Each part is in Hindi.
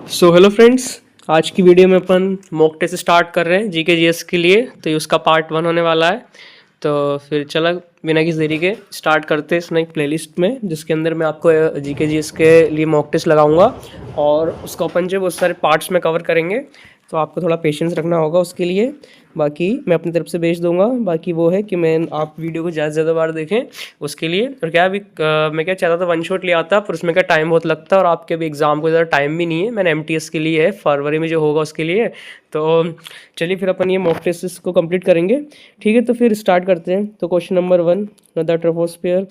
Hello friends. आज की वीडियो में अपन मॉक टेस्ट स्टार्ट कर रहे हैं जीके जीएस के लिए। तो ये उसका पार्ट 1 होने वाला है। तो फिर चला बिना किसी देरी के स्टार्ट करते हैं इस नई प्लेलिस्ट में, जिसके अंदर मैं आपको जीके जीएस के लिए मॉक टेस्ट लगाऊंगा और उसका अपन जो बहुत सारे पार्ट्स में कवर करेंगे। तो आपको थोड़ा पेशेंस रखना होगा उसके लिए। बाकी मैं अपनी तरफ से भेज दूंगा। बाकी वो है कि आप वीडियो को ज़्यादा से ज़्यादा बार देखें उसके लिए। और क्या अभी मैं क्या चाहता था वन शॉट ले आता, पर उसमें क्या टाइम बहुत लगता है और आपके अभी एग्ज़ाम को ज़्यादा टाइम भी नहीं है। मैंने एमटीएस के लिए है, फरवरी में जो होगा उसके लिए। तो चलिए फिर अपन ये मॉक टेस्ट को कंप्लीट करेंगे। ठीक है, तो फिर स्टार्ट करते हैं। तो क्वेश्चन नंबर 1, द ट्रोपोस्फियर,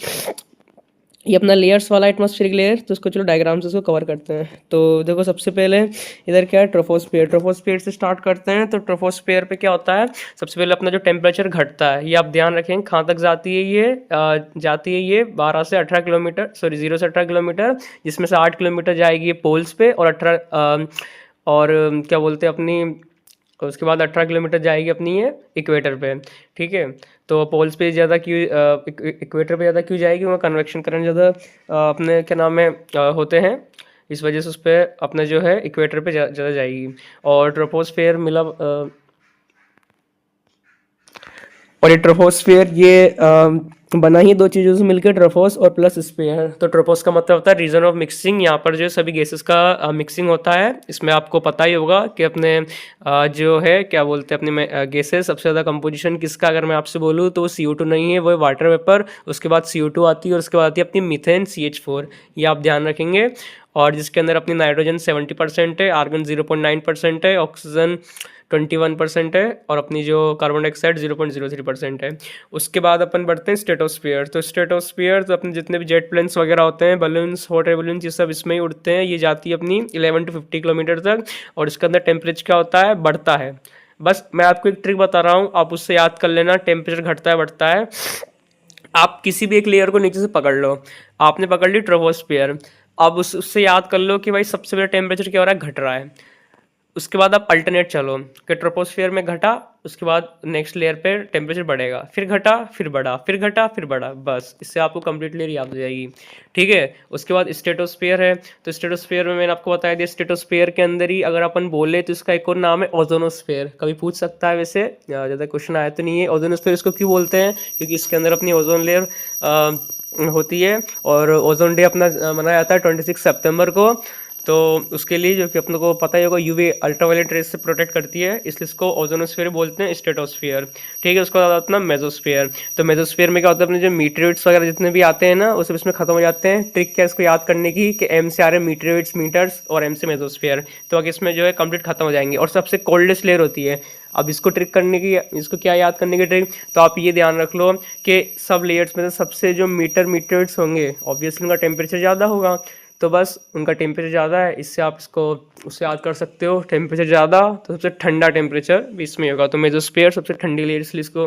ये अपना लेयर्स वाला एटमॉस्फेरिक लेयर। तो उसको चलो डायग्राम से उसको कवर करते हैं। तो देखो सबसे पहले इधर क्या है, ट्रोपोस्फियर। ट्रोपोस्फियर से स्टार्ट करते हैं। तो ट्रोपोस्फियर पे क्या होता है, सबसे पहले अपना जो टेम्परेचर घटता है, ये आप ध्यान रखें कहाँ तक जाती है। ये जाती है ये 12 से 18 किलोमीटर, सॉरी 0 से 18 किलोमीटर, जिसमें से 8 किलोमीटर जाएगी ये पोल्स पे और 18 और क्या बोलते हैं अपनी, उसके बाद 18 किलोमीटर जाएगी अपनी ये इक्वेटर पे। ठीक है, तो पोल्स पे ज़्यादा क्यों, इक्वेटर पे ज़्यादा क्यों जाएगी, वहाँ कन्वेक्शन करंट ज़्यादा अपने क्या नाम है होते हैं। इस वजह से उस पर अपना जो है इक्वेटर पे ज़्यादा जाएगी। और ट्रोपोस्फेयर मिला और ये ट्रोपोस्फेयर ये बना ही दो चीज़ों से मिलकर, ट्रोपोस और प्लस स्फीयर। तो ट्रोपोस का मतलब होता है रीजन ऑफ मिक्सिंग। यहाँ पर जो सभी गैसेस का मिक्सिंग होता है। इसमें आपको पता ही होगा कि अपने जो है क्या बोलते हैं अपने गैसेस, सबसे ज़्यादा कंपोजिशन किसका अगर मैं आपसे बोलूँ तो CO2 नहीं है, वो है वाटर वेपर। उसके बाद CO2 आती है और उसके बाद आती है अपनी मीथेन CH4। ये आप ध्यान रखेंगे। और जिसके अंदर अपनी नाइट्रोजन 70% है, आर्गन 0.9% है, ऑक्सीजन 21% है और अपनी जो कार्बन डाइऑक्साइड 0.03% है। उसके बाद अपन बढ़ते हैं स्ट्रेटोस्फियर। तो स्ट्रेटोस्फियर तो अपने जितने भी जेट प्लेन्स वगैरह होते हैं, बलून्स, हॉट एयर बलून्स, ये सब इसमें ही उड़ते हैं। ये जाती है अपनी 11 to 50 किलोमीटर तक। और इसके अंदर टेम्परेचर क्या होता है, बढ़ता है। बस मैं आपको एक ट्रिक बता रहा हूँ, आप उससे याद कर लेना। टेम्परेचर घटता है बढ़ता है। आप किसी भी एक लेयर को नीचे से पकड़ लो। आपने पकड़ ली ट्रोपोस्फियर। अब उससे याद कर लो कि भाई सबसे बड़ा टेम्परेचर क्या हो रहा है, घट रहा है। उसके बाद आप अल्टरनेट चलो कि ट्रोपोस्फियर में घटा, उसके बाद नेक्स्ट लेयर पे टेम्परेचर बढ़ेगा, फिर घटा, फिर बढ़ा, फिर घटा, फिर बढ़ा। बस इससे आपको कंप्लीट लेयर याद हो जाएगी। ठीक है, उसके बाद स्ट्रेटोस्फियर है। तो स्ट्रेटोस्फियर में मैंने आपको बताया दिया, स्ट्रेटोस्फियर के अंदर ही अगर अपन बोले तो इसका एक और नाम है ओजोनोस्फेयर। कभी पूछ सकता है, वैसे ज़्यादा क्वेश्चन आया तो नहीं है। ओजोनोस्फेयर इसको क्यों बोलते हैं, क्योंकि इसके अंदर अपनी ओजोन लेयर होती है। और ओजोन डे अपना मनाया जाता है 26 सितंबर को। तो उसके लिए जो कि अपने को पता ही होगा, यूवी अल्ट्रावायलेट रेस से प्रोटेक्ट करती है, इसलिए इसको ओजोनोस्फीयर बोलते हैं, स्ट्रेटोस्फियर। ठीक है, उसके बाद आता है अपना मेसोस्फियर। तो मेसोस्फियर में क्या होता है, अपने जो मीटरोइड्स वगैरह जितने भी आते हैं ना, वो सब इसमें खत्म हो जाते हैं। ट्रिक क्या है इसको याद करने की कि M से आ रहे हैं मीटरोइड्स, मीटर्स, और M से मेसोस्फियर। तो आगे इसमें जो है कंप्लीट खत्म हो जाएंगे। और सबसे कोल्डेस्ट लेयर होती है। अब इसको ट्रिक करने की, इसको क्या याद करने की ट्रिक, तो आप ये ध्यान रख लो कि सब लेयर्स में से सबसे जो मीटरोइड्स होंगे, ऑब्वियसली उनका टेम्परेचर ज़्यादा होगा। तो बस उनका टेम्परेचर ज़्यादा है, इससे आप इसको उससे याद कर सकते हो। टेम्परेचर ज़्यादा तो सबसे ठंडा टेम्परेचर भी इसमें होगा। तो मेसोस्फीयर सबसे ठंडी लेयर इसलिए इसको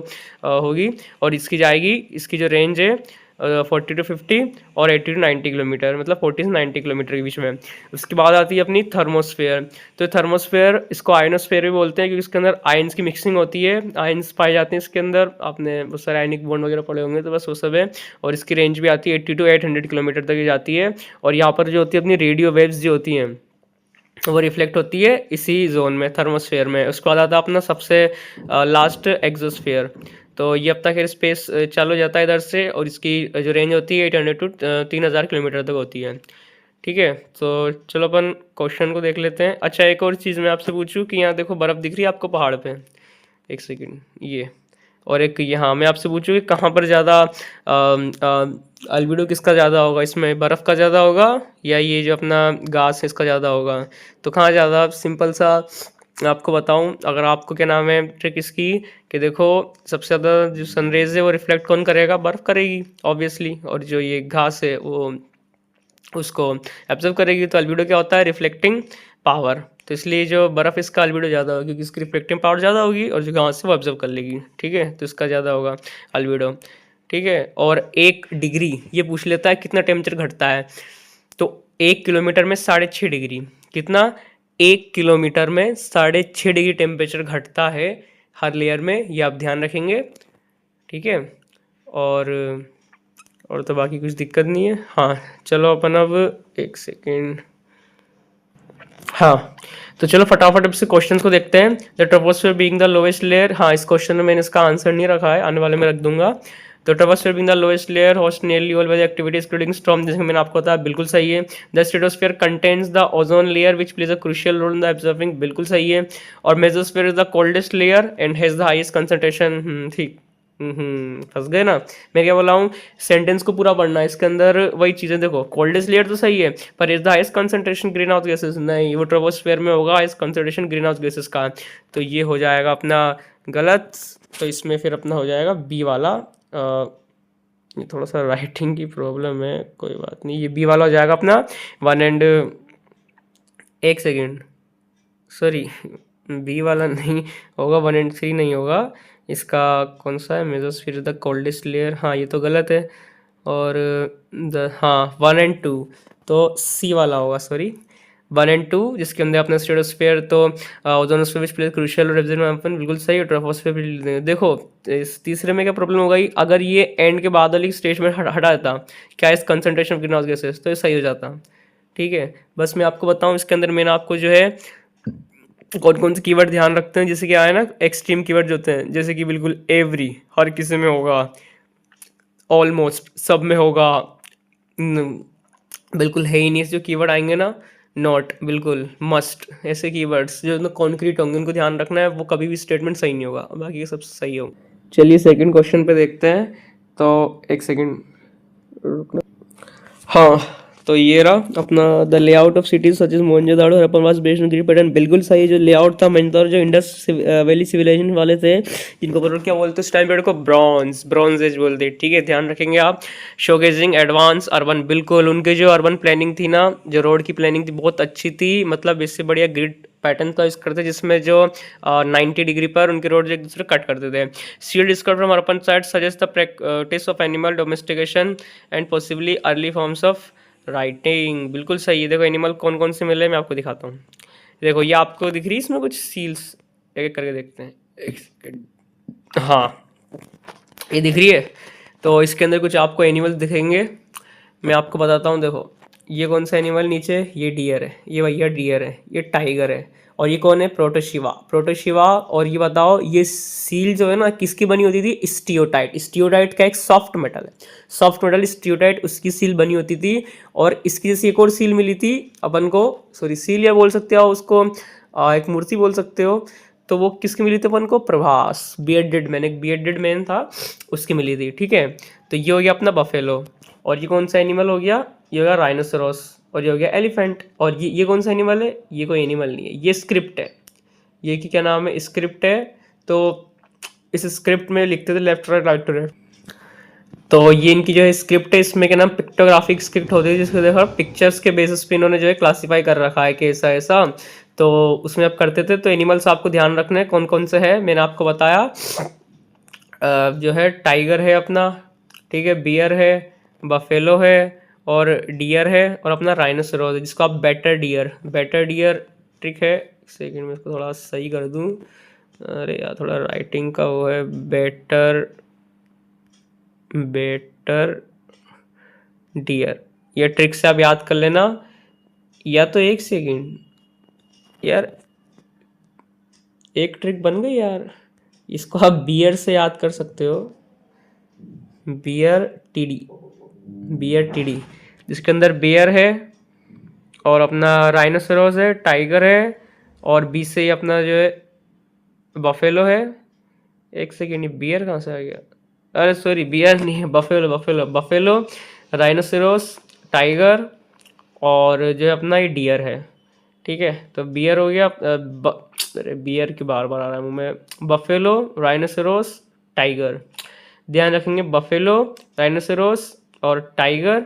होगी। और इसकी जाएगी, इसकी जो रेंज है 40 to 50 और 80 to 90 किलोमीटर, मतलब 40 से 90 किलोमीटर के बीच में। उसके बाद आती है अपनी थर्मोस्फेयर। तो थर्मोस्फेयर इसको आयनोस्फेयर भी बोलते हैं, क्योंकि इसके अंदर आयन्स की मिक्सिंग होती है। आयन्स पाए जाते हैं इसके अंदर, आपने बहुत सारे आयनिक बॉन्ड वगैरह पड़े होंगे, तो बस वो सब है। और इसकी रेंज भी आती है 80 to 800 किलोमीटर तक ही जाती है। और यहाँ पर जो होती है अपनी रेडियो वेव्स जो होती हैं, वो रिफ्लेक्ट होती है इसी जोन में, थर्मोस्फेयर में। उसके बाद आता है अपना सबसे लास्ट एक्सोस्फेयर। तो ये अब तक एयर स्पेस चालू हो जाता है इधर से, और इसकी जो रेंज होती है 800 to 3000 किलोमीटर तक होती है। ठीक है, तो चलो अपन क्वेश्चन को देख लेते हैं। अच्छा, एक और चीज़ मैं आपसे पूछूं कि यहाँ देखो बर्फ़ दिख रही है आपको पहाड़ पे, एक सेकंड ये। और एक यहाँ मैं आपसे पूछूं कि कहाँ पर ज़्यादा अल्बिडो किसका ज़्यादा होगा, इसमें बर्फ़ का ज़्यादा होगा या ये जो अपना घास है इसका ज़्यादा होगा। तो कहाँ ज़्यादा, सिंपल सा आपको बताऊं, अगर आपको क्या नाम है ट्रिक इसकी, कि देखो सबसे ज़्यादा जो सनरेज है वो रिफ्लेक्ट कौन करेगा, बर्फ़ करेगी ऑब्वियसली। और जो ये घास है वो उसको एब्जर्व करेगी। तो अल्बिडो क्या होता है, रिफ्लेक्टिंग पावर। तो इसलिए जो बर्फ़ इसका अल्बिडो ज़्यादा होगी, क्योंकि इसकी रिफ्लेक्टिंग पावर ज़्यादा होगी और जो घास है वो ऑब्जर्व कर लेगी। ठीक है, तो इसका ज़्यादा होगा अल्बिडो। ठीक है, और 1 डिग्री ये पूछ लेता है कितना टेम्परेचर घटता है। तो 1 किलोमीटर में 6.5 डिग्री, कितना, 1 किलोमीटर में 6.5 डिग्री टेम्परेचर घटता है हर लेयर में, ये आप ध्यान रखेंगे। ठीक है, और तो बाकी कुछ दिक्कत नहीं है। हाँ चलो अपन अब, एक सेकेंड, हाँ, तो चलो फटाफट अब से क्वेश्चंस को देखते हैं। The troposphere being the lowest layer, हाँ इस क्वेश्चन में मैंने इसका आंसर नहीं रखा है, आने वाले में रख दूंगा। तो troposphere being the lowest layer host nearly all weather activity including storm, जैसे मैंने आपको बताया बिल्कुल सही है। The stratosphere contains the ozone layer which plays a crucial role in the observing, बिल्कुल सही है। और mesosphere is the coldest layer and has the highest concentration, ठीक। फंस गए ना। मैं क्या बोला हूँ, सेंटेंस को पूरा पढ़ना है, इसके अंदर वही चीजें देखो, कोल्डेस्ट लेयर तो सही है, पर is the highest concentration green house gases, नहीं वो ट्रोपोस्फेयर में होगा highest concentration green house gases का, तो ये हो जाएगा अपना गलत। तो इसमें फिर अपना हो जाएगा बी वाला। ये थोड़ा सा राइटिंग की प्रॉब्लम है, कोई बात नहीं, ये बी वाला हो जाएगा अपना 1 सॉरी बी वाला नहीं होगा, 1 और 3 नहीं होगा, इसका कौन सा है, मेसोस्फीयर द कोल्डेस्ट लेयर, हाँ ये तो गलत है। और हाँ 1 और 2, तो सी वाला होगा, सॉरी 1 और 2, जिसके अंदर अपना स्ट्रेटोस्फीयर तो ozonosphere which plays crucial role absorbing, बिल्कुल सही है। ट्रोपोस्फीयर देखो, इस तीसरे में क्या प्रॉब्लम हो गई, अगर ये एंड के बाद वाली स्टेज में हटा देता, क्या इस concentration of green house gases, तो ये सही हो जाता, ठीक है। बस मैं आपको बताऊं, इसके अंदर मैंने आपको जो है कौन कौन से कीवर्ड ध्यान रखते हैं, जैसे कि आए ना एक्सट्रीम कीवर्ड जो होते हैं, जैसे कि बिल्कुल एवरी, हर किसी में होगा, ऑलमोस्ट सब में होगा, बिल्कुल है ही नहीं, जो कीवर्ड आएंगे ना, नॉट, बिल्कुल मस्ट, ऐसे कीवर्ड्स जो कॉन्क्रीट होंगे उनको ध्यान रखना है, वो कभी भी स्टेटमेंट सही नहीं होगा, बाकी ये सब सही हो। चलिए सेकंड क्वेश्चन पे देखते हैं, तो एक सेकंड रुकना। हाँ, तो ये रहा अपना the layout of cities such as Mohenjodaro Harappan was based on grid pattern, बिल्कुल सही। जो लेआउट था मैंने जो इंडस वैली सिविलाइजेशन वाले थे, जिनको पर क्या बोलते हैं, उस टाइम पीरियड को ब्रॉन्ज एज बोलते हैं, ठीक है, ध्यान रखेंगे आप। शोकेजिंग एडवांस अर्बन, बिल्कुल उनके जो अर्बन प्लानिंग थी ना, जो रोड की प्लानिंग थी बहुत अच्छी थी, मतलब इससे बढ़िया ग्रिड पैटर्न का यूज करते, जिसमें जो 90 डिग्री पर उनके रोड एक दूसरे कट करते थे। Sealed discover from urban side suggest the practice of animal domestication and possibly early forms of writing, बिल्कुल सही है। देखो एनिमल कौन कौन से मिले, मैं आपको दिखाता हूँ। देखो ये आपको दिख रही है, इसमें कुछ सील्स, एक एक करके देखते हैं, एक सेकंड, हाँ ये दिख रही है, तो इसके अंदर कुछ आपको एनिमल्स दिखेंगे, मैं आपको बताता हूँ। देखो ये कौन सा एनिमल नीचे, ये डियर है, ये भैया डियर है, ये टाइगर है, और ये कौन है, प्रोटोशिवा। और ये बताओ, ये सील जो है ना किसकी बनी होती थी, स्टियोटाइट का एक सॉफ्ट मेटल है, सॉफ्ट मेटल स्टियोटाइट, उसकी सील बनी होती थी। और इसकी जैसी एक और सील मिली थी अपन को, सॉरी सील या बोल सकते हो उसको, एक मूर्ति बोल सकते हो, तो वो किसकी मिली थी अपन को, प्रभास, बियर्डेड मैन, एक बियर्डेड मैन था, उसकी मिली थी, ठीक है। तो ये हो गया अपना बफेलो। और ये कौन सा एनिमल हो गया, ये हो गया राइनोसोरस। और ये हो गया एलिफेंट। और ये कौन सा एनिमल है, ये कोई एनिमल नहीं है, ये स्क्रिप्ट है, ये की क्या नाम है, स्क्रिप्ट है। तो इस स्क्रिप्ट में लिखते थे लेफ्ट राइट टू राइट, तो ये इनकी जो है स्क्रिप्ट है, इसमें क्या नाम पिक्टोग्राफिक स्क्रिप्ट होती है, जिसको देखो पिक्चर्स के बेसिस पे इन्होंने जो है क्लासीफाई कर रखा है कि ऐसा ऐसा, तो उसमें आप करते थे। तो एनिमल्स आपको ध्यान रखना है कौन कौन से है, मैंने आपको बताया। जो है टाइगर है अपना, ठीक है, बियर है, बफेलो है, और डियर है, और अपना राइनोसोरस है, जिसको आप बेटर डियर, ठीक है। सेकंड में इसको थोड़ा सही कर दूं, अरे यार थोड़ा राइटिंग का वो है, बेटर डियर, ये ट्रिक से आप याद कर लेना। या तो एक सेकंड यार, एक ट्रिक बन गई यार, इसको आप बियर से याद कर सकते हो, बियर टीडी, जिसके अंदर बियर है, और अपना राइनोसोरस है, टाइगर है, और बी से ही अपना जो है बफेलो है। एक सेकेंड, बियर कहाँ से आ गया, अरे सॉरी बियर नहीं है, बफेलो, राइनोसोरस, टाइगर, और जो है अपना ये डियर है, ठीक है। तो बियर हो गया, अरे बियर की बार बार आ रहा है मुंह में, बफेलो, राइनोसोरस, टाइगर, ध्यान रखेंगे, बफेलो, राइनोसोरस और टाइगर,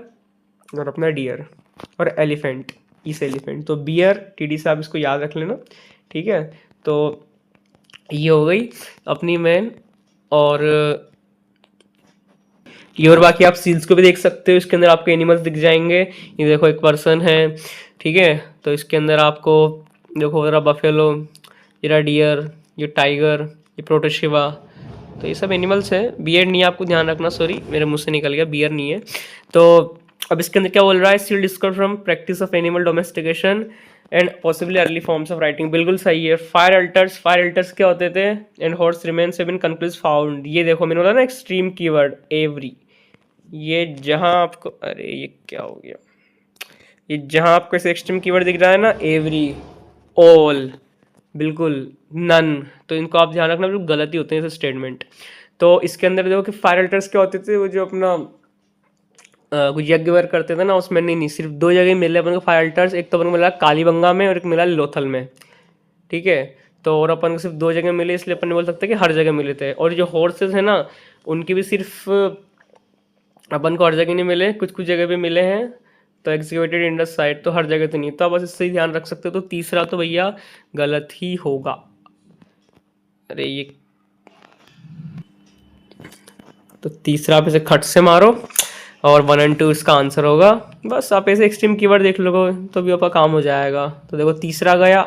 और अपना डियर और एलिफेंट, इस एलिफेंट, तो बियर टीडी से आप इसको याद रख लेना, ठीक है। तो ये हो गई अपनी मैन, और ये, और बाकी आप सील्स को भी देख सकते हो, इसके अंदर आपको एनिमल्स दिख जाएंगे। ये देखो एक पर्सन है, ठीक है, तो इसके अंदर आपको देखो जरा बफेलो, ये डियर, ये टाइगर, ये प्रोटोशिवा, तो ये सब एनिमल्स हैं। बियर नहीं है, आपको ध्यान रखना, सॉरी मेरे मुंह से निकल गया, बियर नहीं है। तो अब इसके अंदर क्या बोल रहा है, seal discover from practice of animal domestication, and possibly early forms of writing, बिल्कुल सही है। फायर अल्टर्स क्या होते थे? And horse remains have been conclusive found, ये देखो मैंने बोला ना एक्सट्रीम कीवर्ड एवरी, ये जहां आपको, अरे ये क्या हो गया, ये जहां आपको ऐसे एक्सट्रीम कीवर्ड दिख रहा है ना, एवरी, ऑल, बिल्कुल, नन, तो इनको आप ध्यान रखना, बिल्कुल गलत ही होते हैं ऐसे स्टेटमेंट। तो इसके अंदर देखो कि फायर अल्टर्स क्या होते थे, वो जो अपना कुछ यज्ञ वर्क करते थे ना, उसमें नहीं, सिर्फ दो जगह मिले अपन को फायर अल्टर्स, एक तो अपन को मिला कालीबंगा में और एक मिला लोथल में, ठीक है। तो और अपन को सिर्फ दो जगह मिले, इसलिए अपन ने बोल सकते हैं कि हर जगह मिले थे। और जो हॉर्सेस है ना, उनकी भी सिर्फ अपन को हर जगह नहीं मिले, कुछ कुछ जगह पे मिले हैं। तो एग्जीक्यूटेड इंडस साइड तो हर जगह तो नहीं, तो आप बस इससे ही ध्यान रख सकते हो। तो तीसरा तो भैया गलत ही होगा। अरे ये, तो तीसरा आप इसे खट से मारो और 1 और 2 इसका आंसर होगा। बस आप ऐसे एक्सट्रीम कीवर्ड देख लो तो भी आपका काम हो जाएगा। तो देखो तीसरा गया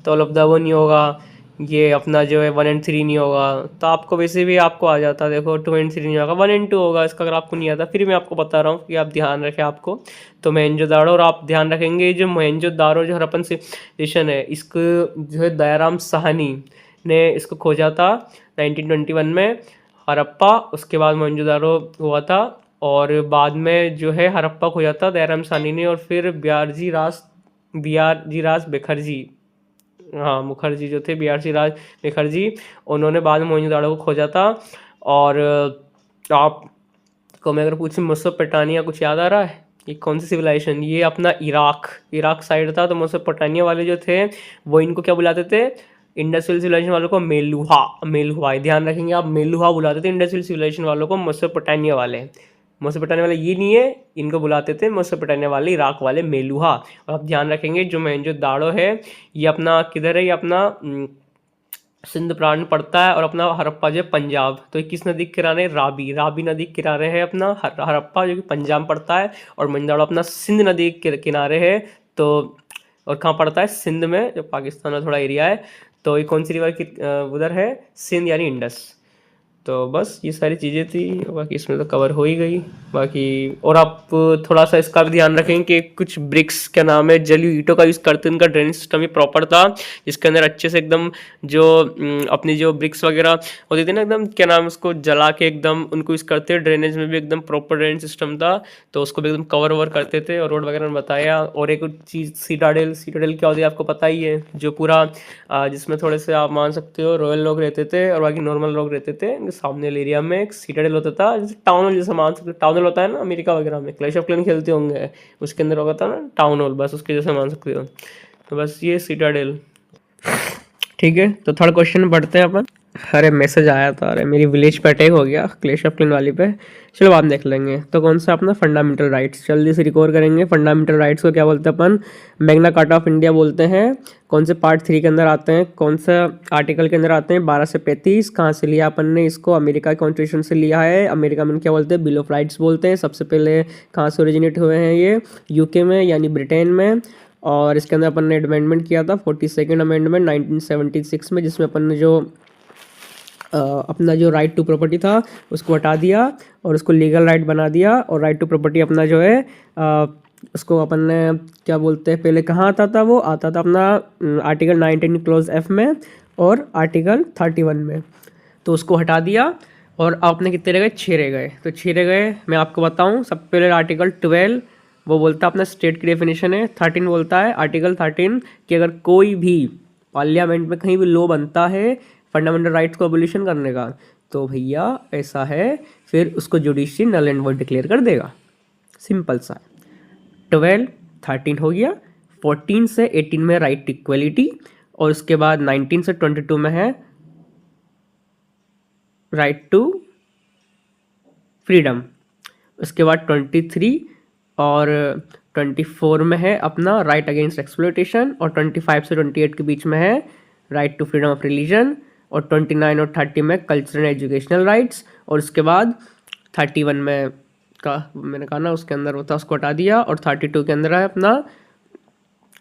तो ऑल ऑफ द वो नहीं होगा, ये अपना जो है 1 और 3 नहीं होगा। तो आपको वैसे भी आपको आ जाता, देखो 2 और 3 नहीं होगा, 1 और 2 होगा इसका। अगर आपको नहीं आता फिर मैं आपको बता रहा हूँ कि आप ध्यान रखें आपको। तो मोहनजोदाड़ो, और आप ध्यान रखेंगे जो मोहनजोदाड़ो जो हड़प्पन सिविलाइजेशन है, इसको जो है दयाराम साहनी ने इसको खोजा था 1921 में, हड़प्पा, उसके बाद मोहनजोदाड़ो हुआ था। और बाद में जो है हड़प्पा खोजा था दयाराम साहनी ने, और फिर बिहार जी राज मुखर्जी, हाँ मुखर्जी जो थे, बिहार राज मुखर्जी, उन्होंने बाद में मोहनजोदाड़ो को खोजा था। और आपको मैं अगर पूछूं मेसोपोटामिया कुछ याद आ रहा है? ये कौन सी सिविलाइजेशन? ये अपना इराक साइड था। तो मेसोपोटामिया वाले जो थे वो इनको क्या बुलाते थे? इंडस्ट्रियल सिविलाइजेशन वालों को मेलुहा, ध्यान रखेंगे आप, मेलुहा बुलाते थे इंडस्ट्रियल सिविलाइजेशन वालों को, मेसोपोटामिया वाले। मेसोपोटामिया वाले ये नहीं है, इनको बुलाते थे मेसोपोटामिया वाले, इराक वाले मेलुहा। और आप ध्यान रखेंगे जो मोहनजोदाड़ो है ये अपना किधर है? ये अपना सिंध प्रांत में पड़ता है, और अपना हड़प्पा जो है पंजाब। तो ये किस नदी के किनारे? राबी नदी के किनारे है अपना हड़प्पा, जो कि पंजाब में पड़ता है। और मोहनजोदाड़ो अपना सिंध नदी के किनारे है। तो और कहाँ पड़ता है? सिंध में, जो पाकिस्तान में थोड़ा एरिया है। तो ये कौन सी रिवर की उधर है? सिंध यानी इंडस। तो बस ये सारी चीज़ें थी, बाकी इसमें तो कवर हो ही गई। बाकी और आप थोड़ा सा इसका भी ध्यान रखें कि कुछ ब्रिक्स, क्या नाम है, जलीय ईंटों का यूज़ करते हैं, उनका ड्रेनेज सिस्टम भी प्रॉपर था, जिसके अंदर अच्छे से एकदम जो अपनी जो ब्रिक्स वगैरह होती थी ना, एकदम क्या नाम, उसको जला के एकदम उनको यूज़ करते हैं। ड्रेनेज में भी एकदम प्रॉपर ड्रेनेज सिस्टम था, तो उसको भी एकदम कवर ववर करते थे। और रोड वगैरह में बताया। और एक चीज़ सीटाडेल क्या होती है आपको पता ही है, जो पूरा जिसमें थोड़े से आप मान सकते हो रॉयल लोग रहते थे और बाकी नॉर्मल लोग रहते थे। सामने एरिया में एक सीटाडेल होता था, जैसे टाउन हॉल जैसा मान सकते हो। टाउन हॉल होता है ना अमेरिका वगैरह में, क्लैश ऑफ क्लैन खेलते होंगे, उसके अंदर होता था ना टाउन हॉल, बस उसके जैसे मान सकते हो। तो बस ये सीटाडेल, ठीक है। तो थर्ड क्वेश्चन में बढ़ते हैं अपन। अरे मैसेज आया था, अरे मेरी विलेज पे अटैक हो गया क्लैश ऑफ क्लैन वाली पे। चलो बाद देख लेंगे। तो कौन सा अपना फंडामेंटल राइट्स, जल्दी से रिकवर करेंगे। फंडामेंटल राइट्स को क्या बोलते हैं अपन? मैग्ना कार्टा ऑफ इंडिया बोलते हैं। कौन से पार्ट 3 के अंदर आते हैं? कौन सा आर्टिकल के अंदर आते हैं? 12 से 35। कहाँ से लिया अपन ने इसको? अमेरिका कॉन्स्टिट्यूशन से लिया है। अमेरिका में क्या बोलते हैं? बिल ऑफ राइट्स बोलते हैं। सबसे पहले कहाँ से ओरिजिनेट हुए हैं ये? यूके में, यानी ब्रिटेन में। और इसके अंदर अपन ने अमेंडमेंट किया था 42nd अमेंडमेंट 1976 में, जिसमें अपन ने जो अपना जो राइट टू प्रॉपर्टी था उसको हटा दिया और उसको लीगल राइट बना दिया। और राइट टू प्रॉपर्टी अपना जो है उसको अपन ने क्या बोलते हैं, पहले कहाँ आता था? वो आता था अपना आर्टिकल 19 क्लॉज F में और आर्टिकल 31 में। तो उसको हटा दिया और आपने कितने रह गए? 6 रह गए। तो 6 रह गए, मैं आपको बताऊँ। सब पहले आर्टिकल 12 वो बोलता है अपना स्टेट की डेफिनेशन है। 13 बोलता है, आर्टिकल 13, कि अगर कोई भी पार्लियामेंट में कहीं भी लॉ बनता है फंडामेंटल राइट्स को एबोलिशन करने का, तो भैया ऐसा है, फिर उसको judiciary null and void declare कर देगा। सिंपल सा। 12, 13 हो गया। 14 से 18 में राइट टू इक्वलिटी, और उसके बाद 19 से 22 में है राइट टू फ्रीडम। उसके बाद 23 और 24 में है अपना राइट अगेंस्ट एक्सप्लॉयटेशन, और 25 से 28 के बीच में है right to freedom of religion, और 29 और 30 में कल्चरल एजुकेशनल राइट्स। और उसके बाद 31 में का मैंने कहा ना उसके अंदर होता, उसको हटा दिया। और 32 के अंदर है अपना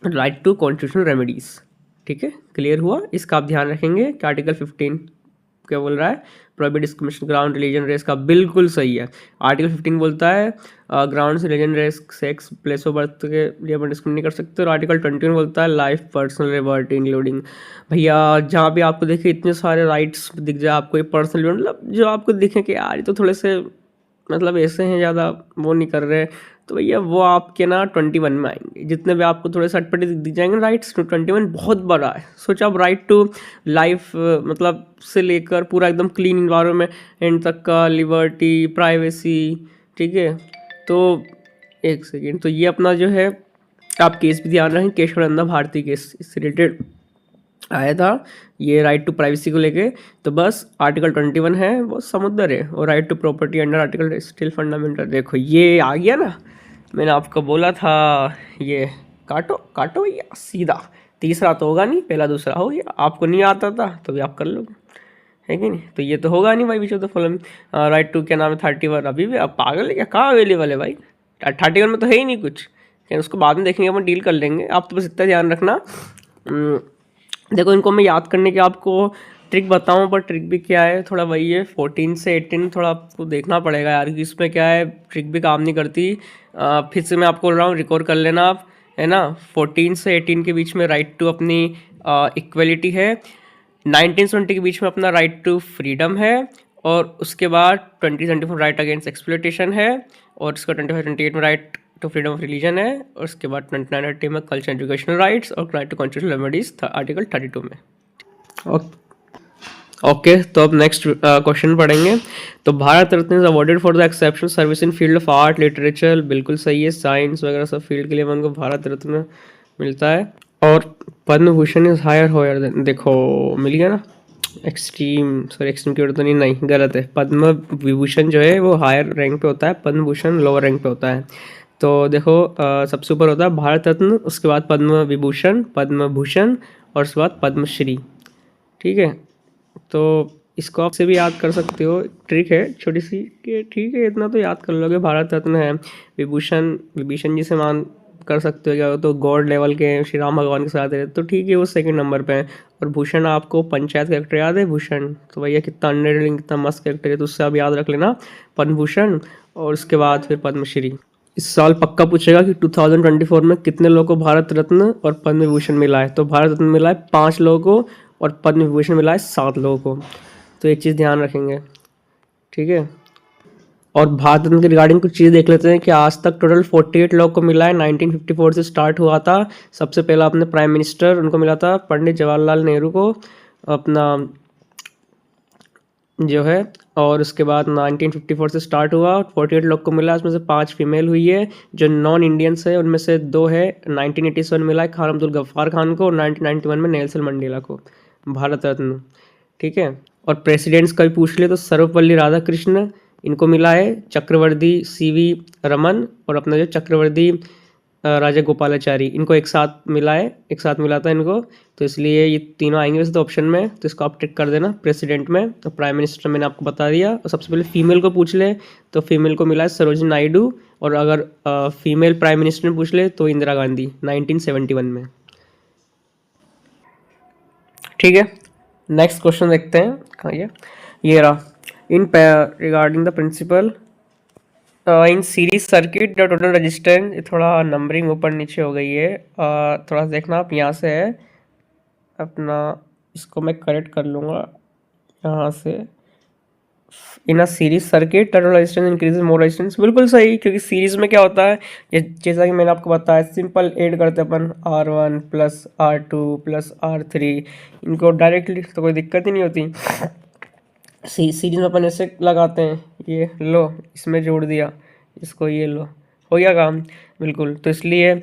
राइट टू कॉन्स्टिट्यूशनल रेमेडीज। ठीक है, क्लियर हुआ? इसका आप ध्यान रखेंगे कि आर्टिकल 15 क्या बोल रहा है, prohibit discrimination ground religion race का, बिल्कुल सही है। आर्टिकल 15 बोलता है ground religion race sex place of birth के लिए अपन डिस्क्रिमिनेट कर सकते हैं। और आर्टिकल 21 बोलता है लाइफ पर्सनल लिबर्टी इंक्लूडिंग, भैया जहाँ भी आपको देखे इतने सारे राइट्स दिख जाए आपको, ये पर्सनल मतलब जो आपको दिखे कि यार ये तो थोड़े से मतलब ऐसे हैं, ज़्यादा वो नहीं कर रहे, तो भैया वो आपके ना 21 में आएंगे। जितने भी आपको थोड़े से अटपटे दिख जाएंगे राइट्स, तो 21 बहुत बड़ा है। सोचा आप राइट टू लाइफ मतलब से लेकर पूरा एकदम क्लीन इन्वायरमेंट तक का, लिबर्टी, प्राइवेसी, ठीक है। तो एक सेकेंड, तो ये अपना जो है आप केस भी ध्यान रखें, केशवानंदा भारती केस इससे रिलेटेड आया था, ये राइट टू प्राइवेसी को लेके। तो बस आर्टिकल 21 है वो समुद्र है, और right to property under article still fundamental. देखो ये आ गया ना, मैंने आपको बोला था, ये काटो काटो या सीधा, तीसरा तो होगा नहीं, पहला दूसरा हो गया। आपको नहीं आता था तो भी आप कर लोगे, है कि नहीं। तो ये तो होगा नहीं भाई, which of the following right to क्या नाम है 31, अभी भी आप पागल है क्या, कहाँ अवेलेबल है भाई 31 में, तो है ही नहीं कुछ, क्या उसको बाद में देखेंगे, अपन डील कर लेंगे। आप तो बस इतना ध्यान रखना। देखो इनको मैं याद करने की आपको ट्रिक बताऊं, पर ट्रिक भी क्या है, थोड़ा वही है 14 से 18 थोड़ा आपको देखना पड़ेगा यार कि इसमें क्या है, ट्रिक भी काम नहीं करती। फिर से मैं आपको बोल रहा हूँ, रिकॉर्ड कर लेना आप, है ना। 14 से 18 के बीच में राइट टू अपनी इक्वलिटी है, 1920 के बीच में अपना राइट टू फ्रीडम है, और उसके बाद 2024 राइट अगेंस्ट एक्सप्लॉयटेशन है, और उसका 25-28 में right to freedom of religion है, और उसके बाद 29-30 में कल्चर एजुकेशनल राइट्स, और right to constitutional remedies article 32 में। ओके तो अब नेक्स्ट क्वेश्चन पढ़ेंगे। तो Bharat Ratna is awarded for the exceptional service in field of art literature, बिल्कुल सही है, साइंस वगैरह सब फील्ड के लिए उनको भारत रत्न मिलता है। और Padma Bhushan is higher higher than, देखो मिल गया ना, एक्सट्रीम की तो नहीं गलत है, पद्म विभूषण जो है वो हायर रैंक पे होता है, पद्म भूषण लोअर रैंक पे होता है। तो देखो सबसे ऊपर होता है भारत रत्न, उसके बाद पद्म विभूषण, पद्म भूषण, और उसके बाद पद्मश्री, ठीक है। तो इसको आप से भी याद कर सकते हो, ट्रिक है छोटी सी कि ठीक है इतना तो याद कर लोगे। भारत रत्न है, विभूषण जी से मान कर सकते हो क्या, तो गॉड लेवल के श्री राम भगवान के साथ है, तो ठीक है वो सेकंड नंबर पे है। और भूषण आपको पंचायत कैरेक्टर याद है, भूषण, तो भैया कितना अंडररेटेड कितना मस्त कैरेक्टर है, तो उससे आप याद रख लेना पद्म भूषण, और उसके बाद फिर पद्मश्री। इस साल पक्का पूछेगा कि 2024 में कितने लोगों को भारत रत्न और पद्म विभूषण मिला है। तो भारत रत्न मिला है 5 लोगों को, और पद्म विभूषण मिला है 7 लोगों को, तो एक चीज़ ध्यान रखेंगे, ठीक है। और भारत रत्न के रिगार्डिंग कुछ चीज़ देख लेते हैं कि आज तक टोटल 48 लोगों को मिला है, 1954 से स्टार्ट हुआ था। सबसे पहला अपने प्राइम मिनिस्टर उनको मिला था पंडित जवाहरलाल नेहरू को अपना जो है, और उसके बाद 1954 से स्टार्ट हुआ, 48 लोग को मिला, उसमें से 5 फीमेल हुई है जो नॉन इंडियंस है, उनमें से 2 है 1987 मिला है खान अब्दुल गफ्फार खान को, और 1991 में नेल्सन मंडेला को भारत रत्न, ठीक है। और प्रेसिडेंट्स का भी पूछ ले तो सर्वपल्ली राधाकृष्ण इनको मिला है, चक्रवर्ती सीवी रमन, और अपना जो चक्रवर्ती राजा गोपालाचारी, इनको एक साथ मिला है, एक साथ मिला था इनको, तो इसलिए ये तीनों आएंगे वैसे तो ऑप्शन में, तो इसको आप टिक कर देना प्रेसिडेंट में। तो प्राइम मिनिस्टर मैंने आपको बता दिया। और सबसे पहले फीमेल को पूछ ले तो फीमेल को मिला है सरोजिनी नायडू, और अगर फीमेल प्राइम मिनिस्टर पूछ ले तो इंदिरा गांधी 1971 में, ठीक है। नेक्स्ट क्वेश्चन देखते हैं, कहाँ ये रहा, in regarding the principle in series circuit the total resistance, थोड़ा नंबरिंग ऊपर नीचे हो गई है, थोड़ा सा देखना आप, यहाँ से है अपना, इसको मैं करेक्ट कर लूँगा यहाँ से। In a series circuit total resistance increases more resistance, बिल्कुल सही, क्योंकि सीरीज में क्या होता है, जैसा कि मैंने आपको बताया, सिंपल ऐड करते अपन R1 plus R2 plus R3, इनको डायरेक्टली तो कोई दिक्कत ही नहीं होती। सीरीज में अपन ऐसे लगाते हैं, ये लो इसमें जोड़ दिया इसको, ये लो हो गया काम, बिल्कुल। तो इसलिए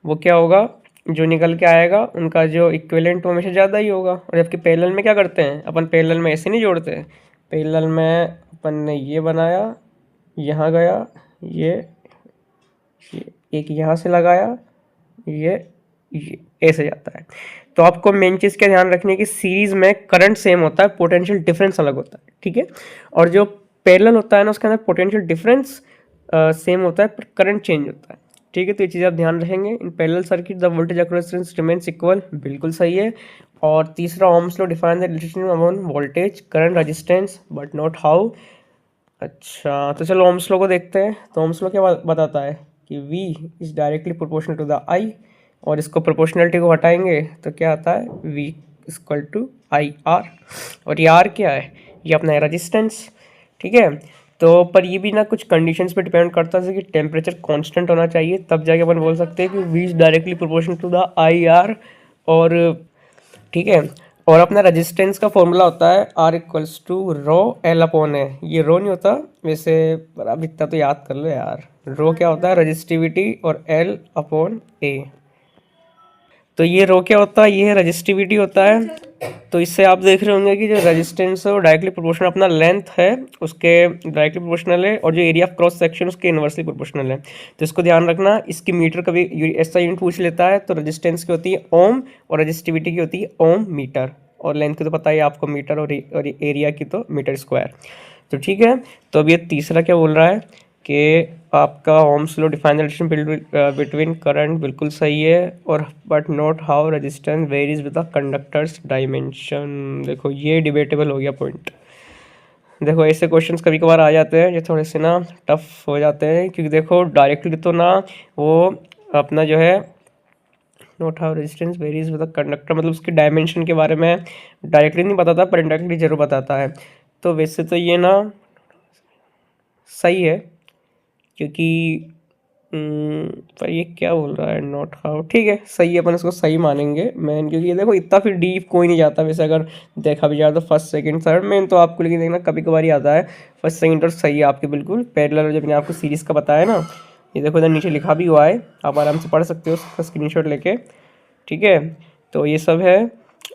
वो क्या होगा, जो निकल के आएगा उनका जो इक्विवेलेंट वो हमेशा ज़्यादा ही होगा। और जबकि पैरेलल में क्या करते हैं अपन, पैरेलल में ऐसे नहीं जोड़ते, पैरेलल में अपन ने ये बनाया, यहाँ गया, ये एक यहाँ से लगाया, ये ऐसे जाता है। तो आपको मेन चीज़ क्या ध्यान रखनी है कि सीरीज में करंट सेम होता है, पोटेंशियल डिफरेंस अलग होता है, ठीक है। और जो पैरेलल होता है ना, उसके अंदर पोटेंशियल डिफरेंस सेम होता है पर करंट चेंज होता है। ठीक है, तो ये चीज़ आप ध्यान रखेंगे। In parallel circuit the voltage across resistance remains equal, बिल्कुल सही है। और तीसरा ohm's law define the relation among voltage current resistance but not how. अच्छा, तो चलो ओम्स लॉ को देखते हैं। तो ओम्स लॉ क्या बताता है कि V is directly proportional to the I, और इसको प्रोपोर्शनलिटी को हटाएंगे तो क्या आता है V इक्वल टू IR। और ये R क्या है, ये अपना है रेजिस्टेंस। ठीक है, तो पर ये भी ना कुछ कंडीशंस पे डिपेंड करता है, जैसे कि टेम्परेचर कांस्टेंट होना चाहिए, तब जाके अपन बोल सकते हैं कि V is directly proportional to the IR। और ठीक है, और अपना रेजिस्टेंस का फॉर्मूला होता है R equals to rho L upon A. ये रो नहीं होता वैसे, पर अब इतना तो याद कर लो यार। रो क्या होता है, रजिस्टिविटी, और एल अपॉन ए। तो ये रो क्या होता है, ये है रजिस्टिविटी होता है। तो इससे आप देख रहे होंगे कि जो रेजिस्टेंस है वो डायरेक्टली प्रोपोर्शनल अपना लेंथ है उसके डायरेक्टली प्रोपोर्शनल है, और जो एरिया ऑफ क्रॉस सेक्शन उसके इनवर्सली प्रोपोर्शनल है। तो इसको ध्यान रखना, इसकी मीटर कभी ऐसा यूनिट पूछ लेता है। तो रेजिस्टेंस की होती है ओम, और रजिस्टिविटी की होती है ओम मीटर, और लेंथ की तो पता ही है आपको मीटर, और एरिया की तो मीटर स्क्वायर। तो ठीक है, तो अब ये तीसरा क्या बोल रहा है कि आपका ohms law define the relation between current, बिल्कुल सही है। और but not how resistance varies with the conductors dimension. देखो ये डिबेटेबल हो गया पॉइंट। देखो ऐसे क्वेश्चंस कभी कभार आ जाते हैं जो थोड़े से ना टफ हो जाते हैं, क्योंकि देखो डायरेक्टली तो ना वो अपना जो है not how resistance varies with the conductor, मतलब उसके डायमेंशन के बारे में डायरेक्टली नहीं बताता पर इनडायरेक्टली जरूर बताता है। तो वैसे तो ये ना सही है, क्योंकि पर ये क्या बोल रहा है नॉट हाउ, ठीक है सही है, अपन इसको सही मानेंगे मैन, क्योंकि ये देखो इतना फिर डीप कोई नहीं जाता वैसे अगर देखा भी जाए तो। फर्स्ट सेकंड थर्ड मेन तो आपको लेकिन देखना कभी कभार ही आता है। फर्स्ट सेकंड और सही है आपके बिल्कुल पैरेलल, जब मैंने आपको सीरीज़ का बताया ना, ये देखो इधर नीचे लिखा भी हुआ है, आप आराम से पढ़ सकते हो उसका स्क्रीनशॉट लेके। ठीक है, तो ये सब है।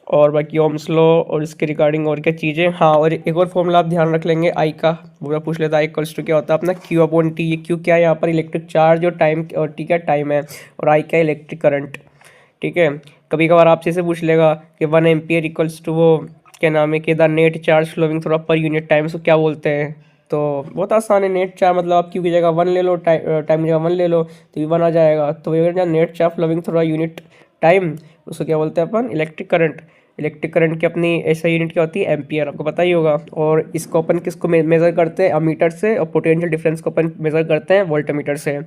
और बाकी ओम्स लॉ और इसके रिगार्डिंग और क्या चीज़ें, हाँ और एक और फॉर्मूला आप ध्यान रख लेंगे आई का, पूरा पूछ लेता है आई इक्वल्स टू क्या होता है अपना क्यू अपॉन टी। ये क्यू क्या है, यहाँ पर इलेक्ट्रिक चार्ज और टाइम, और टी क्या टाइम है, और आई क्या इलेक्ट्रिक करंट। ठीक है, कभी कभार आपसे से पूछ लेगा कि 1 एम्पियर इक्वल्स टू वो क्या नाम है कि the net charge flowing through per unit time, उसको क्या बोलते हैं। तो बहुत आसान है, नेट चार्ज मतलब आप क्यू की जगह 1 ले लो, टाइम की जगह 1 ले लो तो ये 1 आ जाएगा। तो वही net charge flowing through unit time, उसको क्या बोलते हैं अपन इलेक्ट्रिक करंट। इलेक्ट्रिक करंट की अपनी ऐसा यूनिट क्या होती है एम्पियर, आपको पता ही होगा। और इसको अपन किसको मेज़र करते हैं अमीटर से, और पोटेंशियल डिफरेंस को अपन मेज़र करते हैं वोल्टमीटर से।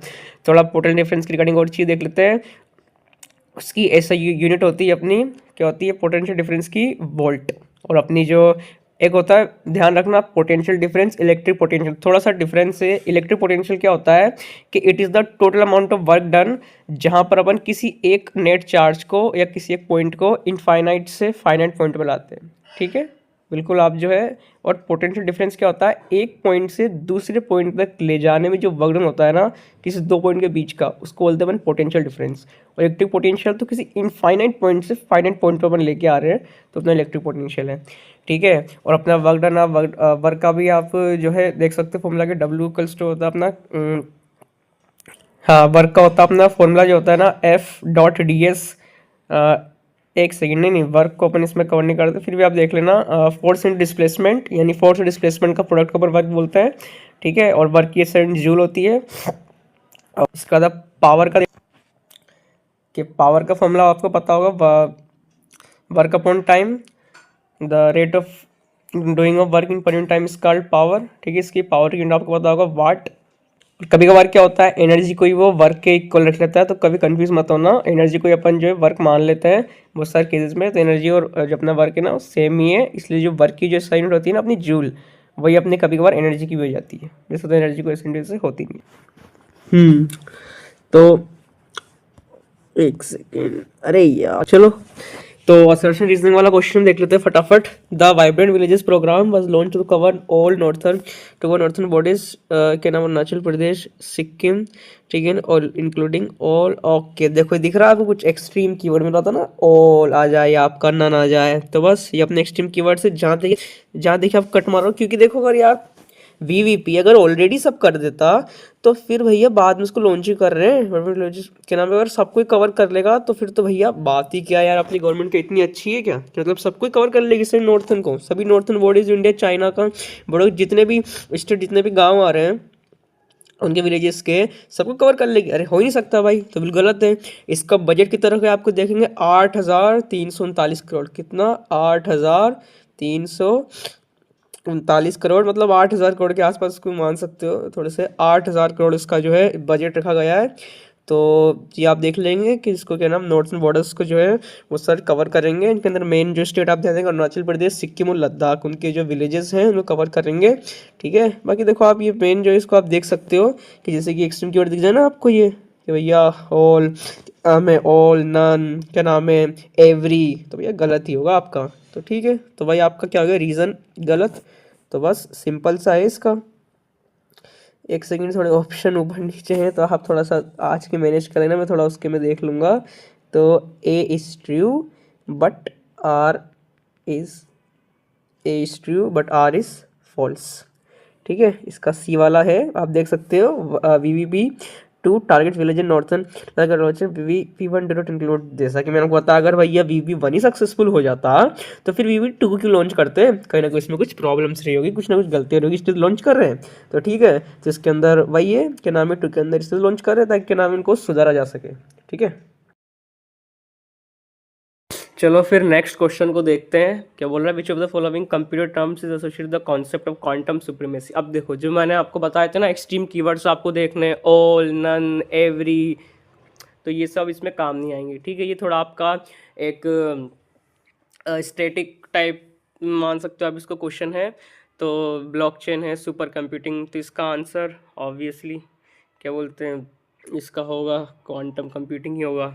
थोड़ा पोटेंशियल डिफरेंस की रिगार्डिंग और चीज़ देख लेते हैं। उसकी ऐसा यूनिट होती है अपनी, क्या होती है पोटेंशियल डिफरेंस की वोल्ट। और अपनी जो एक होता है ध्यान रखना पोटेंशियल डिफरेंस इलेक्ट्रिक पोटेंशियल, थोड़ा सा डिफरेंस है। इलेक्ट्रिक पोटेंशियल क्या होता है कि it is the total amount of work done, जहाँ पर अपन किसी एक नेट चार्ज को या किसी एक पॉइंट को इनफाइनाइट से फाइनाइट पॉइंट पर लाते हैं। ठीक है, बिल्कुल आप जो है। और पोटेंशियल डिफरेंस क्या होता है, एक पॉइंट से दूसरे पॉइंट तक ले जाने में जो वर्क डन होता है ना किसी दो पॉइंट के बीच का, उसको बोलते हैं अपन पोटेंशियल डिफरेंस। और इलेक्ट्रिक पोटेंशियल तो किसी इनफाइनाइट पॉइंट से फाइनाइट पॉइंट पर अपन लेके आ रहे हैं, तो अपना इलेक्ट्रिक पोटेंशियल है। ठीक है, और अपना वर्क डन आप वर्क का भी आप जो है देख सकते हो फॉर्मूला के डब्ल्यू इक्वल्स टू होता है अपना हाँ वर्क का होता है अपना फॉर्मूला जो होता है ना एफ डॉट डी एस। एक सेकेंड, नहीं वर्क को अपन इसमें कवर नहीं करते, फिर भी आप देख लेना फोर्स इन डिस्प्लेसमेंट, यानी फोर्स डिस्प्लेसमेंट का प्रोडक्ट को अपन वर्क बोलते हैं। ठीक है, और वर्क की सेंट जूल होती है। और इसका बाद पावर का कि पावर का फॉर्मूला आपको पता होगा, work upon time, the rate of doing of work in पर unit time is called power. ठीक है, इसकी पावर की यूनिट आपको पता होगा वाट। कभी कभार क्या होता है एनर्जी को ही वो वर्क के इक्वल रख लेता है, तो कभी कंफ्यूज मत होना, एनर्जी को ही अपन जो है वर्क मान लेते हैं बहुत सारे केसेस में। तो एनर्जी और जो अपना वर्क है ना वो सेम ही है, इसलिए जो वर्क की जो यूनिट होती है ना अपनी जूल, वही अपने कभी कभार एनर्जी की भी हो जाती है, वैसे तो एनर्जी को इस से होती नहीं। तो एक सेकेंड, अरे यार चलो, तो असर्शन रीजनिंग वाला क्वेश्चन देख लेते हैं फटाफट। The vibrant villages programme was launch to cover all northern bodies के नाम अरुणाचल प्रदेश, सिक्किम, ठीक है, और इंक्लूडिंग ऑल। ओके, देखो दिख रहा है आपको कुछ एक्सट्रीम कीवर्ड मिल रहा था ना, ऑल आ जाए आपका नन आ जाए, तो बस ये अपने एक्सट्रीम कीवर्ड से जहाँ देखिए आप कट मारो। क्योंकि देखो अगर यार वीवीपी अगर ऑलरेडी सब कर देता तो फिर भैया बाद में उसको लॉन्च ही कर रहे हैं क्या नाम है, अगर सब कोई कवर कर लेगा तो फिर तो भैया बात ही क्या यार, अपनी गवर्नमेंट की इतनी अच्छी है क्या, मतलब सब कोई कवर कर लेगी सिर्फ नॉर्थन को, सभी नॉर्थन बॉडीज इंडिया चाइना का बड़े जितने भी स्टेट जितने भी गाँव आ रहे हैं उनके विलेजेस के सबको कवर कर लेगी? अरे हो ही नहीं सकता भाई, तो बिल्कुल गलत है। इसका बजट की तरफ आपको देखेंगे 8,339 करोड़। कितना? 8,339 करोड़, मतलब 8,000 करोड़ के आसपास को मान सकते हो थोड़े से। 8,000 करोड़ इसका जो है बजट रखा गया है। तो ये आप देख लेंगे कि इसको क्या नाम, नॉर्थन बॉर्डर्स को जो है वो सर कवर करेंगे। इनके अंदर मेन जो स्टेट आप ध्यान देंगे, अरुणाचल प्रदेश, सिक्किम और लद्दाख, उनके जो विलेजेस हैं उनको कवर करेंगे। ठीक है, बाकी देखो आप ये मेन जो है इसको आप देख सकते हो कि जैसे कि एक्सट्रीम कीवर्ड दिख जाए ना आपको, ये कि भैया ऑल में ऑल, नन, क्या नाम है, एवरी, तो भैया गलत ही होगा आपका। तो ठीक है, तो भाई आपका क्या हो गया, रीज़न गलत। तो बस सिंपल सा है इसका। एक सेकंड, थोड़े ऑप्शन ऊपर नीचे हैं तो आप थोड़ा सा आज के मैनेज करें ना, मैं थोड़ा उसके में देख लूँगा। तो A is true but R is A is true but R is false. ठीक है, इसका सी वाला है, आप देख सकते हो। VVP to target village in northern V V 1 do not include. जैसा कि मैंने आपको बताया, अगर भैया वी1 ही सक्सेसफुल हो जाता तो फिर वी2 क्यों लॉन्च करते? कहीं ना कहीं इसमें कुछ प्रॉब्लम्स रही होगी, कुछ ना कुछ गलती रही होगी, इसलिए लॉन्च कर रहे हैं। तो ठीक है, तो इसके अंदर वही है, क्या नाम है, 2 के अंदर इसलिए लॉन्च कर रहे हैं ताकि क्या नाम है, इनको सुधारा जा सके। ठीक है, चलो फिर नेक्स्ट क्वेश्चन को देखते हैं। क्या बोल रहा है, विच of the following computer terms is associated the concept of quantum supremacy. अब देखो, जो मैंने आपको बताया था ना, एक्सट्रीम कीवर्ड्स आपको देखने, ऑल, नन, एवरी, तो ये सब इसमें काम नहीं आएंगे। ठीक है, ये थोड़ा आपका एक स्टैटिक टाइप मान सकते हो आप इसको क्वेश्चन है। तो ब्लॉकचेन है, सुपर कंप्यूटिंग, तो इसका आंसर ऑब्वियसली क्या बोलते हैं इसका होगा, क्वांटम कंप्यूटिंग ही होगा।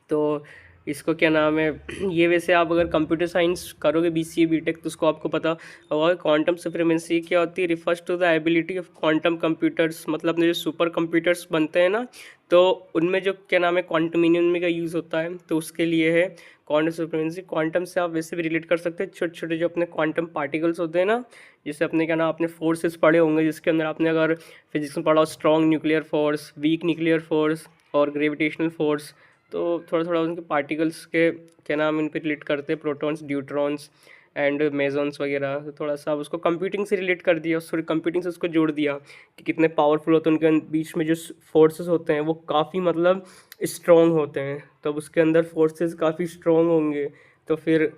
तो इसको क्या नाम है, ये वैसे आप अगर कंप्यूटर साइंस करोगे बीसीए बीटेक तो उसको आपको पता होगा। क्वांटम सुप्रीमेसी क्या होती है, refers to the ability of quantum computers, मतलब अपने जो सुपर कंप्यूटर्स बनते हैं ना, तो उनमें जो क्या नाम है क्वांटम का यूज़ होता है, तो उसके लिए है क्वांटम सुप्रीमेसी। क्वांटम से आप वैसे भी रिलेट कर सकते हैं, छोटे छोटे जो अपने क्वांटम पार्टिकल्स होते हैं ना, जैसे अपने क्या नाम, अपने फोर्सेस पढ़े होंगे, जिसके अंदर आपने अगर फिजिक्स में पढ़ा हो, strong nuclear force, weak nuclear force और ग्रेविटेशनल फोर्स, तो थोड़ा थोड़ा उनके पार्टिकल्स के क्या नाम इन पर रिलेट करते हैं, प्रोटॉन्स, ड्यूट्रॉन्स एंड मेजॉन्स वगैरह। तो थोड़ा सा उसको कंप्यूटिंग से रिलेट कर दिया, सॉरी कंप्यूटिंग से उसको जोड़ दिया कि कितने पावरफुल होते हैं, उनके बीच में जो फोर्सेस होते हैं वो काफ़ी मतलब स्ट्रॉन्ग होते हैं, तो उसके अंदर फोर्सेस काफ़ी स्ट्रॉन्ग होंगे। तो फिर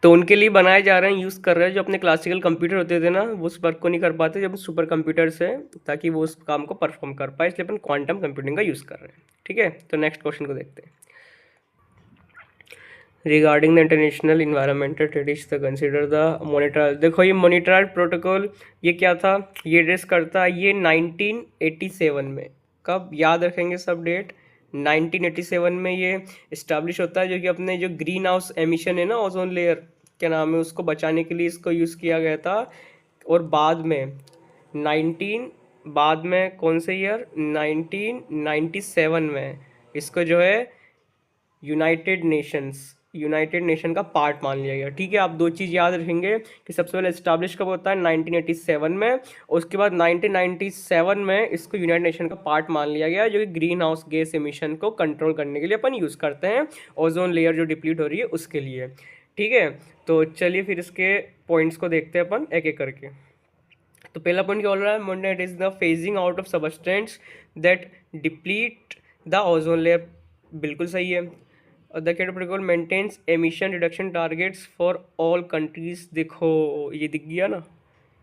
तो उनके लिए बनाए जा रहे हैं, यूज़ कर रहे हैं। जो अपने क्लासिकल कंप्यूटर होते थे ना, वो उस वर्क को नहीं कर पाते, जब सुपर कंप्यूटर्स है ताकि वो उस काम को परफॉर्म कर पाए, इसलिए अपन क्वांटम कंप्यूटिंग का यूज़ कर रहे हैं। ठीक है, तो नेक्स्ट क्वेश्चन को देखते हैं। Regarding the international environmental treaties the consider the monitor. देखो ये मोनिटर प्रोटोकॉल ये क्या था, ये एड्रेस करता है ये 1987 में। कब याद रखेंगे सब डेट, 1987 में ये इस्टेब्लिश होता है, जो कि अपने जो ग्रीन हाउस एमिशन है ना, ओजोन लेयर क्या नाम है, उसको बचाने के लिए इसको यूज़ किया गया था। और बाद में 19 बाद में कौन से ईयर, 1997 में इसको जो है यूनाइटेड नेशन का पार्ट मान लिया गया। ठीक है, आप दो चीज़ याद रखेंगे कि सबसे पहले इस्टेब्लिश कब होता है, 1987 में, और उसके बाद 1997 में इसको यूनाइटेड नेशन का पार्ट मान लिया गया, जो कि ग्रीन हाउस गैस एमिशन को कंट्रोल करने के लिए अपन यूज़ करते हैं, ओजोन लेयर जो डिप्लीट हो रही है उसके लिए। ठीक है, तो चलिए फिर इसके पॉइंट्स को देखते हैं अपन एक एक करके। तो पहला पॉइंट क्या बोल रहा है, Monet is the phasing out of substance that deplete the ozone layer, बिल्कुल सही है। The Kyoto protocol maintains emission reduction targets for all countries. देखो ये दिख गया ना,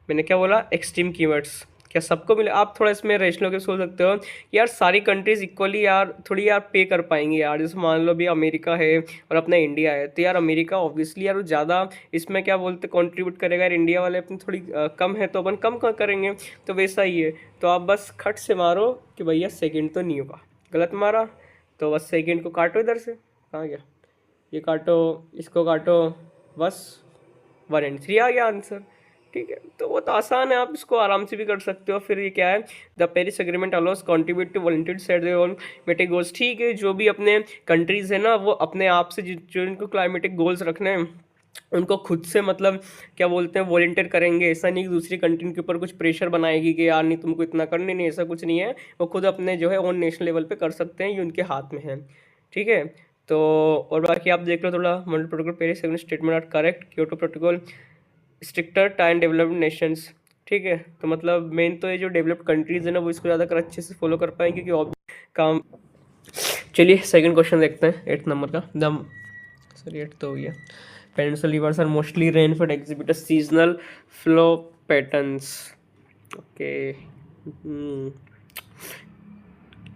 मैंने क्या बोला, एक्सट्रीम कीवर्ड्स क्या सबको मिले। आप थोड़ा इसमें रेशनल के सोच सकते हो कि यार सारी कंट्रीज इक्वली यार थोड़ी यार पे कर पाएंगी यार। जैसे मान लो भी अमेरिका है और अपना इंडिया है, तो यार अमेरिका ऑब्वियसली यार ज़्यादा इसमें क्या बोलते कंट्रीब्यूट करेगा, यार इंडिया वाले अपनी थोड़ी कम है तो अपन कम करेंगे, तो वैसा ही है। तो आप बस खट से मारो कि भैया सेकेंड तो नहीं होगा, गलत मारा, तो बस सेकेंड को काटो इधर से, कहाँ गया, ये काटो, इसको काटो, बस 1 and 3 आ गया आंसर। ठीक है, तो बहुत आसान है, आप इसको आराम से भी कर सकते हो। फिर ये क्या है, the Paris agreement allows contribute to volunteer set their own climatic goals. ठीक है, जो भी अपने कंट्रीज है ना, वो अपने आप से जो इनको क्लाइमेटिक गोल्स रखने हैं उनको खुद से मतलब क्या बोलते हैं वॉलंटियर करेंगे। ऐसा नहीं कि दूसरी कंट्री के ऊपर कुछ प्रेशर बनाएगी कि यार नहीं तुमको इतना करने, नहीं ऐसा कुछ नहीं है, वो खुद अपने जो है ऑन नेशनल लेवल पे कर सकते हैं, ये उनके हाथ में है। ठीक है, तो और बाकी आप देख लो थोड़ा, Montreal protocol Paris agreement statement are correct, Kyoto protocol stricter time developed nations, ठीक है, तो मतलब मेन तो ये जो डेवलप्ड कंट्रीज है ना वो इसको ज़्यादा कर अच्छे से फॉलो कर पाएंगे, क्योंकि और काम। चलिए सेकंड क्वेश्चन देखते हैं 8 नंबर का। दम सॉरी 8 तो हो गया। Peninsular rivers are mostly rainfed exhibit seasonal flow patterns. Okay,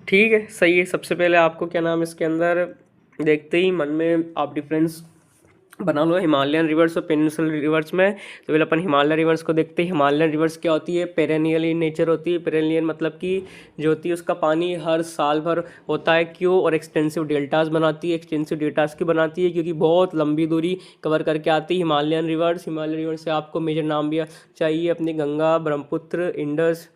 ठीक है, सही है। सबसे पहले आपको क्या नाम इसके अंदर देखते ही मन में आप डिफरेंस बना लो हिमालयन रिवर्स और पेनिनसुलर रिवर्स में। तो पहले अपन हिमालयन रिवर्स को देखते हैं। हिमालयन रिवर्स क्या होती है? पेरेनियल इन नेचर होती है। पेरेनियल मतलब कि जो होती है उसका पानी हर साल भर होता है। क्यों? और एक्सटेंसिव डेल्टास बनाती है। एक्सटेंसिव डेल्टास की बनाती है क्योंकि बहुत लंबी दूरी कवर करके आती है हिमालयन रिवर्स। हिमालयन रिवर्स से आपको मेजर नाम भी चाहिए अपनी गंगा, ब्रह्मपुत्र, इंडस,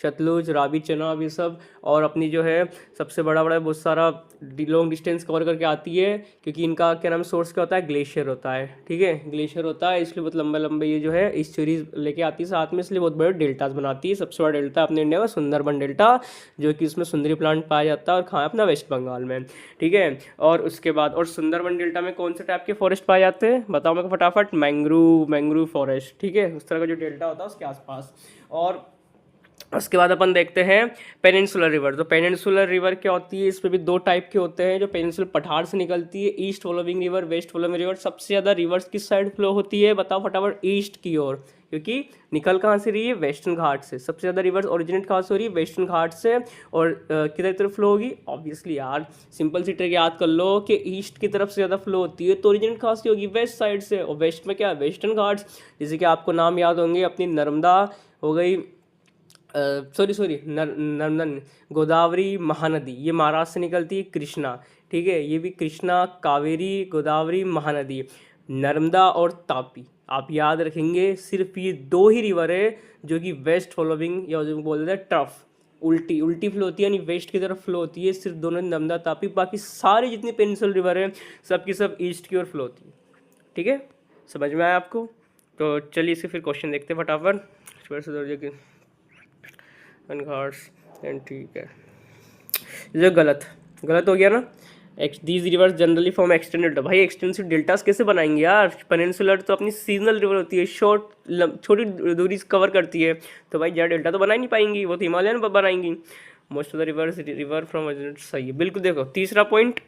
सतलुज, रावी, चनाब, ये सब। और अपनी जो है सबसे बड़ा बड़ा बहुत सारा लॉन्ग डिस्टेंस कवर करके आती है, क्योंकि इनका क्या नाम सोर्स क्या होता है? ग्लेशियर होता है। ठीक है, ग्लेशियर होता है, इसलिए बहुत लंबे लंबे ये जो है इस सीरीज लेके आती है साथ में, इसलिए बहुत बड़े डेल्टास बनाती है। सबसे बड़ा डेल्टा अपने इंडिया का सुंदरबन डेल्टा, जो कि उसमें सुंदरी प्लांट पाया जाता है और कहाँ है? अपना वेस्ट बंगाल में। ठीक है, और उसके बाद और सुंदरबन डेल्टा में कौन से टाइप के फॉरेस्ट पाए जाते हैं बताओ मेरे को फटाफट? Mangrove forest. ठीक है, उस तरह का जो डेल्टा होता है उसके आसपास। और उसके बाद अपन देखते हैं पेनिनसुलर रिवर। तो पेनिनसुलर रिवर क्या होती है? इसमें भी दो टाइप के होते हैं। जो पेनिनसुलर पठार से निकलती है, east following river, west following river. सबसे ज़्यादा रिवर्स किस साइड फ्लो होती है बताओ फटाफट? ईस्ट की ओर, क्योंकि निकल कहाँ से रही है? वेस्टर्न घाट से। सबसे ज़्यादा रिवर्स ओरिजिनेट कहाँ से हो रही है? वेस्टर्न घाट से। और किधर तरफ फ्लो होगी? ऑब्वियसली यार सिंपल सी ट्रिक याद कर लो कि ईस्ट की तरफ से ज़्यादा फ्लो होती है, तो ओरिजिनेट कहाँ से होगी? वेस्ट साइड से। और वेस्ट में क्या है? वेस्टर्न घाट्स। जैसे कि आपको नाम याद होंगे अपनी नर्मदा हो गई, सॉरी नर्मदा, गोदावरी, महानदी, ये महाराष्ट्र से निकलती है। कृष्णा, ठीक है, ये भी कृष्णा, कावेरी, गोदावरी, महानदी, नर्मदा और तापी। आप याद रखेंगे सिर्फ ये दो ही रिवर है जो कि वेस्ट फॉलोइंग या जो बोलते हैं टफ, उल्टी उल्टी फ्लो होती है, यानी वेस्ट की तरफ फ्लो होती है। सिर्फ दोनों नर्मदा तापी, बाकी सारी जितनी पेनिनसुलर रिवर है सब की सब ईस्ट की ओर फ्लो होती है। ठीक है, समझ में आया आपको? तो चलिए इसे फिर क्वेश्चन देखते हैं फटाफट। घाट्स एंड ठीक है, ये गलत गलत हो गया ना। These rivers generally form extended. भाई एक्सटेंसिव डेल्टास कैसे बनाएंगे यार? पेनिनसुलर तो अपनी सीजनल रिवर होती है, छोटी दूरी कवर करती है, तो भाई ज़्यादा डेल्टा तो बना ही नहीं पाएंगी, वो तो हिमालयन बनाएंगी। Most of the river from सही है बिल्कुल। देखो तीसरा पॉइंट,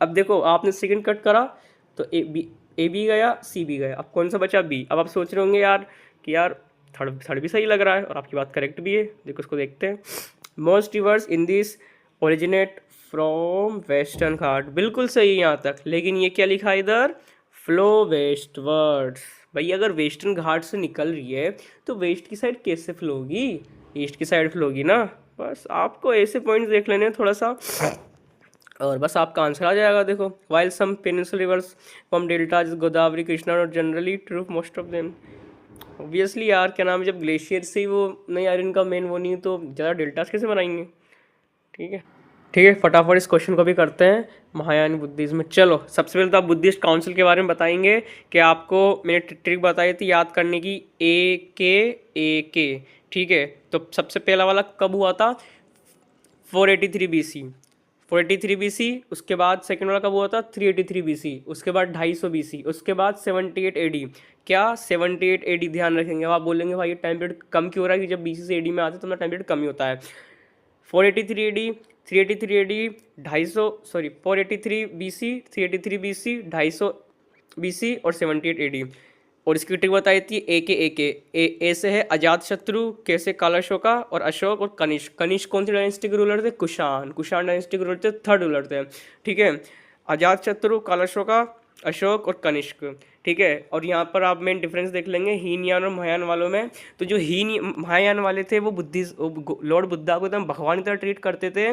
अब देखो आपने सेकंड कट करा तो ए बी गया, सी बी गया, अब कौन सा बचा? बी। अब आप सोच रहे होंगे यार कि यार थर्ड थर्ड भी सही लग रहा है, और आपकी बात करेक्ट भी है। देखो उसको देखते हैं। Most rivers in this originate from western Ghat, बिल्कुल सही यहाँ तक, लेकिन ये क्या लिखा है इधर? Flow westwards. भाई अगर वेस्टर्न घाट से निकल रही है तो वेस्ट की साइड कैसे फ्लो होगी? ईस्ट की साइड फ्लो होगी ना। बस आपको ऐसे पॉइंट्स देख लेने हैं थोड़ा सा, और बस आपका आंसर आ जाएगा। देखो, while some peninsular rivers from delta Godavari, Krishna और generally true most of them. Obviously यार क्या नाम है, जब ग्लेशियर से ही वो नहीं यार इनका मेन वो नहीं है तो ज़्यादा डेल्टास कैसे बनाएंगे? ठीक है, ठीक है, फटाफट इस क्वेश्चन को भी करते हैं। महायान बुद्धिज्म, चलो सबसे पहले तो आप बुद्धिस्ट काउंसिल के बारे में बताएंगे कि आपको मैंने ट्रिक बताई थी याद करने की, ए के। ठीक है, तो सबसे पहला वाला कब हुआ था? 483 BC, 483 BC। उसके बाद सेकंड वाला कब हुआ था? 383 BC। उसके बाद 250 BC। उसके बाद 78 AD। क्या 78 AD? ध्यान रखेंगे। अब आप बोलेंगे भाई ये टाइम पीरियड कम क्यों हो रहा है, कि जब BC से AD में आते हैं तो अपना टाइम पीरियड कम ही होता है। 483 AD, 383 AD, 250, sorry 483 BC, 383 BC, 250 BC और 78 AD। और इसकी ट्रिक बताई थी ए से है अजात शत्रु, के से कालाशोका और अशोक और कनिष्क। कनिष्क कौन सी डायनेस्टी के रूलर थे? कुषाण डायनेस्टी के रूलर थे, थर्ड रूलर थे। ठीक है, अजात शत्रु, कालाशोका, अशोक और कनिष्क। ठीक है, और यहाँ पर आप मेन डिफरेंस देख लेंगे हीनयान और महायान वालों में। तो जो महायान वाले थे वो लॉर्ड बुद्धा को एकदम भगवान की तरह ट्रीट करते थे।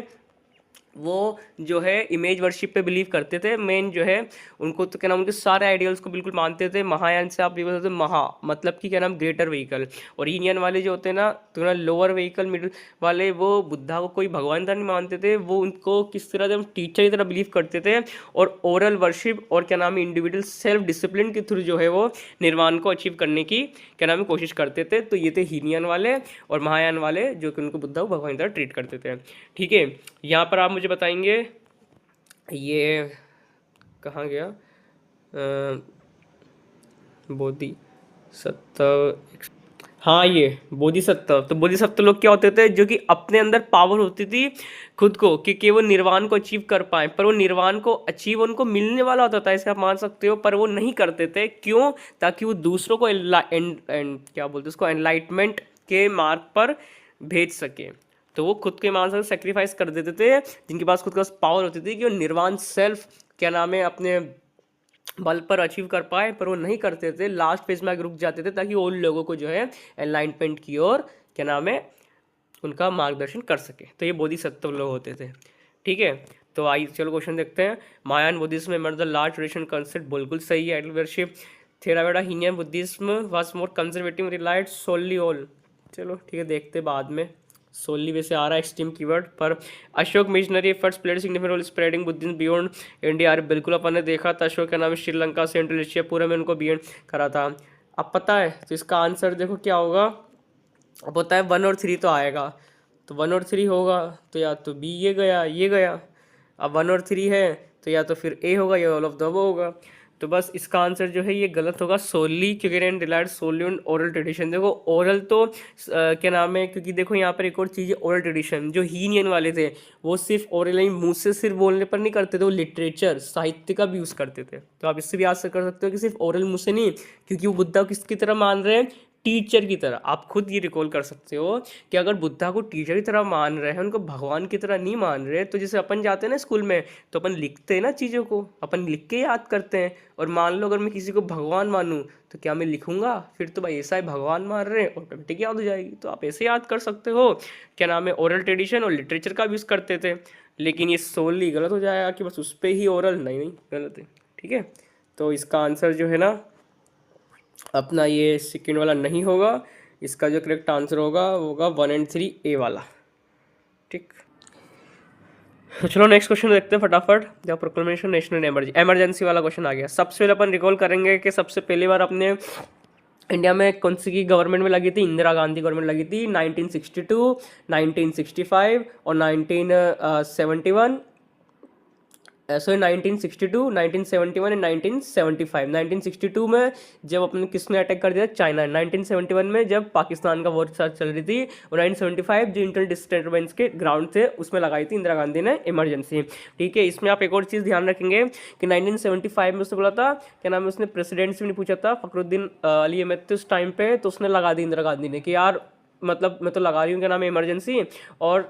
वो जो है इमेज वर्शिप पे बिलीव करते थे। मेन जो है उनको तो क्या नाम, उनके सारे आइडियल्स को बिल्कुल मानते थे। महायान से आप ये बोलते थे महा मतलब कि क्या नाम, ग्रेटर व्हीकल। और हीनियन वाले जो होते हैं ना, तो ना लोअर व्हीकल मिडिल वाले, वो बुद्धा को कोई भगवान तरह नहीं मानते थे, वो उनको किस तरह से टीचर की तरह बिलीव करते थे। और ओरल वर्शिप और क्या नाम है इंडिविजुअल सेल्फ डिसिप्लिन के थ्रू जो है वो निर्वाण को अचीव करने की क्या नाम है कोशिश करते थे। तो ये थे हीनियन वाले। और महायान वाले जो कि उनको बुद्धा को भगवान की तरह ट्रीट करते थे। ठीक है, यहाँ पर आप मुझे बताएंगे ये कहाँ गया? बोधि सत्व, हाँ, ये बोधिसत्व, तो बोधिसत्व लोग क्या होते थे, जो कि अपने अंदर पावर होती थी खुद को कि वो निर्वाण को अचीव कर पाए, पर वो निर्वाण को अचीव उनको मिलने वाला होता था, ऐसे आप मान सकते हो, पर वो नहीं करते थे। क्यों? ताकि वो दूसरों को क्या बोलते हैं उसको, एनलाइटमेंट के मार्ग पर भेज सके। तो वो खुद के मान से सेक्रीफाइस कर देते थे, जिनके पास खुद के पास पावर होती थी कि वो निर्वाण सेल्फ क्या नाम है अपने बल पर अचीव कर पाए, पर वो नहीं करते थे, लास्ट फेज में आके रुक जाते थे, ताकि उन लोगों को जो है एनलाइटमेंट की ओर क्या नाम है उनका मार्गदर्शन कर सके। तो ये बोधिसत्व लोग होते थे। ठीक है, तो आइए चलो क्वेश्चन देखते हैं। महायान बुद्धिज्म में द लार्ज ट्रेडिशन कंसेप्ट, बिल्कुल सही है। Eldership Theravada Hinayana Buddhism was more conservative relied solely all. चलो ठीक है, देखते बाद में। सोलली वैसे आ रहा है एक्सट्रीम कीवर्ड, पर Ashok missionary efforts played significant role spreading Buddhism beyond India. अरे बिल्कुल, अपन ने देखा था अशोक का नाम श्रीलंका सेंट्रल एशिया पूरे में उनको बियॉन्ड करा था। अब पता है तो इसका आंसर देखो क्या होगा। अब होता है 1 और 3 तो आएगा, तो 1 और 3 होगा तो या तो बी ये गया ये गया। अब 1 और 3 है तो या तो फिर ए होगा या ऑल ऑफ द अबव होगा। तो बस इसका आंसर जो है ये गलत होगा सोली, क्योंकि rain relied solely on oral tradition. देखो ओरल तो क्या नाम है, क्योंकि देखो यहाँ पर एक और चीज़ है, ओरल ट्रेडिशन जो हीनियन वाले थे वो सिर्फ ओरल मुंह से सिर्फ बोलने पर नहीं करते थे, वो लिटरेचर साहित्य का भी यूज़ करते थे। तो आप इससे भी याद कर सकते हो कि सिर्फ ओरल मुंह से नहीं, क्योंकि वो बुद्धा को किसकी तरह मान रहे हैं, टीचर की तरह। आप खुद ये रिकॉल कर सकते हो कि अगर बुद्धा को टीचर की तरह मान रहे हैं, उनको भगवान की तरह नहीं मान रहे, तो जैसे अपन जाते हैं ना स्कूल में, तो अपन लिखते हैं ना चीज़ों को, अपन लिख के याद करते हैं। और मान लो अगर मैं किसी को भगवान मानूं तो क्या मैं लिखूंगा? फिर तो भाई ऐसा ही भगवान मान रहे हैं, ऑटोमेटिक याद हो जाएगी। तो आप ऐसे याद कर सकते हो, क्या नाम है, ओरल ट्रेडिशन और लिटरेचर का भी यूज़ करते थे। लेकिन ये सोलली गलत हो जाएगा कि बस उस पर ही ओरल, नहीं नहीं गलत है। ठीक है, तो इसका आंसर जो है ना अपना ये सेकेंड वाला नहीं होगा। इसका जो करेक्ट आंसर होगा वो होगा 1 और 3 ए वाला। ठीक, तो चलो नेक्स्ट क्वेश्चन देखते हैं फटाफट। जब प्रोक्लेमेशन नेशनल इमरजेंसी वाला क्वेश्चन आ गया। सबसे पहले अपन रिकॉल करेंगे कि सबसे पहली बार अपने इंडिया में कौन सी की गवर्नमेंट में लगी थी। इंदिरा गांधी गवर्नमेंट लगी थी 1962, 1965 और 1971। Sorry 1962, 1971 and 1975। 1962 में जब अपने किसने अटैक कर दिया, चाइना। 1971 में जब पाकिस्तान का वॉर चल रही थी, और 1975 जो इंटरनल डिस्टर्बेंस के ग्राउंड थे उसमें लगाई थी इंदिरा गांधी ने इमरजेंसी। ठीक है, इसमें आप एक और चीज़ ध्यान रखेंगे कि 1975 में उसने बोला था, क्या नाम है, उसने प्रेसिडेंट से भी नहीं पूछा था, फखरुद्दीन अली अहमद थे उस टाइम पे, तो उसने लगा दी इंदिरा गांधी ने कि यार मतलब मैं तो लगा रही हूँ क्या नाम है इमरजेंसी, और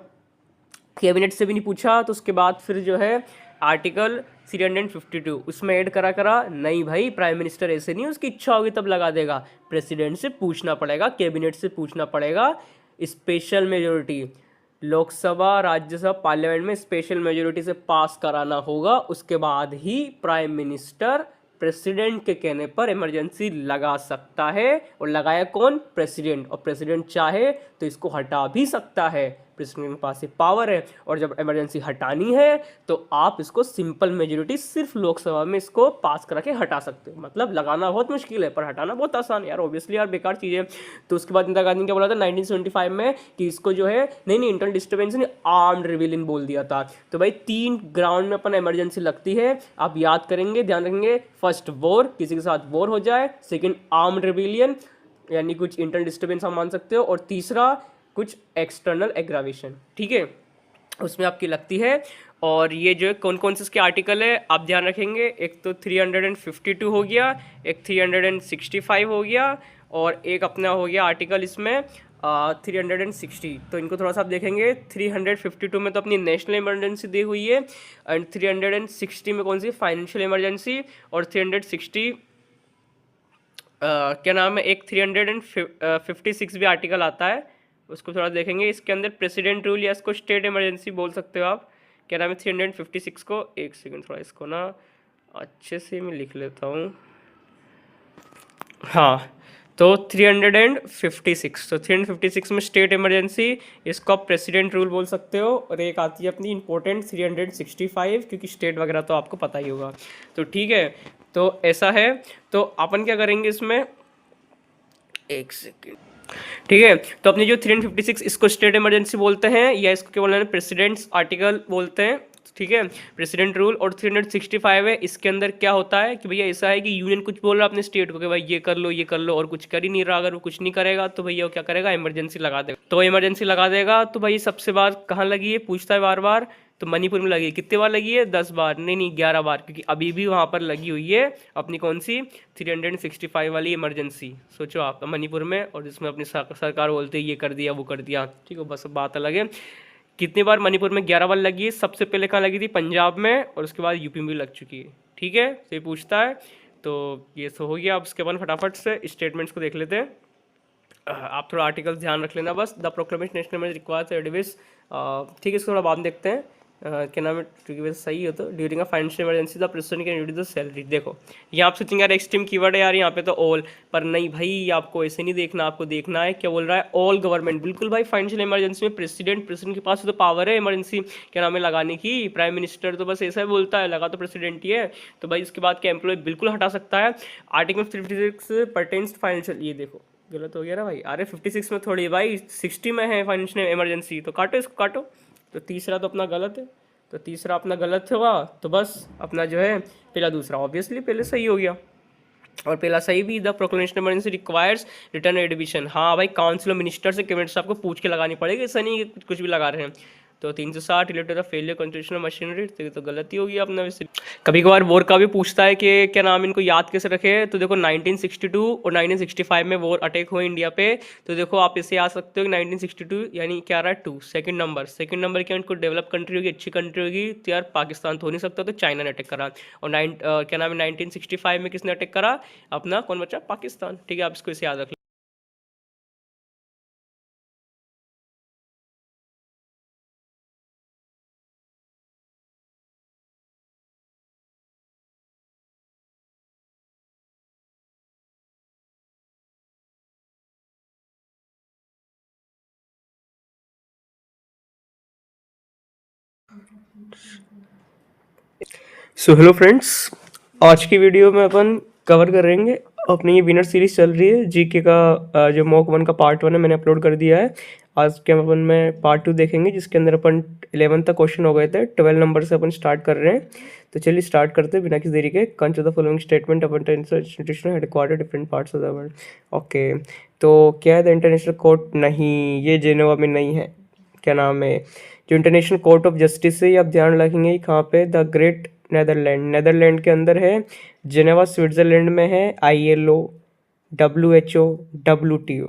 कैबिनेट से भी नहीं पूछा। तो उसके बाद फिर जो है आर्टिकल 352 उसमें ऐड करा नहीं भाई, प्राइम मिनिस्टर ऐसे नहीं उसकी इच्छा होगी तब लगा देगा, प्रेसिडेंट से पूछना पड़ेगा, कैबिनेट से पूछना पड़ेगा। Special majority Lok Sabha Rajya Sabha parliament में स्पेशल मेजोरिटी से पास कराना होगा, उसके बाद ही प्राइम मिनिस्टर प्रेसिडेंट के कहने पर इमरजेंसी लगा सकता है। और लगाया कौन? प्रेसिडेंट। और प्रेसिडेंट चाहे तो इसको हटा भी सकता है, प्रेसिडेंट के पास ये पावर है। और जब इमरजेंसी हटानी है तो आप इसको सिंपल मेजोरिटी सिर्फ लोकसभा में इसको पास करा के हटा सकते हो। मतलब लगाना बहुत मुश्किल है पर हटाना बहुत आसान है यार, ऑब्वियसली यार बेकार चीज़ है। तो उसके बाद इंदिरा गांधी ने क्या बोला था 1975 में कि इसको जो है नहीं इंटरनल डिस्टर्बेंस ने आर्म्ड रिविलियन बोल दिया था। तो भाई 3 ग्राउंड में अपन इमरजेंसी लगती है, आप याद करेंगे, ध्यान रखेंगे। फर्स्ट वॉर, किसी के साथ वॉर हो जाए। सेकेंड आर्म्ड रिविलियन यानी कुछ इंटरनल डिस्टर्बेंस आप मान सकते हो। और तीसरा कुछ एक्सटर्नल एग्रावेशन। ठीक है, उसमें आपकी लगती है। और ये जो है कौन कौन से इसके आर्टिकल है आप ध्यान रखेंगे। एक तो 352 हो गया, एक 365 हो गया, और एक अपना हो गया आर्टिकल इसमें 360। तो इनको थोड़ा सा आप देखेंगे। 352 में तो अपनी नेशनल इमरजेंसी दी हुई है, एंड 360 में कौन सी, फाइनेंशियल इमरजेंसी। और 360 क्या नाम है, एक 356 भी आर्टिकल आता है, उसको थोड़ा देखेंगे। इसके अंदर प्रेसिडेंट रूल या इसको स्टेट इमरजेंसी बोल सकते हो आप। क्या नाम है 356 को, एक सेकंड थोड़ा इसको ना अच्छे से मैं लिख लेता हूँ। हाँ, तो 356, तो 356 में स्टेट इमरजेंसी, इसको आप प्रेसिडेंट रूल बोल सकते हो। और एक आती है अपनी इंपॉर्टेंट 365, क्योंकि स्टेट वगैरह तो आपको पता ही होगा। तो ठीक है, तो ऐसा है। तो अपन क्या करेंगे इसमें, एक सेकेंड। ठीक है, तो अपनी जो 356 इसको स्टेट इमरजेंसी बोलते हैं, या इसको क्या बोलते हैं, प्रेसिडेंट्स आर्टिकल बोलते हैं। ठीक है, प्रेसिडेंट रूल। और 365 है, इसके अंदर क्या होता है कि भैया ऐसा है कि यूनियन कुछ बोल रहा है अपने स्टेट को कि भाई ये कर लो ये कर लो, और कुछ कर ही नहीं रहा, अगर वो कुछ नहीं करेगा तो भैया वो क्या करेगा, इमरजेंसी लगा देगा। तो इमरजेंसी लगा देगा। तो भाई सबसे बार कहाँ लगी है पूछता है बार बार, तो मणिपुर में लगी है। कितने बार लगी है? 10 बार, नहीं 11 बार, क्योंकि अभी भी वहाँ पर लगी हुई है अपनी कौन सी 365 वाली इमरजेंसी। सोचो आप, मणिपुर में, और जिसमें अपनी सरकार बोलती है ये कर दिया वो कर दिया, ठीक है, बस बात अलग है। कितनी बार मणिपुर में? 11 बार लगी है। सबसे पहले कहाँ लगी थी? पंजाब में, और उसके बाद यूपी में भी लग चुकी है। ठीक है, तो ये पूछता है। तो ये तो हो गया। अब उसके बाद फटाफट से स्टेटमेंट्स को देख लेते हैं। आप थोड़ा आर्टिकल्स ध्यान रख लेना बस। The proclamation national emergency requires advice, ठीक है, इसको थोड़ा बाद में देखते हैं। क्या नाम है, क्योंकि वैसे सही हो तो during a financial emergency the president can reduce the salary. देखो यहाँ आप सोचेंगे यार एक्सट्रीम कीवर्ड है यार यहाँ पे तो ऑल, पर नहीं भाई, आपको ऐसे नहीं देखना, आपको देखना है क्या बोल रहा है, ऑल गवर्नमेंट। बिल्कुल भाई, फाइनेंशियल इमरजेंसी में प्रेसिडेंट के पास तो पावर है इमरजेंसी क्या नाम है लगाने की। प्राइम मिनिस्टर तो बस ऐसा ही बोलता है, लगा तो प्रेसिडेंट ही है। तो भाई इसके बाद क्या एम्प्लॉय बिल्कुल हटा सकता है। आर्टिकल 56 परटेन्स फाइनेंशियल, ये देखो गलत हो गया ना भाई, अरे 56 में थोड़ी भाई 60 में है फाइनेंशियल इमरजेंसी, तो काटो इसको काटो। तो तीसरा तो अपना गलत है, तो तीसरा अपना गलत हुआ, तो बस अपना जो है पहला दूसरा ऑब्वियसली पहले सही हो गया। और पहला सही भी, the proclamation emergency requires return admission. हाँ भाई, काउंसिल ऑफ मिनिस्टर से कैबिनेट साहब को पूछ के लगानी पड़ेगी, ऐसा नहीं कि कुछ भी लगा रहे हैं। तो 360 रिलेटेड फेलियर कंस्टिट्यूशनल मशीनरी, तो गलती होगी अपना वैसे। कभी कभार वॉर का भी पूछता है कि क्या नाम, इनको याद कैसे रखे। तो देखो 1962 और 1965 में वॉर अटैक हुए इंडिया पे। तो देखो आप इसे याद सकते हो कि 1962 यानी क्या रहा है 2, सेकंड नंबर क्या इनको डेवलप कंट्री होगी, अच्छी कंट्री होगी, तो यार पाकिस्तान तो हो नहीं सकता, तो चाइना ने अटैक करा। और क्या नाम है 1965 में किसने अटैक करा? अपना कौन बचा? पाकिस्तान। ठीक है, आप इसको इसे याद रख। सो हेलो फ्रेंड्स, आज की वीडियो में अपन कवर करेंगे अपनी ये विनर सीरीज चल रही है जीके का, जो मॉक 1 का पार्ट 1 है मैंने अपलोड कर दिया है। आज के अपन में पार्ट 2 देखेंगे, जिसके अंदर अपन 11 तक क्वेश्चन हो गए थे, 12 नंबर से अपन स्टार्ट कर रहे हैं। तो चलिए स्टार्ट करते हैं बिना किसी देरी के। Consider the following statement upon institution headquarter different parts of the world. Okay, तो क्या है द इंटरनेशनल कोर्ट? नहीं, ये जेनेवा में नहीं है। क्या नाम है जो इंटरनेशनल कोर्ट ऑफ जस्टिस है, ये आप ध्यान रखेंगे कहाँ पे, द ग्रेट नेदरलैंड के अंदर है। जेनेवा स्विट्जरलैंड में है। ILO, WHO, WTO,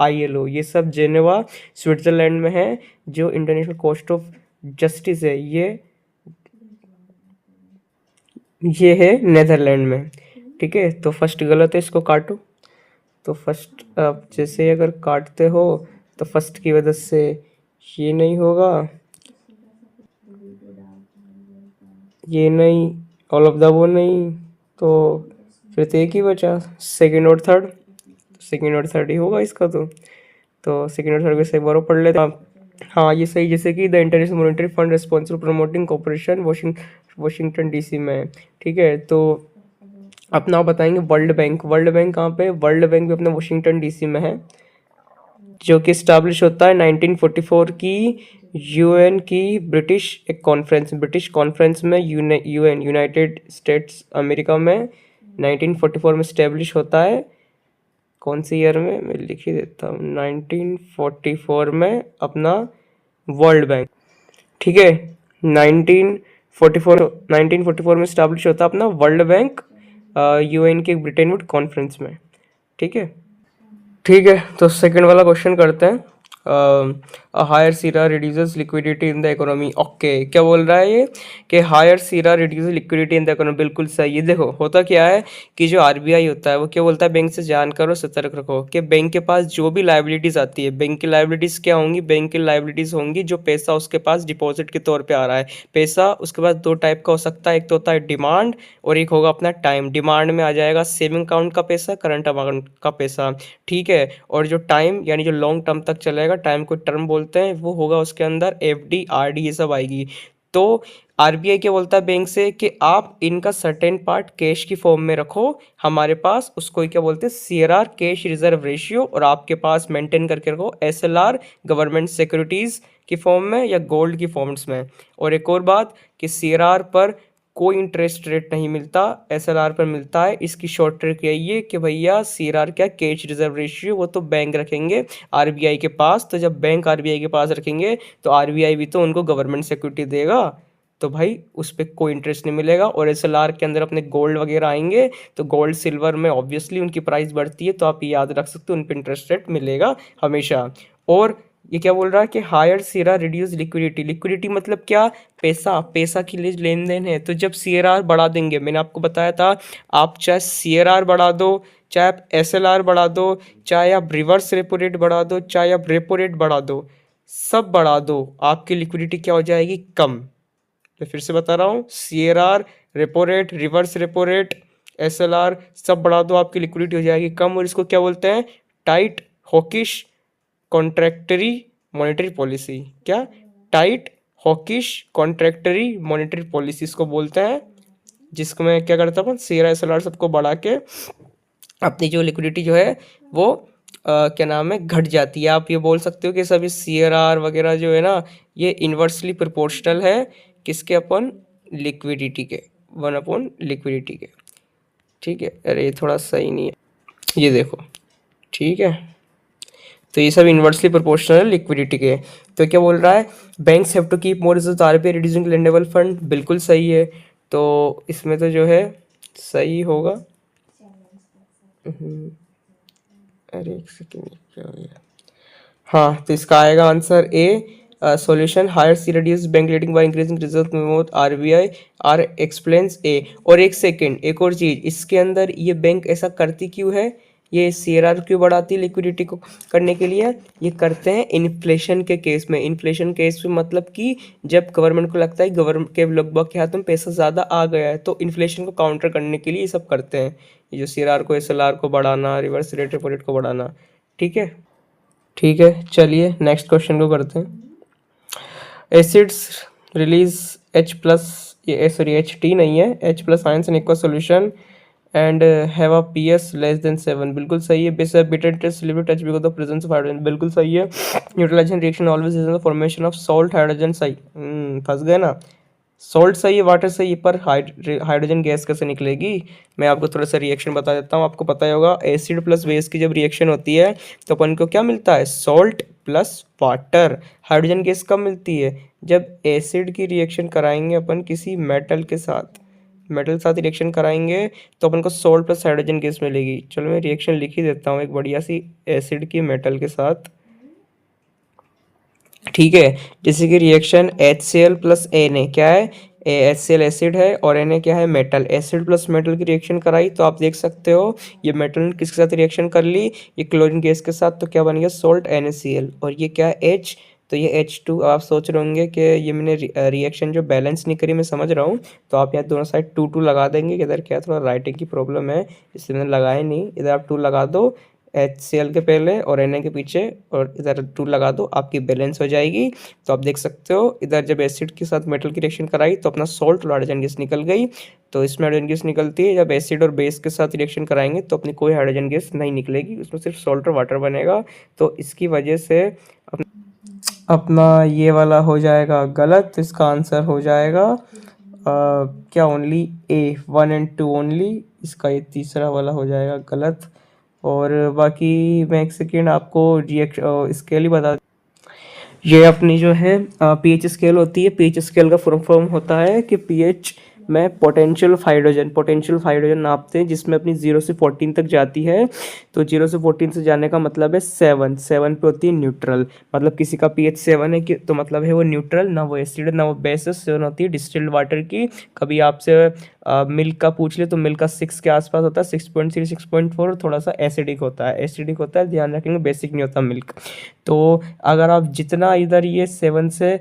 ILO, ये सब जेनेवा स्विट्जरलैंड में है। जो इंटरनेशनल कोर्ट ऑफ जस्टिस है ये है नेदरलैंड में। ठीक है, तो फर्स्ट गलत है, इसको काटो। तो फर्स्ट आप जैसे अगर काटते हो तो फर्स्ट की वजह से ये नहीं होगा, ये नहीं, ऑल ऑफ द वो नहीं, तो फिर तो एक ही बचा, सेकेंड और थर्ड ही होगा इसका। तो सेकेंड और थर्ड को से एक बार और पढ़ लेते हैं। हाँ ये सही, जैसे कि the international monetary fund responsible promoting cooperation Washington DC में। ठीक है, तो अपना आप बताएंगे वर्ल्ड बैंक कहाँ पे? वर्ल्ड बैंक भी अपना वाशिंगटन DC में है, जो कि स्टैब्लिश होता है 1944 की UN की ब्रिटिश कॉन्फ्रेंस में, यूनाइटेड स्टेट्स अमेरिका में 1944 में स्टैब्लिश होता है। कौन से ईयर में मैं लिख ही देता हूँ, 1944 में अपना वर्ल्ड बैंक। ठीक है, 1944 में स्टैब्लिश होता है अपना वर्ल्ड बैंक UN के ब्रिटेन वुड कॉन्फ्रेंस में। ठीक है, तो सेकंड वाला क्वेश्चन करते हैं। Higher Sira reduces liquidity in the economy. Okay, क्या बोल रहा है ये कि higher Sira reduces liquidity in the economy. बिल्कुल सही है। देखो होता क्या है कि जो RBI होता है वो क्या बोलता है, बैंक से जान करो, सतर्क रखो कि बैंक के पास जो भी लाइबिलिटीज आती है, बैंक की लाइबिलिटीज क्या होंगी? बैंक की लाइबिलिटीज होंगी जो पैसा उसके पास डिपॉजिट के तौर पर आ रहा है। पैसा उसके पास दो टाइप का हो सकता है, एक तो होता है डिमांड और एक होगा अपना टाइम। डिमांड में आ जाएगा सेविंग अकाउंट का पैसा, करंट अकाउंट का पैसा। ठीक है, और जो टाइम यानी जो लॉन्ग टर्म तक चलेगा, टाइम को टर्म बोलते हैं, वो होगा उसके अंदर FD RD ये सब आएगी। तो RBI क्या बोलता है बैंक से कि आप इनका सर्टेन पार्ट कैश की फॉर्म में रखो हमारे पास, उसको क्या बोलते हैं CRR कैश रिजर्व रेशियो, और आपके पास मेंटेन करके रखो SLR गवर्नमेंट सिक्योरिटीज की फॉर्म में या गोल्ड की फॉर्म्स में। और एक और बात कि सीआरआर पर कोई इंटरेस्ट रेट नहीं मिलता, एसएलआर पर मिलता है। इसकी शॉर्ट ट्रिक यही है कि भैया सीआरआर क्या, कैश रिजर्व रेशियो, वो तो बैंक रखेंगे आरबीआई के पास। तो जब बैंक आरबीआई के पास रखेंगे तो आरबीआई भी तो उनको गवर्नमेंट सिक्योरिटी देगा, तो भाई उस पर कोई इंटरेस्ट नहीं मिलेगा। और एसएलआर के अंदर अपने गोल्ड वगैरह आएंगे तो गोल्ड सिल्वर में ऑब्वियसली उनकी प्राइस बढ़ती है, तो आप ये याद रख सकते हो उन पर इंटरेस्ट रेट मिलेगा हमेशा। और ये क्या बोल रहा है कि higher CRR reduce liquidity. Liquidity मतलब क्या, पैसा, पैसा की लिए लेन देन है। तो जब सीआरआर बढ़ा देंगे, मैंने आपको बताया था, आप चाहे सीआरआर बढ़ा दो, चाहे आप एसएलआर बढ़ा दो, चाहे आप रिवर्स रेपो रेट बढ़ा दो, चाहे आप रेपो रेट बढ़ा दो, सब बढ़ा दो, आपकी लिक्विडिटी क्या हो जाएगी, कम। मैं फिर से बता रहा हूँ, CRR, repo rate, reverse repo rate, SLR सब बढ़ा दो, आपकी लिक्विडिटी हो जाएगी कम। और इसको क्या बोलते हैं, tight hawkish contradictory monetary policy. क्या, tight hawkish contradictory monetary policy इसको बोलते हैं, जिसको मैं क्या करता हूँ, सीआरआर एसएलआर सबको बढ़ा के अपनी जो लिक्विडिटी जो है वो क्या नाम है, घट जाती है। आप ये बोल सकते हो कि सभी सीआरआर वगैरह जो है ना, ये इन्वर्सली प्रोपोर्शनल है किसके, अपन लिक्विडिटी के, 1 लिक्विडिटी के। ठीक है, अरे ये थोड़ा सही नहीं है, ये देखो, ठीक है। तो ये सब इन्वर्सली प्रोपोर्शनल है लिक्विडिटी के। तो क्या बोल रहा है, banks have to keep more reserve RBI reducing lendable fund, बिल्कुल सही है। तो इसमें तो जो है सही होगा। अरे एक सेकेंड, क्या हो गया, हाँ, तो इसका आएगा answer A, solution higher C reduce bank rating by increasing reserve में आरबीआई आर एक्सप्लेन्स ए। और एक सेकेंड, एक और चीज, इसके अंदर ये बैंक ऐसा करती क्यों है, ये सीआरआर क्यों बढ़ाती है लिक्विडिटी को करने के लिए, ये करते हैं इन्फ्लेशन के केस में। इन्फ्लेशन केस में मतलब कि जब गवर्नमेंट को लगता है गवर्नमेंट के लोग के हाथ में पैसा ज़्यादा आ गया है, तो इन्फ्लेशन को काउंटर करने के लिए ये सब करते हैं, ये जो सीआरआर को, एसएलआर को बढ़ाना, रिवर्स रेट रेपो रेट को बढ़ाना। ठीक है, ठीक है, चलिए नेक्स्ट क्वेश्चन को करते हैं। एसिड्स रिलीज H प्लस, ये सॉरी HT नहीं है, H plus ions in aqua solution and have a PS less than 7, बिल्कुल सही है। Base bitter taste liver touch because of presence of hydrogen, बिल्कुल सही है। Neutralisation reaction always is the formation of salt hydrogen, सही, फंस गए ना। सॉल्ट सही है, वाटर सही है, पर हाइड्रोजन गैस कैसे निकलेगी। मैं आपको थोड़ा सा रिएक्शन बता देता हूँ, आपको पता ही होगा, एसिड प्लस बेस की जब रिएक्शन होती है तो अपन को क्या मिलता है, salt plus water. Hydrogen gas कब मिलती है, जब एसिड की रिएक्शन कराएंगे अपन किसी मेटल के साथ, मेटल के साथ रिएक्शन कराएंगे तो अपन को सॉल्ट प्लस हाइड्रोजन गैस मिलेगी। चलो मैं रिएक्शन लिख ही देता हूँ एक बढ़िया सी, एसिड की मेटल के साथ, ठीक है। जैसे कि रिएक्शन HCl प्लस Na क्या है, HCl एसिड है और Na क्या है, मेटल। एसिड प्लस मेटल की रिएक्शन कराई तो आप देख सकते हो ये मेटल ने किसके साथ रिएक्शन कर ली, ये क्लोरीन गैस के साथ, तो क्या बन गया, सॉल्ट NaCl। और ये क्या है, H, तो ये H2। आप सोच रहे होंगे कि ये मैंने रिएक्शन जो बैलेंस नहीं करी, मैं समझ रहा हूँ। तो आप यहाँ दोनों साइड 2 2 लगा देंगे, इधर क्या थोड़ा राइटिंग की प्रॉब्लम है इसलिए मैंने लगाया नहीं, इधर आप 2 लगा दो, HCl के पहले और Na के पीछे, और इधर 2 लगा दो, आपकी बैलेंस हो जाएगी। तो आप देख सकते हो इधर जब एसिड के साथ मेटल की रिएक्शन कराई तो अपना सॉल्ट और हाइड्रोजन गैस निकल गई। तो इसमें हाइड्रोजन गैस निकलती है, जब एसिड और बेस के साथ रिएक्शन कराएंगे तो अपनी कोई हाइड्रोजन गैस नहीं निकलेगी, उसमें सिर्फ सॉल्ट और वाटर बनेगा। तो इसकी वजह से अपना ये वाला हो जाएगा गलत, इसका आंसर हो जाएगा क्या, ओनली A, 1 एंड 2 ओनली, इसका ये तीसरा वाला हो जाएगा गलत। और बाकी मैं एक सेकेंड आपको स्केल ही बता, ये अपनी जो है पीएच स्केल होती है। पीएच स्केल का फुल फॉर्म होता है कि पीएच में पोटेंशियल ऑफ हाइड्रोजन नापते हैं, जिसमें अपनी 0 से 14 तक जाती है। तो 0 से 14 से जाने का मतलब है 7 पे होती है न्यूट्रल, मतलब किसी का पीएच 7 है कि तो मतलब है वो न्यूट्रल, ना वो एसिड ना वो बेस। 7 होती है डिस्टिल्ड वाटर की। कभी आपसे मिल्क का पूछ ले तो मिल्क का 6 के आसपास होता है, 6.3 6.4, थोड़ा सा एसिडिक होता है, ध्यान रखेंगे, बेसिक नहीं होता मिल्क। तो अगर आप जितना इधर ये 7 से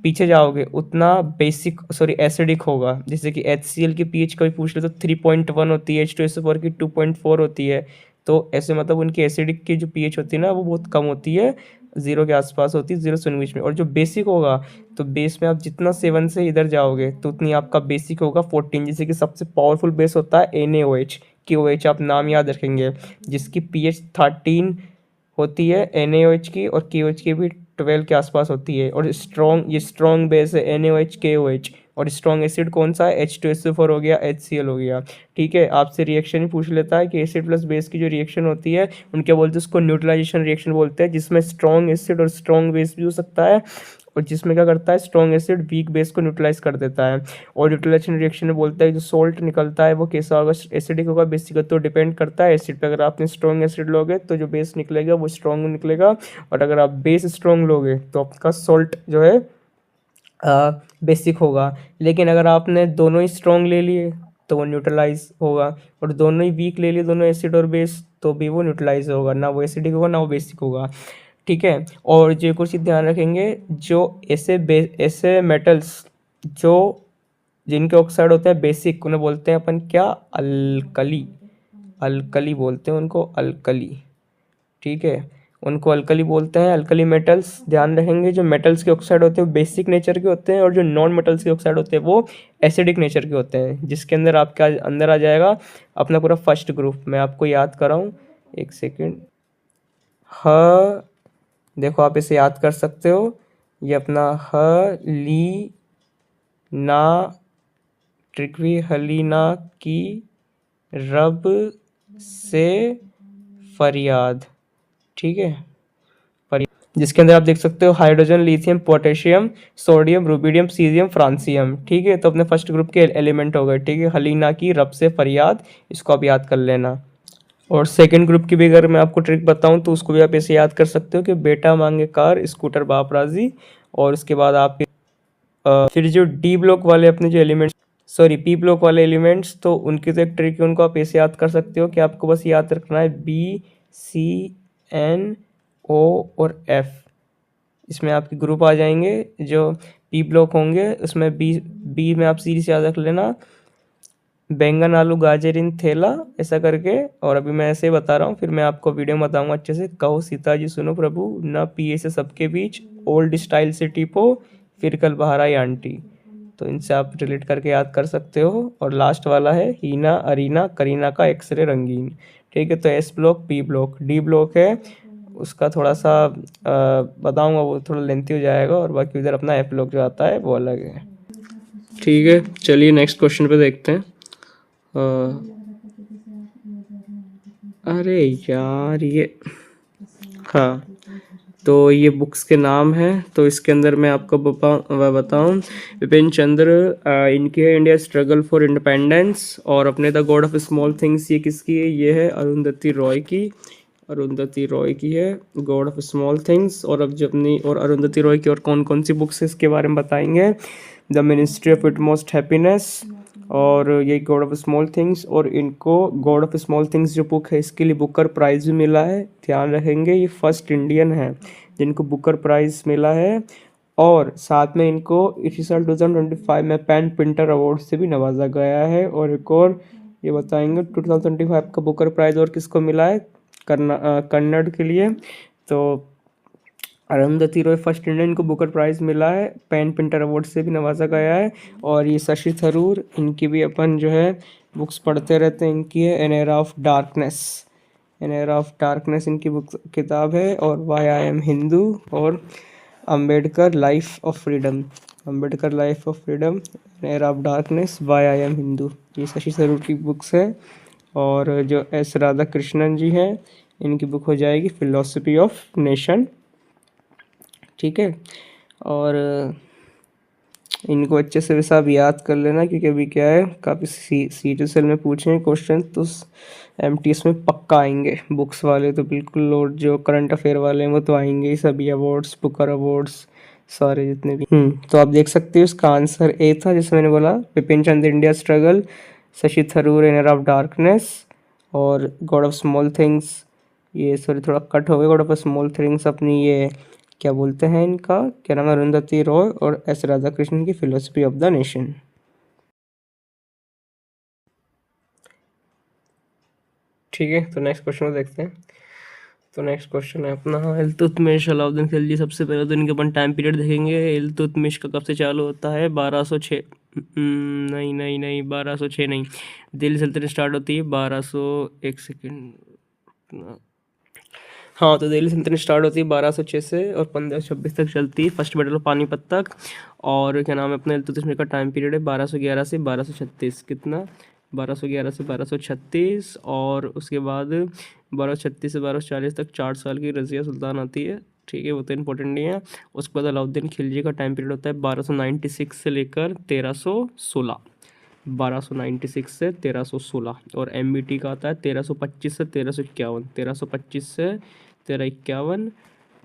पीछे जाओगे उतना बेसिक सॉरी एसिडिक होगा। जैसे कि HCl की पीएच कभी पूछ ले तो 3.1 होती है, H2SO4 की 2.4 होती है। तो ऐसे मतलब उनकी एसिडिक की जो पीएच होती है ना वो बहुत कम होती है, 0 के आसपास होती है, 0 से 19 में। और जो बेसिक होगा तो बेस में आप जितना 7 से इधर जाओगे तो उतनी आपका बेसिक होगा 14। जैसे कि सबसे पावरफुल बेस होता है NaOH, KOH आप नाम याद रखेंगे, जिसकी पीएच 13 होती है NaOH की, और KOH की भी 12 के आसपास होती है। और स्ट्रॉन्ग, ये स्ट्रॉन्ग बेस है NaOH KOH। और स्ट्रॉन्ग एसिड कौन सा है? H2SO4 हो गया, HCl हो गया। ठीक है, आपसे रिएक्शन ही पूछ लेता है कि एसिड प्लस बेस की जो रिएक्शन होती है उनके बोलते हैं, उसको न्यूट्रलाइजेशन रिएक्शन बोलते हैं, जिसमें स्ट्रॉन्ग एसिड और स्ट्रॉन्ग बेस भी हो सकता है, और जिसमें क्या करता है, स्ट्रॉन्ग एसिड वीक बेस को न्यूट्रलाइज कर देता है। और न्यूट्रलाइजेशन रिएक्शन में बोलता है जो सोल्ट निकलता है वो कैसा होगा, एसिडिक होगा बेसिक, तो डिपेंड करता है एसिड पे। अगर आपने स्ट्रॉन्ग एसिड लोगे तो जो बेस निकलेगा वो स्ट्रॉन्ग निकलेगा, और अगर आप बेस स्ट्रॉन्ग लोगे तो आपका सोल्ट जो है बेसिक होगा। लेकिन अगर आपने दोनों ही स्ट्रॉन्ग ले लिए तो वो न्यूट्रलाइज होगा, और दोनों ही वीक ले लिए, दोनों एसिड और बेस, तो भी वो न्यूट्रलाइज होगा, ना वो एसिडिक होगा ना वो बेसिक होगा। ठीक है, और जो कुछ चीज़ ध्यान रखेंगे, जो ऐसे मेटल्स जो जिनके ऑक्साइड होते हैं बेसिक, उन्हें बोलते हैं अपन क्या, अल्कली। अल्कली बोलते हैं उनको, अल्कली। ठीक है, उनको अल्कली बोलते हैं, अल्कली मेटल्स। ध्यान रखेंगे जो मेटल्स के ऑक्साइड होते हैं वो बेसिक नेचर के होते हैं, और जो नॉन मेटल्स के ऑक्साइड होते हैं वो एसिडिक नेचर के होते हैं, जिसके अंदर आपका अंदर आ जाएगा अपना पूरा फर्स्ट ग्रुप। मैं आपको याद कराऊँ, एक सेकेंड। ह, देखो आप इसे याद कर सकते हो, ये अपना ह ली ना, ट्रिकवी हलीना की रब से फरियाद। ठीक है, जिसके अंदर आप देख सकते हो hydrogen, lithium, potassium, sodium, rubidium, caesium, francium. ठीक है, तो अपने फर्स्ट ग्रुप के एलिमेंट हो गए। ठीक है, हलीना की रब से फरियाद, इसको आप याद कर लेना। और सेकंड ग्रुप की भी अगर मैं आपको ट्रिक बताऊं तो उसको भी आप ऐसे याद कर सकते हो कि बेटा मांगे कार, स्कूटर बाप राजी। और उसके बाद आप फिर जो डी ब्लॉक वाले अपने जो एलिमेंट्स, सॉरी पी ब्लॉक वाले एलिमेंट्स, तो उनकी तो एक ट्रिक है, उनको आप ऐसे याद कर सकते हो कि आपको बस याद रखना है BCNO और F। इसमें आपके ग्रुप आ जाएंगे जो पी ब्लॉक होंगे, उसमें बी में आप सीरीज याद रख लेना, बैंगन आलू गाजर इन थैला, ऐसा करके। और अभी मैं ऐसे ही बता रहा हूँ, फिर मैं आपको वीडियो में बताऊंगा अच्छे से। कहो सीता जी सुनो प्रभु, ना पिए से सबके बीच, ओल्ड स्टाइल से टीपो, फिर कल बाहर आई आंटी। तो इनसे आप रिलेट करके याद कर सकते हो। और लास्ट वाला है हीना अरीना करीना का एक्सरे रंगीन। ठीक है, तो S block, P block, D block है उसका थोड़ा सा बताऊंगा, वो थोड़ा लेंथी हो जाएगा। और बाकी उधर अपना एफ ब्लॉक जो आता है वो अलग है। ठीक है, चलिए नेक्स्ट क्वेश्चन पे देखते हैं। अरे यार ये, हाँ, तो ये बुक्स के नाम हैं, तो इसके अंदर मैं आपको बताऊं, विपिन चंद्र, इनकी है इंडिया स्ट्रगल फॉर इंडिपेंडेंस। और अपने the God of small things, ये किसकी है? ये है अरुंधति रॉय की। अरुंधति रॉय की है गॉड ऑफ स्मॉल थिंग्स। और अब जब अपनी और अरुंधति रॉय की और कौन कौन सी बुक्स है इसके बारे में बताएंगे। द मिनिस्ट्री ऑफ इटमोस्ट हैप्पीनेस, और ये गॉड ऑफ स्मॉल थिंग्स। और इनको गॉड ऑफ स्मॉल थिंग्स जो बुक है इसके लिए बुकर प्राइज़ भी मिला है। ध्यान रखेंगे ये फर्स्ट इंडियन है जिनको बुकर प्राइज़ मिला है। और साथ में इनको इसी साल 2025 में पेन पिंटर अवार्ड से भी नवाजा गया है। और एक और ये बताएंगे 2025 का बुकर प्राइज़ और किसको मिला है, कन्नड़ के लिए। तो अरुंधति रॉय फर्स्ट इंडियन को बुकर प्राइज़ मिला है, पेन पिंटर अवार्ड से भी नवाजा गया है। और ये शशि थरूर, इनकी भी अपन जो है बुक्स पढ़ते रहते हैं। इनकी है an era of darkness, an era of darkness इनकी बुक किताब है। और वाई आई एम हिंदू, और Ambedkar life of freedom, Ambedkar life of freedom, an era of darkness, why I am Hindu, ये शशि थरूर की बुक्स है। और जो एस राधा कृष्णन जी हैं इनकी बुक हो जाएगी फिलोसफी ऑफ नेशन। ठीक है, और इनको अच्छे से वैसा भी याद कर लेना, क्योंकि अभी क्या है काफ़ी CTCL में पूछे हैं क्वेश्चन, तो MTS में पक्का आएंगे बुक्स वाले तो बिल्कुल। और जो करंट अफेयर वाले हैं वो तो आएंगे ही, सभी अवार्ड्स, बुकर अवार्ड्स सारे जितने भी। तो आप देख सकते हो इसका आंसर ए था, जिसमें मैंने बोला Vipin Chandra India struggle, Shashi Tharoor an era of darkness, और गॉड ऑफ स्मॉल थिंग्स, ये सॉरी थोड़ा कट हो गया, गॉड ऑफ स्मॉल थिंग्स अपनी ये क्या बोलते हैं इनका, क्या नाम है, अरुंधति रॉय और एस राधा कृष्णन की फिलोसफी ऑफ द नेशन। ठीक है, तो नेक्स्ट क्वेश्चन देखते हैं। तो नेक्स्ट क्वेश्चन है अपना इल्तुतमिश अलाउद्दीन खिलजी। सबसे पहले तो इनके अपन टाइम पीरियड देखेंगे। इल्तुतमिश का कब से चालू होता है? 1206, नहीं नहीं नहीं 1206 नहीं, दिल्ली सल्तनत स्टार्ट होती है 1200, एक सेकेंड, हाँ, तो दिल्ली सल्तनत स्टार्ट होती है 1206 से और 1526 तक चलती है, फर्स्ट बैटल ऑफ पानीपत तक। और क्या नाम है, अपने इल्तुतमिश का टाइम पीरियड है 1211 से 1236, कितना 1211 से 1236, और उसके बाद 1236 से 1240 तक 4 साल की रज़िया सुल्तान आती है, ठीक है, वो तो इंपॉर्टेंट नहीं है। उसके बाद अलाउद्दीन खिलजी का टाइम पीरियड होता है 1296 से लेकर 1316, 1296 से 1316, और एमबीटी का आता है 1325 से 1351, 1325 से 1351,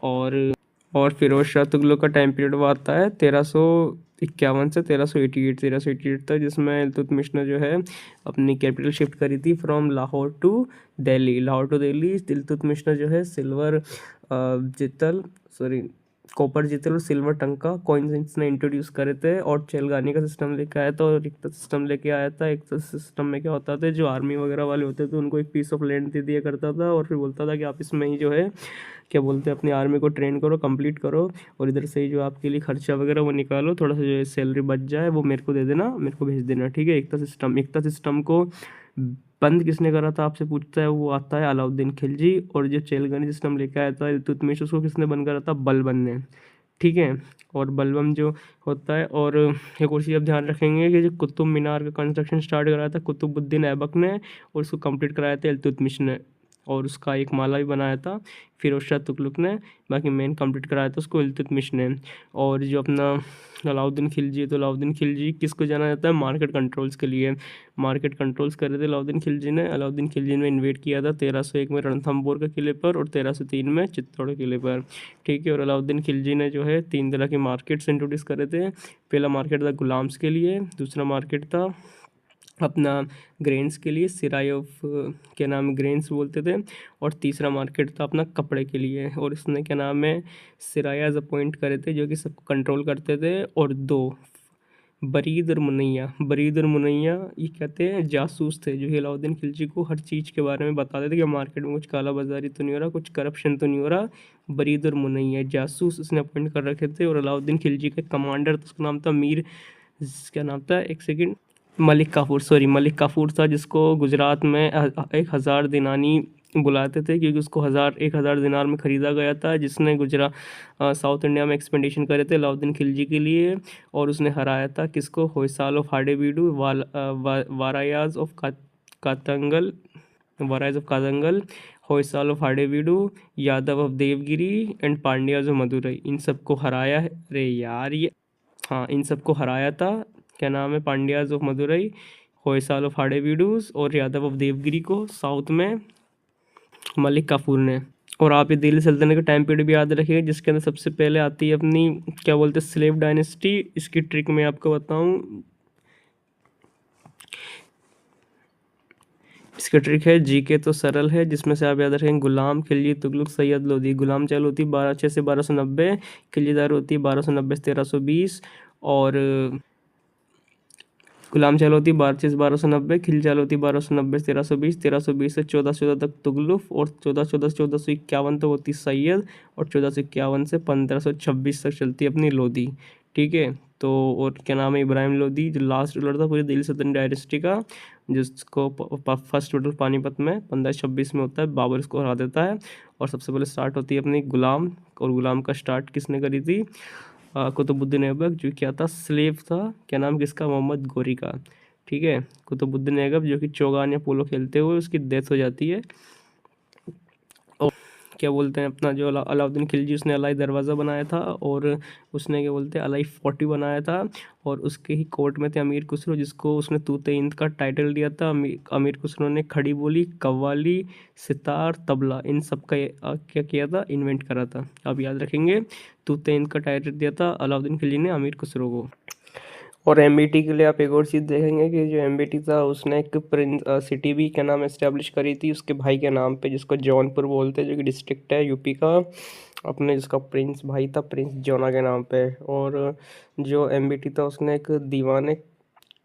और फिरोज शाह तुगलक का टाइम पीरियड वो आता है 1351 से 1388 तक, जिसमें इल्तुतमिश ने जो है अपनी कैपिटल शिफ्ट करी थी फ्रॉम लाहौर टू दिल्ली। इल्तुतमिश ने जो है सिल्वर जितल सॉरी कॉपर जितल और सिल्वर टंका कॉइन्स ने इंट्रोड्यूस करे थे, और चेलगानी का सिस्टम लेके आया था, और रिक्ता सिस्टम लेके आया था। एक सिस्टम में क्या होता था, जो आर्मी वगैरह वाले होते थे उनको एक पीस ऑफ लैंड दे दिया करता था, और फिर बोलता था कि आप इसमें ही जो है क्या बोलते हैं अपनी आर्मी को ट्रेन करो, कंप्लीट करो, और इधर से ही जो आपके लिए खर्चा वगैरह वो निकालो, थोड़ा सा जो है सैलरी बच जाए वो मेरे को दे देना, मेरे को भेज देना, ठीक है। एकता सिस्टम को बंद किसने करा था आपसे पूछता है, वो आता है अलाउद्दीन खिलजी। और जो चेलगनी सिस्टम लेके आया था इल्तुतमिश, उसको किसने बंद करा था, बलबन ने, ठीक है। और बलबन जो होता है, और एक और चीज़ आप ध्यान रखेंगे कि जो कुतुब मीनार का कंस्ट्रक्शन स्टार्ट कराया था कुतुबुद्दीन ऐबक ने, और उसको कंप्लीट कराया था इल्तुतमिश ने, और उसका एक माला भी बनाया था फिरोज शाह तुगलक ने, बाकी मेन कंप्लीट कराया था उसको इल्तुतमिश ने। और जो अपना अलाउद्दीन खिलजी है, तो अलाउद्दीन खिलजी किसको जाना जाता है, मार्केट कंट्रोल्स के लिए, मार्केट कंट्रोल्स कर रहे थे अलाउद्दीन खिलजी ने इन्वेट किया था 1301 में रणथंभौर के किले पर, और 1303 में चित्तौड़ के किले पर, ठीक है। और अलाउद्दीन खिलजी ने जो है 3 तरह के मार्केट्स इंट्रोड्यूस करे थे। पहला मार्केट था गुलाम्स के लिए, दूसरा मार्केट था अपना ग्रेन्स के लिए, सिराय ऑफ क्या नाम है ग्रेन्स बोलते थे, और तीसरा मार्केट था अपना कपड़े के लिए, और इसने क्या नाम है सिरायाज अपॉइंट करे थे जो कि सबको कंट्रोल करते थे। और दो बरीद और मुनैया ये कहते हैं जासूस थे, जो कि अलाउद्दीन खिलजी को हर चीज़ के बारे में बताते थे कि मार्केट में कुछ काला बाजारी तो नहीं हो रहा, कुछ करप्शन तो नहीं हो रहा। बरीद और मुनैया जासूस उसने अपॉइंट कर रखे थे। और अलाउद्दीन खिलजी का कमांडर था, उसका नाम था क्या नाम था, एक सेकेंड, मलिक काफूर था, जिसको गुजरात में 1000 दिनानी बुलाते थे, क्योंकि उसको 1000 दिनार में ख़रीदा गया था, जिसने साउथ इंडिया में एक्सपेडिशन करे थे अलाउद्दीन खिलजी के लिए। और उसने हराया था किसको, होयसाल ऑफ हाडेबीडू, वारायाज ऑफ कातंगल वारायाज ऑफ कातंगल, Hoysala of Halebidu, Yadava of Devagiri and Pandyas of Madurai, इन सबको हराया है। अरे यार ये, हाँ, इन सबको हराया था, क्या नाम है, पांड्याज ऑफ मदुरई, होयसाल ऑफ हाडेवीडूज और यादव ऑफ देवगिरी को साउथ में मलिक काफूर ने। और आप ये दिल्ली सल्तनत का टाइम पीरियड भी याद रखिएगा, जिसके अंदर सबसे पहले आती है अपनी क्या बोलते हैं स्लेव डायनेस्टी। इसकी ट्रिक मैं आपको बताऊं, इसकी ट्रिक है जीके तो सरल है, जिसमें से आप याद रखेंगे गुलाम खिलजी तुगलक सैयद लोधी। गुलाम चाल होती है 1206 से 1290, खिलजीदार होती है 1290 से 1320, और गुलाम चाल होती है 1206 से 1290, खिल चाल होती है 1290 से 1320, 1320 से 1414 तक तुगलक, और 1414 से 1451 तक होती सैयद, और 1451 से 1526 तक चलती है अपनी लोधी, ठीक है। तो और क्या नाम है, इब्राहिम लोधी, जो लास्ट रूलर था पूरी दिल्ली सल्तनत डायनेस्टी का, जिसको फर्स्ट बैटल पानीपत में 1526 में होता है, बाबर इसको हरा देता है। और सबसे पहले स्टार्ट होती है अपनी गुलाम, और गुलाम का स्टार्ट किसने करी थी, कुतुबुद्दीन ऐबक, जो क्या था, स्लेव था, क्या नाम किसका, मोहम्मद गोरी का, ठीक है। कुतुबुद्दीन ऐबक जो कि चौगान या पोलो खेलते हुए उसकी डेथ हो जाती है। और क्या बोलते हैं अपना जो अलाउद्दीन खिलजी, उसने अलाई दरवाज़ा बनाया था, और उसने क्या बोलते हैं अलाई 40 बनाया था, और उसके ही कोर्ट में थे अमीर खुसरो, जिसको उसने तूते इंद का टाइटल दिया था। अमीर खुसरो ने खड़ी बोली, कव्वाली, सितार, तबला, इन सब का क्या किया था, इन्वेंट करा था। आप याद रखेंगे, तूते इंद का टाइटल दिया था अलाउद्दीन खिलजी ने अमीर खुसरो को। और एमबीटी के लिए आप एक और चीज़ देखेंगे कि जो एमबीटी था उसने एक सिटी भी क्या नाम एस्टेब्लिश करी थी उसके भाई के नाम पे, जिसको जौनपुर बोलते हैं, जो कि डिस्ट्रिक्ट है यूपी का, अपने जिसका प्रिंस भाई था प्रिंस जौना के नाम पे। और जो एमबीटी था उसने एक दीवाने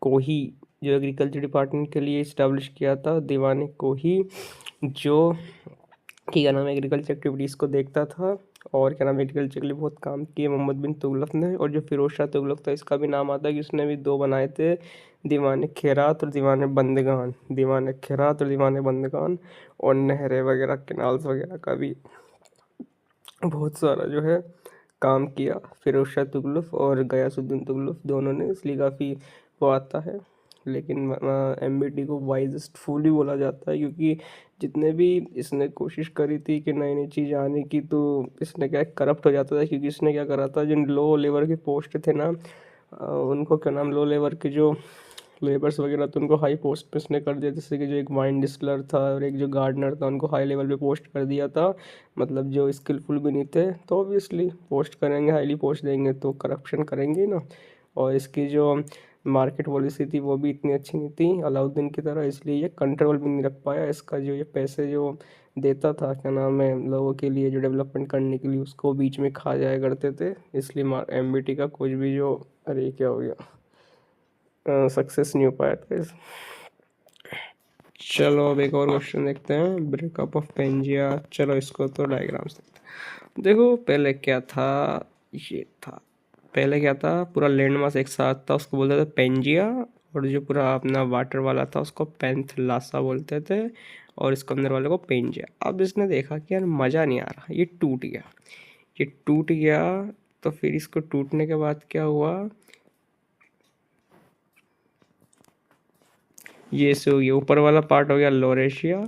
कोही जो एग्रीकल्चर डिपार्टमेंट के लिए इस्टेब्लिश किया था, दीवाने कोही, जो कि क्या नाम एग्रीकल्चर एक्टिविटीज़ को देखता था, और क्या नाम एग्रीकल्चर के लिए बहुत काम किए मोहम्मद बिन तुगलक ने। और जो फिरोज शाह तुगलक था, इसका भी नाम आता है कि उसने भी 2 बनाए थे, दीवाने खैरात और दीवाने बंदगान, और नहरें वगैरह, कैनाल्स वगैरह का भी बहुत सारा जो है काम किया फिरोज शाह तुगलक और गयासुद्दीन तुगलक दोनों ने, इसलिए काफ़ी वो आता है। लेकिन एमबीटी को वाइजेस्ट फूल ही बोला जाता है, क्योंकि जितने भी इसने कोशिश करी थी कि नई नई चीज़ आने की, तो इसने क्या करप्ट हो जाता था। क्योंकि इसने क्या करा था, जिन लो लेवल के पोस्ट थे ना, उनको क्या नाम, लो लेवल के जो लेबर्स वगैरह, तो उनको हाई पोस्ट पे इसने कर दिया। जैसे कि जो एक वाइन डिस्टिलर था और एक जो गार्डनर था, उनको हाई लेवल पे पोस्ट कर दिया था। मतलब जो स्किलफुल भी नहीं थे, तो ऑब्वियसली पोस्ट करेंगे, हाईली पोस्ट देंगे तो करप्शन करेंगे ही ना। और इसकी जो मार्केट पॉलिसी थी वो भी इतनी अच्छी नहीं थी अलाउद्दीन की तरह, इसलिए ये कंट्रोल भी नहीं रख पाया। इसका जो ये पैसे जो देता था, क्या नाम है, लोगों के लिए जो डेवलपमेंट करने के लिए, उसको बीच में खा जाया करते थे। इसलिए एमबीटी का कुछ भी जो, अरे क्या हो गया, सक्सेस नहीं हो पाया था चलो अब एक और क्वेश्चन देखते हैं, ब्रेकअप ऑफ पेंजिया। चलो इसको तो डायग्राम्स देखते हैं। देखो पहले क्या था, ये था, पहले क्या था, पूरा लैंड मास एक साथ था, उसको बोलते थे पेंजिया। और जो पूरा अपना वाटर वाला था उसको पेंथलासा बोलते थे, और इसके अंदर वाले को पेंजिया। अब इसने देखा कि यार मज़ा नहीं आ रहा, ये टूट गया, ये टूट गया। तो फिर इसको टूटने के बाद क्या हुआ, ये सो ये ऊपर वाला पार्ट हो गया लोरेशिया,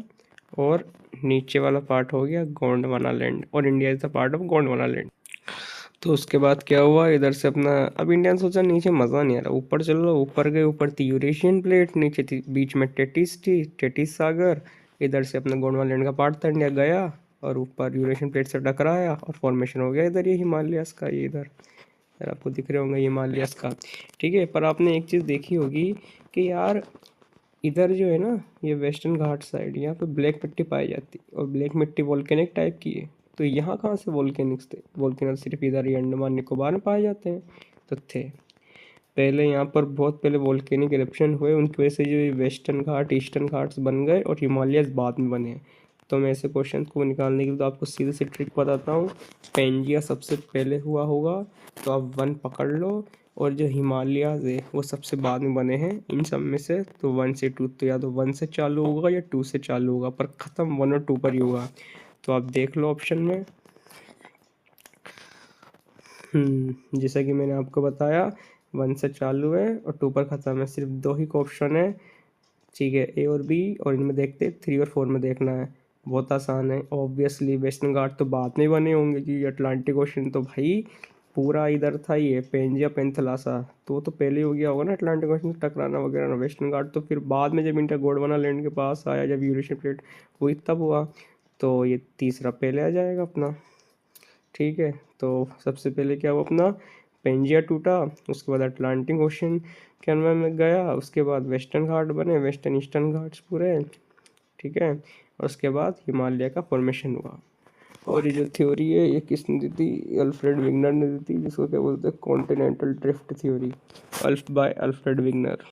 और नीचे वाला पार्ट हो गया गोंडवाना लैंड, और India is the part of Gondwana land. तो उसके बाद क्या हुआ, इधर से अपना, अब इंडिया ने सोचा नीचे मज़ा नहीं आ रहा, ऊपर चलो। ऊपर गए, ऊपर थी यूरेशियन प्लेट, नीचे थी, बीच में टेटिस थी, टेटिस सागर। इधर से अपना गोंडवाना लैंड का पार्ट था, इंडिया गया और ऊपर यूरेशियन प्लेट से टकराया और फॉर्मेशन हो गया इधर, ये हिमालयस का, ये इधर आपको दिख रहे होंगे हिमालयस का। ठीक है, पर आपने एक चीज़ देखी होगी कि यार इधर जो है ना, ये वेस्टर्न घाट साइड, यहाँ पे ब्लैक मिट्टी पाई जाती है, और ब्लैक मिट्टी वोल्केनिक टाइप की है। तो यहाँ कहाँ से वोल्केनिक्स थे, वोल्केनस सिर्फ इधर ही अंडमान निकोबार में पाए जाते हैं। तो थे पहले यहाँ पर, बहुत पहले वोल्केनिक इरप्शन हुए, उनकी वजह से जो ये वेस्टर्न घाट ईस्टर्न घाट्स बन गए और हिमालयस बाद में बने। तो मैं ऐसे क्वेश्चन को निकालने के लिए तो आपको सीधे से ट्रिक बताता हूँ। पेंजिया सबसे पहले हुआ होगा, तो आप 1 पकड़ लो, और जो हिमालयाज है वो सबसे बाद में बने हैं इन सब में से। तो 1 से 2, तो या तो 1 से चालू होगा या 2 से चालू होगा, पर ख़त्म 1 और 2 पर ही होगा। तो आप देख लो ऑप्शन में। जैसा कि मैंने आपको बताया, 1 से चालू है और 2 पर ख़त्म है, सिर्फ 2 ही ऑप्शन है। ठीक है, ए और बी, और इनमें देखते 3 और 4 में देखना है। बहुत आसान है, ऑब्वियसली वेस्टर्न घाट तो बाद में बने होंगे, कि अटलांटिक ओशन तो भाई पूरा इधर था, ये पेंजिया पेंथलासा, तो वो तो पहले ही हो गया होगा ना, अटलांटिक ओशन से टकराना वगैरह ना। वेस्टर्न घाट तो फिर बाद में जब इंटर गोंडवाना लैंड के पास आया, जब यूरेशियन प्लेट हुई तब हुआ। तो ये तीसरा पहले आ जाएगा अपना। ठीक है, तो सबसे पहले क्या हुआ अपना, पेंजिया टूटा, उसके बाद अटलांटिक ओशन के अंदर में गया, उसके बाद वेस्टर्न घाट बने, वेस्टर्न ईस्टर्न घाट्स पूरे। ठीक है, और उसके बाद हिमालय का फॉर्मेशन हुआ। और ये जो थ्योरी है ये किसने दी थी, अल्फ्रेड विग्नर ने दी थी, जिसको क्या बोलते हैं continental drift theory, by Alfred Wegener.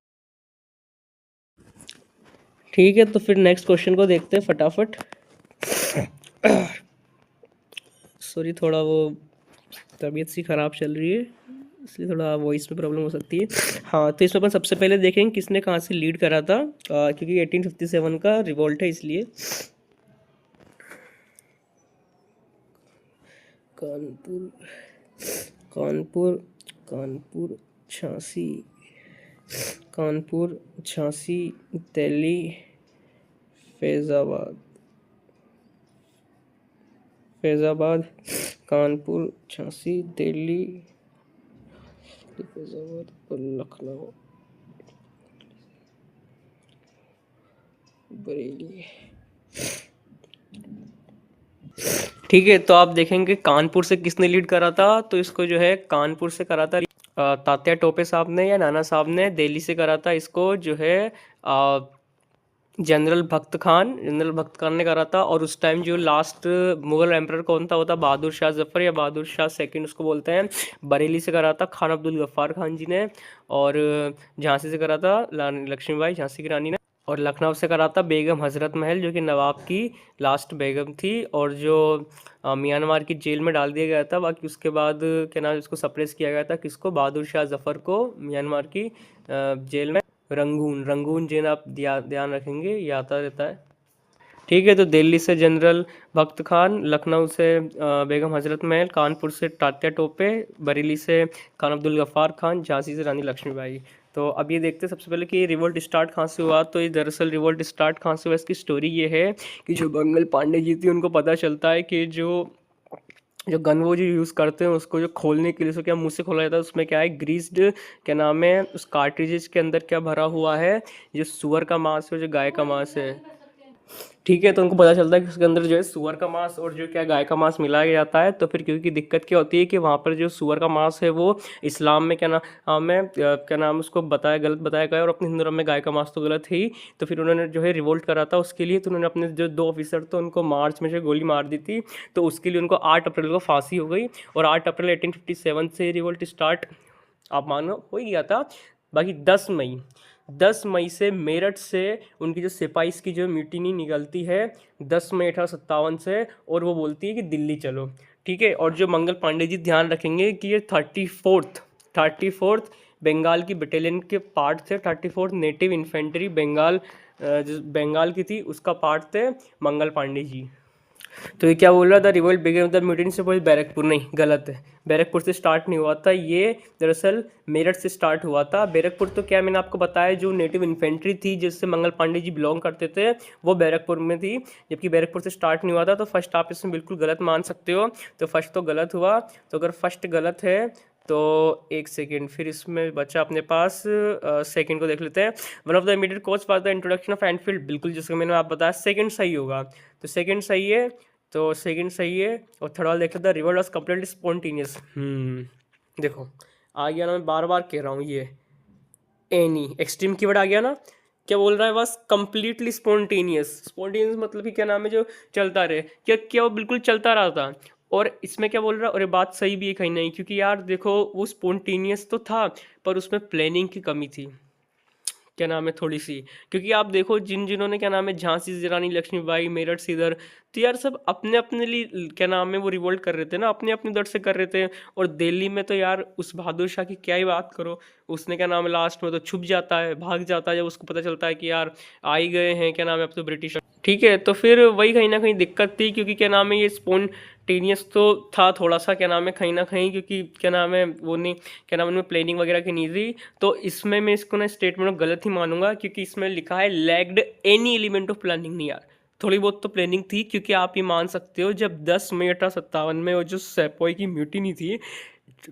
ठीक है, तो फिर नेक्स्ट क्वेश्चन को देखते हैं फटाफट। सॉरी, थोड़ा वो तबीयत सी ख़राब चल रही है, इसलिए थोड़ा वॉइस में प्रॉब्लम हो सकती है। हाँ, तो इसमें अपन सबसे पहले देखेंगे किसने कहाँ से लीड करा था, क्योंकि 1857 का रिवॉल्ट है इसलिए। कानपुर कानपुर कानपुर झांसी, कानपुर झांसी, दिल्ली, फैज़ाबाद, कानपुर झांसी, दिल्ली, फैज़ाबाद और लखनऊ, बरेली। ठीक है, तो आप देखेंगे कानपुर से किसने लीड करा था, तो इसको जो है कानपुर से करा था तात्या टोपे साहब ने या नाना साहब ने। दिल्ली से करा था इसको जो है जनरल भक्त खान ने करा था। और उस टाइम जो लास्ट मुगल एम्परर कौन था, वो था बहादुर शाह जफर या बहादुर शाह सेकंड उसको बोलते हैं। बरेली से करा था खान अब्दुल गफ्फार खान जी ने, और झांसी से करा था रानी लक्ष्मीबाई झांसी की रानी ने, और लखनऊ से करा था बेगम हजरत महल जो कि नवाब की लास्ट बेगम थी, और जो म्यांमार की जेल में डाल दिया गया था। बाकी उसके बाद क्या नाम, इसको सप्रेस किया गया था, किसको, बहादुर शाह जफर को, म्यांमार की जेल में। रंगून जेल आप ध्यान रखेंगे, ये आता रहता है। ठीक है, तो दिल्ली से जनरल भक्त खान, लखनऊ से बेगम हजरत महल, कानपुर से तात्या टोपे, बरेली से खान अब्दुल गफ्फार खान, झांसी से रानी लक्ष्मीबाई। तो अब ये देखते हैं सबसे पहले कि रिवोल्ट स्टार्ट कहाँ से हुआ। तो ये दरअसल रिवोल्ट स्टार्ट कहाँ से हुआ, इसकी स्टोरी ये है कि जो मंगल पांडे जी थी उनको पता चलता है कि जो जो गन वो जो यूज़ करते हैं उसको जो खोलने के लिए उसको क्या मुंह से खोला जाता है, उसमें क्या है ग्रीस्ड, क्या नाम है उस कार्ट्रिजेज के अंदर क्या भरा हुआ है, जो सुअर का मांस है, जो गाय का मांस है। ठीक है, तो उनको पता चलता है कि उसके अंदर जो है सुअर का मांस और जो क्या गाय का मांस मिलाया जाता है। तो फिर क्योंकि दिक्कत क्या होती है कि वहाँ पर जो सुअर का मांस है वो इस्लाम में क्या नाम है क्या नाम उसको बताया, गलत बताया गया, और अपने हिंदू धर्म में गाय का मांस तो गलत ही। तो फिर उन्होंने जो है रिवोल्ट करा था उसके लिए, तो उन्होंने अपने जो 2 ऑफिसर थे उनको मार्च में से गोली मार दी थी। तो उसके लिए उनको 8 अप्रैल को फांसी हो गई, और 8 अप्रैल 1857 से रिवोल्ट स्टार्ट आप मानो हो ही गया था। बाकी 10 मई से मेरठ से उनकी जो सिपाहीस की जो म्यूटिनी निकलती है 10 मई 1857 से, और वो बोलती है कि दिल्ली चलो। ठीक है, और जो मंगल पांडे जी ध्यान रखेंगे कि ये 34th बंगाल की बटालियन के पार्ट थे। 34th नेटिव इन्फेंट्री बंगाल, जो बंगाल की थी उसका पार्ट थे मंगल पांडे जी। तो ये क्या बोल रहा था, revolt began with the mutant से, बोल बैरकपुर, नहीं गलत है, बैरकपुर से स्टार्ट नहीं हुआ था, ये दरअसल मेरठ से स्टार्ट हुआ था। बैरकपुर तो क्या मैंने आपको बताया जो नेटिव इन्फेंट्री थी जिससे मंगल पांडे जी बिलोंग करते थे वो बैरकपुर में थी, जबकि बैरकपुर से स्टार्ट नहीं हुआ था। तो फर्स्ट आप इसमें बिल्कुल गलत मान सकते हो, तो फर्स्ट तो गलत हुआ। तो अगर फर्स्ट गलत है तो एक सेकेंड, फिर इसमें बचा अपने पास सेकंड को देख लेते हैं। One of the immediate cause for the introduction of Enfield, बिल्कुल जिसका मैंने आप बताया सेकंड सही होगा, तो सेकंड सही है, तो सेकंड सही है। और थर्ड वाला देख लेते हैं, रिवोल्ट वाज कंप्लीटली स्पॉन्टेनियस। देखो आ गया ना, मैं बार बार कह रहा हूँ ये एनी एक्सट्रीम कीवर्ड आ गया ना। क्या बोल रहा है, बस कंप्लीटली स्पॉन्टेनियस मतलब कि क्या नाम है जो चलता रहे, क्या क्या वो बिल्कुल चलता रहा था। और इसमें क्या बोल रहा है, और ये बात सही भी है कहीं नहीं, क्योंकि यार देखो वो स्पॉन्टेनियस तो था पर उसमें प्लानिंग की कमी थी, क्या नाम है थोड़ी सी। क्योंकि आप देखो जिन्होंने क्या नाम है झांसी से रानी लक्ष्मीबाई, मेरठ से इधर, तो यार सब अपने अपने लिए क्या नाम है वो रिवोल्ट कर रहे थे ना, अपने अपने दर से कर रहे थे। और दिल्ली में तो यार उस बहादुर शाह की क्या ही बात करो, उसने क्या नाम है लास्ट में तो छुप जाता है, भाग जाता है जब उसको पता चलता है कि यार आ ही गए हैं क्या नाम है अब तो ब्रिटिश। ठीक है, तो फिर वही कहीं ना कहीं दिक्कत थी, क्योंकि क्या नाम है ये स्पॉन्टेनियस तो था थोड़ा सा क्या नाम है कहीं ना कहीं, क्योंकि क्या नाम है वो नहीं क्या नाम है उनमें प्लानिंग वगैरह की नहीं थी। तो इसमें मैं इसको ना स्टेटमेंट गलत ही मानूंगा, क्योंकि इसमें लिखा है lagged any element of planning, नहीं यार थोड़ी बहुत तो प्लानिंग थी। क्योंकि आप ये मान सकते हो जब 10 मई 1857 में वो जो सेपोई की म्यूटिनी थी,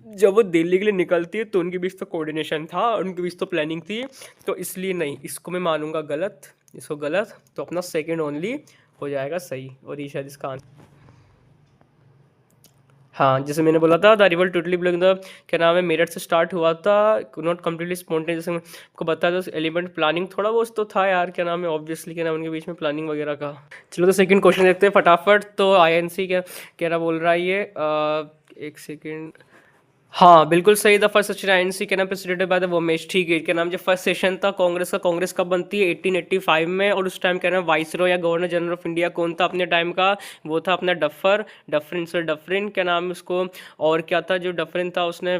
जब वो दिल्ली के लिए निकलती है तो उनके बीच तो कोऑर्डिनेशन था, उनके बीच तो प्लानिंग थी। तो इसलिए नहीं, इसको मैं मानूंगा गलत, इसको गलत, तो अपना सेकंड ओनली हो जाएगा सही, और ये शायद इसका आंसर। हाँ, जैसे मैंने बोला था the revolt totally belong the क्या नाम है मेरठ से स्टार्ट हुआ था, नॉट कम्प्लीटली स्पॉन्टेनियस, जैसे मैं आपको बताया था एलिमेंट प्लानिंग थोड़ा बहुत तो था यार, क्या नाम है ऑब्वियसली क्या नाम उनके बीच में प्लानिंग वगैरह का। चलो तो सेकंड क्वेश्चन देखते हैं फटाफट। तो आईएनसी क्या कह रहा बोल रहा है ये एक सेकेंड, हाँ बिल्कुल सही, द फर्स्ट सेशन आईएनसी के नाम प्रेसिडेंटेड बाय द वोमेश। ठीक है, क्या नाम जो फर्स्ट सेशन था कांग्रेस का, कांग्रेस कब बनती है 1885 में, और उस टाइम क्या नाम वाइसरॉय या गवर्नर जनरल ऑफ इंडिया कौन था अपने टाइम का, वो था अपना डफरिन सर डफरिन, क्या नाम उसको। और क्या था जो डफरिन था उसने,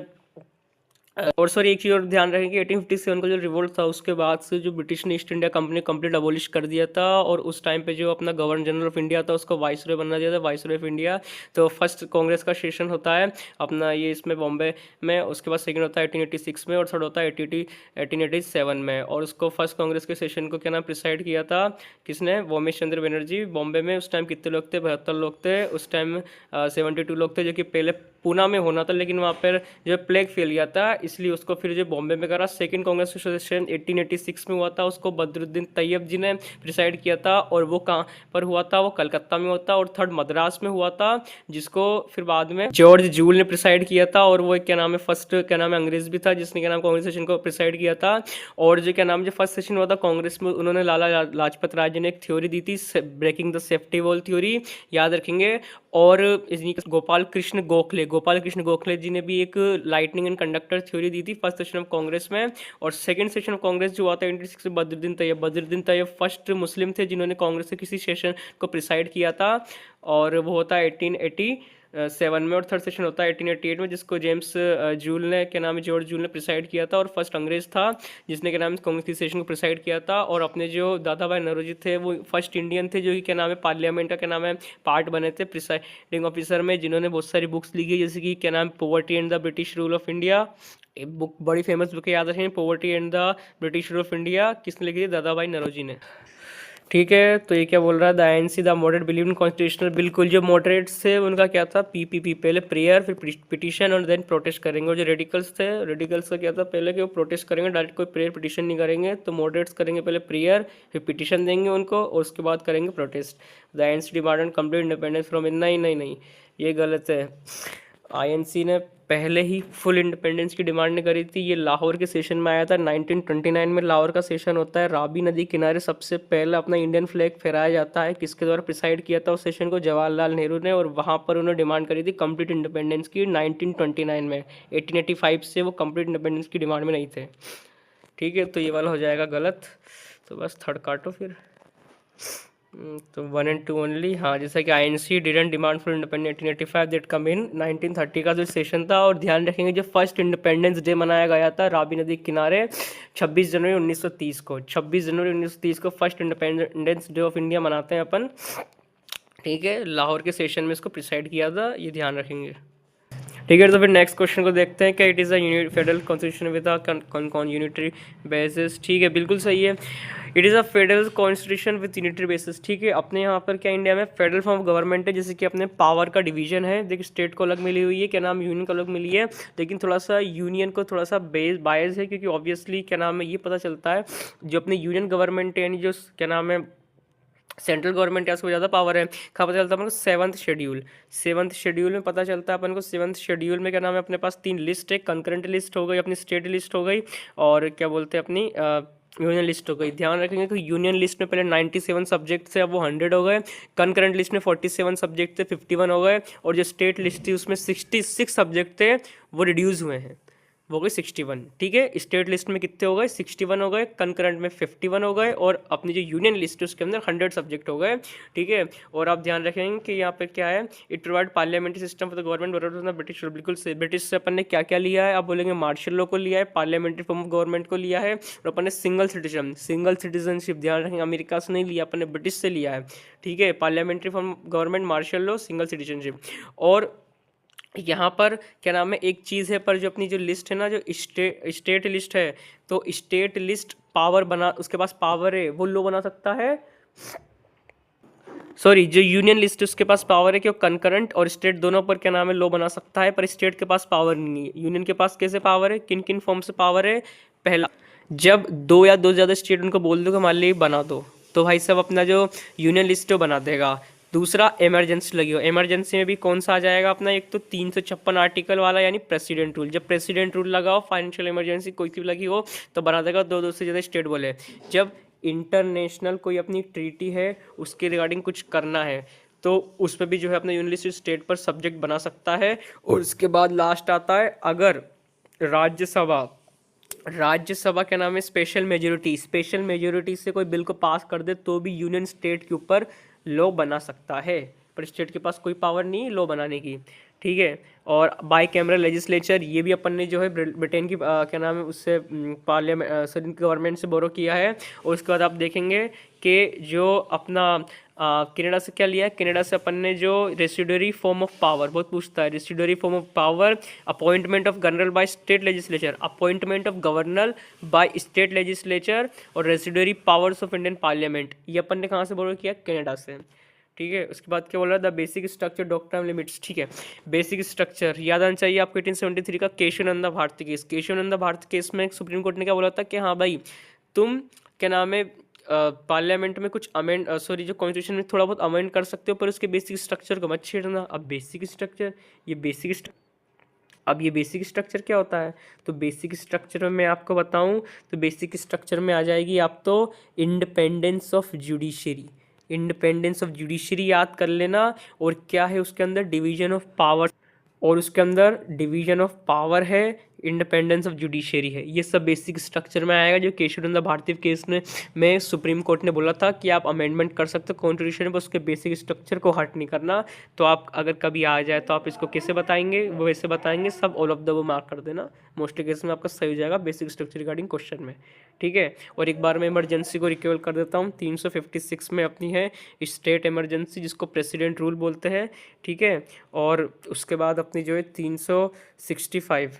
और सॉरी एक चीज़ और ध्यान रखें कि 1857 का जो रिवोल्ट था उसके बाद से जो ब्रिटिश ने east India company complete abolish कर दिया था, और उस टाइम पे जो अपना गवर्नर जनरल ऑफ इंडिया था उसको वाइसरॉय बनना दिया था, वाइसरॉय ऑफ इंडिया। तो फर्स्ट कांग्रेस का सेशन होता है अपना ये इसमें बॉम्बे में, उसके बाद सेकंड होता है 1886 में, और थर्ड होता है 1887 में। और उसको फर्स्ट कांग्रेस के सेशन को क्या नाम प्रिसाइड किया था किसने, वोमेश चंद्र बनर्जी, बॉम्बे में। उस टाइम कितने लोग थे, 72 लोग थे उस टाइम, 72 लोग थे, जो कि पहले पूना में होना था लेकिन वहाँ पर जो प्लेग फैल गया था, इसलिए उसको फिर जो बॉम्बे में करा। सेकंड कांग्रेस सेशन 1886 में हुआ था, उसको बदरुद्दीन तैयब जी ने प्रिसाइड किया था, और वो कहाँ पर हुआ था, वो कलकत्ता में हुआ था। और थर्ड मद्रास में हुआ था, जिसको फिर बाद में जॉर्ज जूल ने प्रिसाइड किया था, और वो क्या नाम है फर्स्ट क्या नाम है अंग्रेज भी था जिसने क्या नाम कांग्रेस सेशन को प्रिसाइड किया था। और जो क्या नाम जो फर्स्ट सेशन हुआ था कांग्रेस में, उन्होंने लाला लाजपत राय जी ने एक थ्योरी दी थी, breaking the safety wall theory, याद रखेंगे। और गोपाल कृष्ण गोखले जी ने भी एक लाइटनिंग एंड कंडक्टर थ्योरी दी थी फर्स्ट सेशन ऑफ कांग्रेस में। और सेकंड सेशन ऑफ कांग्रेस जो हुआ था 1886 में, बदरुद्दीन तैयब फर्स्ट मुस्लिम थे जिन्होंने कांग्रेस के किसी सेशन को प्रिसाइड किया था, और वो होता है 1880 7 में, और थर्ड सेशन होता है 1888 में, जिसको जेम्स जूल ने, क्या नाम है, जॉर्ज जूल ने प्रिसाइड किया था, और फर्स्ट अंग्रेज था जिसने, क्या नाम है, कांग्रेस की सेशन को प्रिसाइड किया था। और अपने जो दादा भाई नौरोजी थे वो फर्स्ट इंडियन थे जो कि, क्या नाम है, पार्लियामेंट का, क्या नाम है, पार्ट बने थे प्रिसाइडिंग ऑफिसर में, जिन्होंने बहुत सारी बुक्स लिखी, जैसे कि, क्या नाम, poverty and the British rule of India. एक बुक, बड़ी फेमस बुक है, याद रखें, poverty and the British rule of India, किसने लिखी थी? दादा भाई नौरोजी ने। ठीक है, तो ये क्या बोल रहा है, the INC the moderate believe in constitutional, बिल्कुल जो मॉडरेट्स थे उनका क्या था, पीपीपी, पहले प्रेयर, फिर पिटीशन और देन प्रोटेस्ट करेंगे। और जो रेडिकल्स थे, रेडिकल्स का क्या था, पहले कि वो प्रोटेस्ट करेंगे, डायरेक्ट कोई प्रेयर पिटीशन नहीं करेंगे। तो मॉडरेट्स करेंगे पहले प्रेयर, फिर पिटीशन देंगे उनको, और उसके बाद करेंगे protest. The INC demanded complete independence from, नहीं नहीं नहीं, ये गलत है। आईएनसी ने पहले ही फुल इंडिपेंडेंस की डिमांड करी थी। ये लाहौर के सेशन में आया था 1929 में, लाहौर का सेशन होता है। रावी नदी किनारे सबसे पहले अपना इंडियन फ्लैग फहराया जाता है। किसके द्वारा प्रिसाइड किया था उस सेशन को? जवाहरलाल नेहरू ने। और वहाँ पर उन्होंने डिमांड करी थी कंप्लीट इंडिपेंडेंस की 1929 में। 1885 से वो कंप्लीट इंडिपेंडेंस की डिमांड में नहीं थे। ठीक है, तो ये वाला हो जाएगा गलत। तो बस थर्ड काटो फिर। तो 1 and 2 ओनली। हाँ, जैसा कि INC didn't demand for independence 1885 that come in 1930 का जो सेशन था। और ध्यान रखेंगे जो फर्स्ट इंडिपेंडेंस डे मनाया गया था रावी नदी के किनारे 26 जनवरी 1930 को। 26 जनवरी 1930 को first independence day of India मनाते हैं अपन। ठीक है, लाहौर के सेशन में इसको प्रिसाइड किया था, ये ध्यान रखेंगे। ठीक है, तो फिर नेक्स्ट क्वेश्चन को देखते हैं कि it is a federal constitution with a unitary basis. ठीक है, बिल्कुल सही है। It is a federal constitution with unitary basis. ठीक है, अपने यहाँ पर क्या इंडिया में फेडरल फॉर्म ऑफ गवर्नमेंट है, जैसे कि अपने पावर का डिवीजन है। देखिए, स्टेट को अलग मिली हुई है, क्या नाम, यूनियन को अलग मिली है। लेकिन थोड़ा सा यूनियन को थोड़ा सा बायस है, क्योंकि ऑब्वियसली क्या नाम है, ये पता चलता है जो अपनी यूनियन गवर्नमेंट है, यानी जो क्या नाम है सेंट्रल गवर्नमेंट है, उसको ज़्यादा पावर है। कहाँ पता चलता है अपन को? सेवंथ शेड्यूल में पता चलता है अपन को। सेवंथ शेड्यूल में क्या नाम है, अपने पास 3 लिस्ट है। कंकरेंट लिस्ट हो गई, अपनी स्टेट लिस्ट हो गई, और क्या बोलते हैं अपनी यूनियन लिस्ट हो गई। ध्यान रखेंगे कि यूनियन लिस्ट में पहले 97 सब्जेक्ट थे, अब वो 100 हो गए। कंकरेंट लिस्ट में 47 सब्जेक्ट थे, 51 हो गए। और जो स्टेट लिस्ट थी उसमें 66 सब्जेक्ट थे, वो रिड्यूस हुए हैं, वो गई 61। ठीक है, स्टेट लिस्ट में कितने हो गए? 61 हो गए। कंकरेंट में 51 हो गए, और अपनी जो यूनियन लिस्ट है उसके अंदर 100 सब्जेक्ट हो गए। ठीक है, और आप ध्यान रखेंगे कि यहाँ पे क्या है, it provide parliamentary system for the government British. बिल्कुल से ब्रिटिश से अपन ने क्या क्या लिया है? आप बोलेंगे मार्शल लॉ को लिया है, पार्लियामेंट्री फॉर्म ऑफ गवर्नमेंट को लिया है, और अपन ने सिंगल सिटीजनशिप, ध्यान रखेंगे, अमेरिका से नहीं लिया, अपन ने ब्रिटिश से लिया है। ठीक है, parliamentary form government, martial law, single citizenship. और यहाँ पर क्या नाम है, एक चीज़ है, पर जो अपनी जो लिस्ट है ना, जो स्टेट लिस्ट है, तो स्टेट लिस्ट पावर बना, उसके पास पावर है, वो लो बना सकता है। सॉरी, जो यूनियन लिस्ट है उसके पास पावर है कि वो कंकरेंट और स्टेट दोनों पर क्या नाम है, लो बना सकता है, पर स्टेट के पास पावर नहीं है। यूनियन के पास कैसे पावर है, किन किन फॉर्म से पावर है? पहला, जब 2 या 2 से ज़्यादा स्टेट उनको बोल दो कि हमारे लिए बना दो, तो भाई साहब अपना जो यूनियन लिस्ट है वो बना देगा। दूसरा, इमरजेंसी लगी हो। इमरजेंसी में भी कौन सा आ जाएगा अपना? एक तो 356 आर्टिकल वाला, यानी प्रेसिडेंट रूल। जब प्रेसिडेंट रूल लगा हो, फाइनेंशियल इमरजेंसी कोई सी भी लगी हो, तो बना देगा 2 से ज़्यादा स्टेट बोले। जब इंटरनेशनल कोई अपनी ट्रीटी है उसके रिगार्डिंग कुछ करना है, तो उस पर भी जो है अपना यूनियन लिस्ट स्टेट पर सब्जेक्ट बना सकता है। और उसके बाद लास्ट आता है, अगर राज्यसभा क्या नाम है, स्पेशल मेजोरिटी से कोई बिल को पास कर दे, तो भी यूनियन स्टेट के ऊपर लॉ बना सकता है, पर स्टेट के पास कोई पावर नहीं है लॉ बनाने की। ठीक है, और बाई कैमरल लेजिस्लेचर, ये भी अपन ने जो है ब्रिटेन की क्या नाम है, उससे पार्लियामेंट गवर्नमेंट से बोरो किया है। और उसके बाद आप देखेंगे कि जो अपना कनाडा से क्या लिया है, कनाडा से अपन ने जो रेसिडुअरी फॉर्म ऑफ पावर, बहुत पूछता है, residuary form of power, appointment of governor by state legislature, appointment of governor by state legislature, और residuary powers of Indian parliament, ये अपन ने कहाँ से बोरो किया? कनाडा से। ठीक है, उसके बाद क्या बोल रहा है, the basic structure doctrine limits. ठीक है, बेसिक स्ट्रक्चर याद आना चाहिए आपको। 1873 का केशवानंद भारती केस, केशवानंद भारती केस में सुप्रीम कोर्ट ने क्या बोला था कि हाँ भाई, तुम क्या नाम है पार्लियामेंट में कुछ जो कॉन्स्टिट्यूशन में थोड़ा बहुत अमेंड कर सकते हो, पर उसके बेसिक स्ट्रक्चर को मत छेड़ना। अब बेसिक स्ट्रक्चर, ये बेसिक स्ट्रक्चर क्या होता है? तो बेसिक स्ट्रक्चर में मैं आपको बताऊं, तो बेसिक स्ट्रक्चर में आ जाएगी आप तो इंडिपेंडेंस ऑफ जुडिशरी याद कर लेना। और क्या है उसके अंदर? डिवीजन ऑफ पावर, और उसके अंदर डिवीजन ऑफ पावर है, इंडिपेंडेंस ऑफ जुडिशरी है, ये सब बेसिक स्ट्रक्चर में आएगा। जो केशवचंद्र भारती केस में सुप्रीम कोर्ट ने बोला था कि आप अमेंडमेंट कर सकते हो कॉन्स्टिट्यूशन में, उसके बेसिक स्ट्रक्चर को हट नहीं करना। तो आप अगर कभी आ जाए तो आप इसको कैसे बताएंगे, वो वैसे बताएंगे, सब ऑल ऑफ द वो मार्क कर देना। मोस्टली केस में आपका सही हो जाएगा बेसिक स्ट्रक्चर रिगार्डिंग क्वेश्चन में, ठीक है। और एक बार मैं इमरजेंसी को रिकवर कर देता हूँ। 356 में अपनी है स्टेट इमरजेंसी, जिसको प्रेसिडेंट रूल बोलते हैं, ठीक है। और उसके बाद अपनी जो है 365,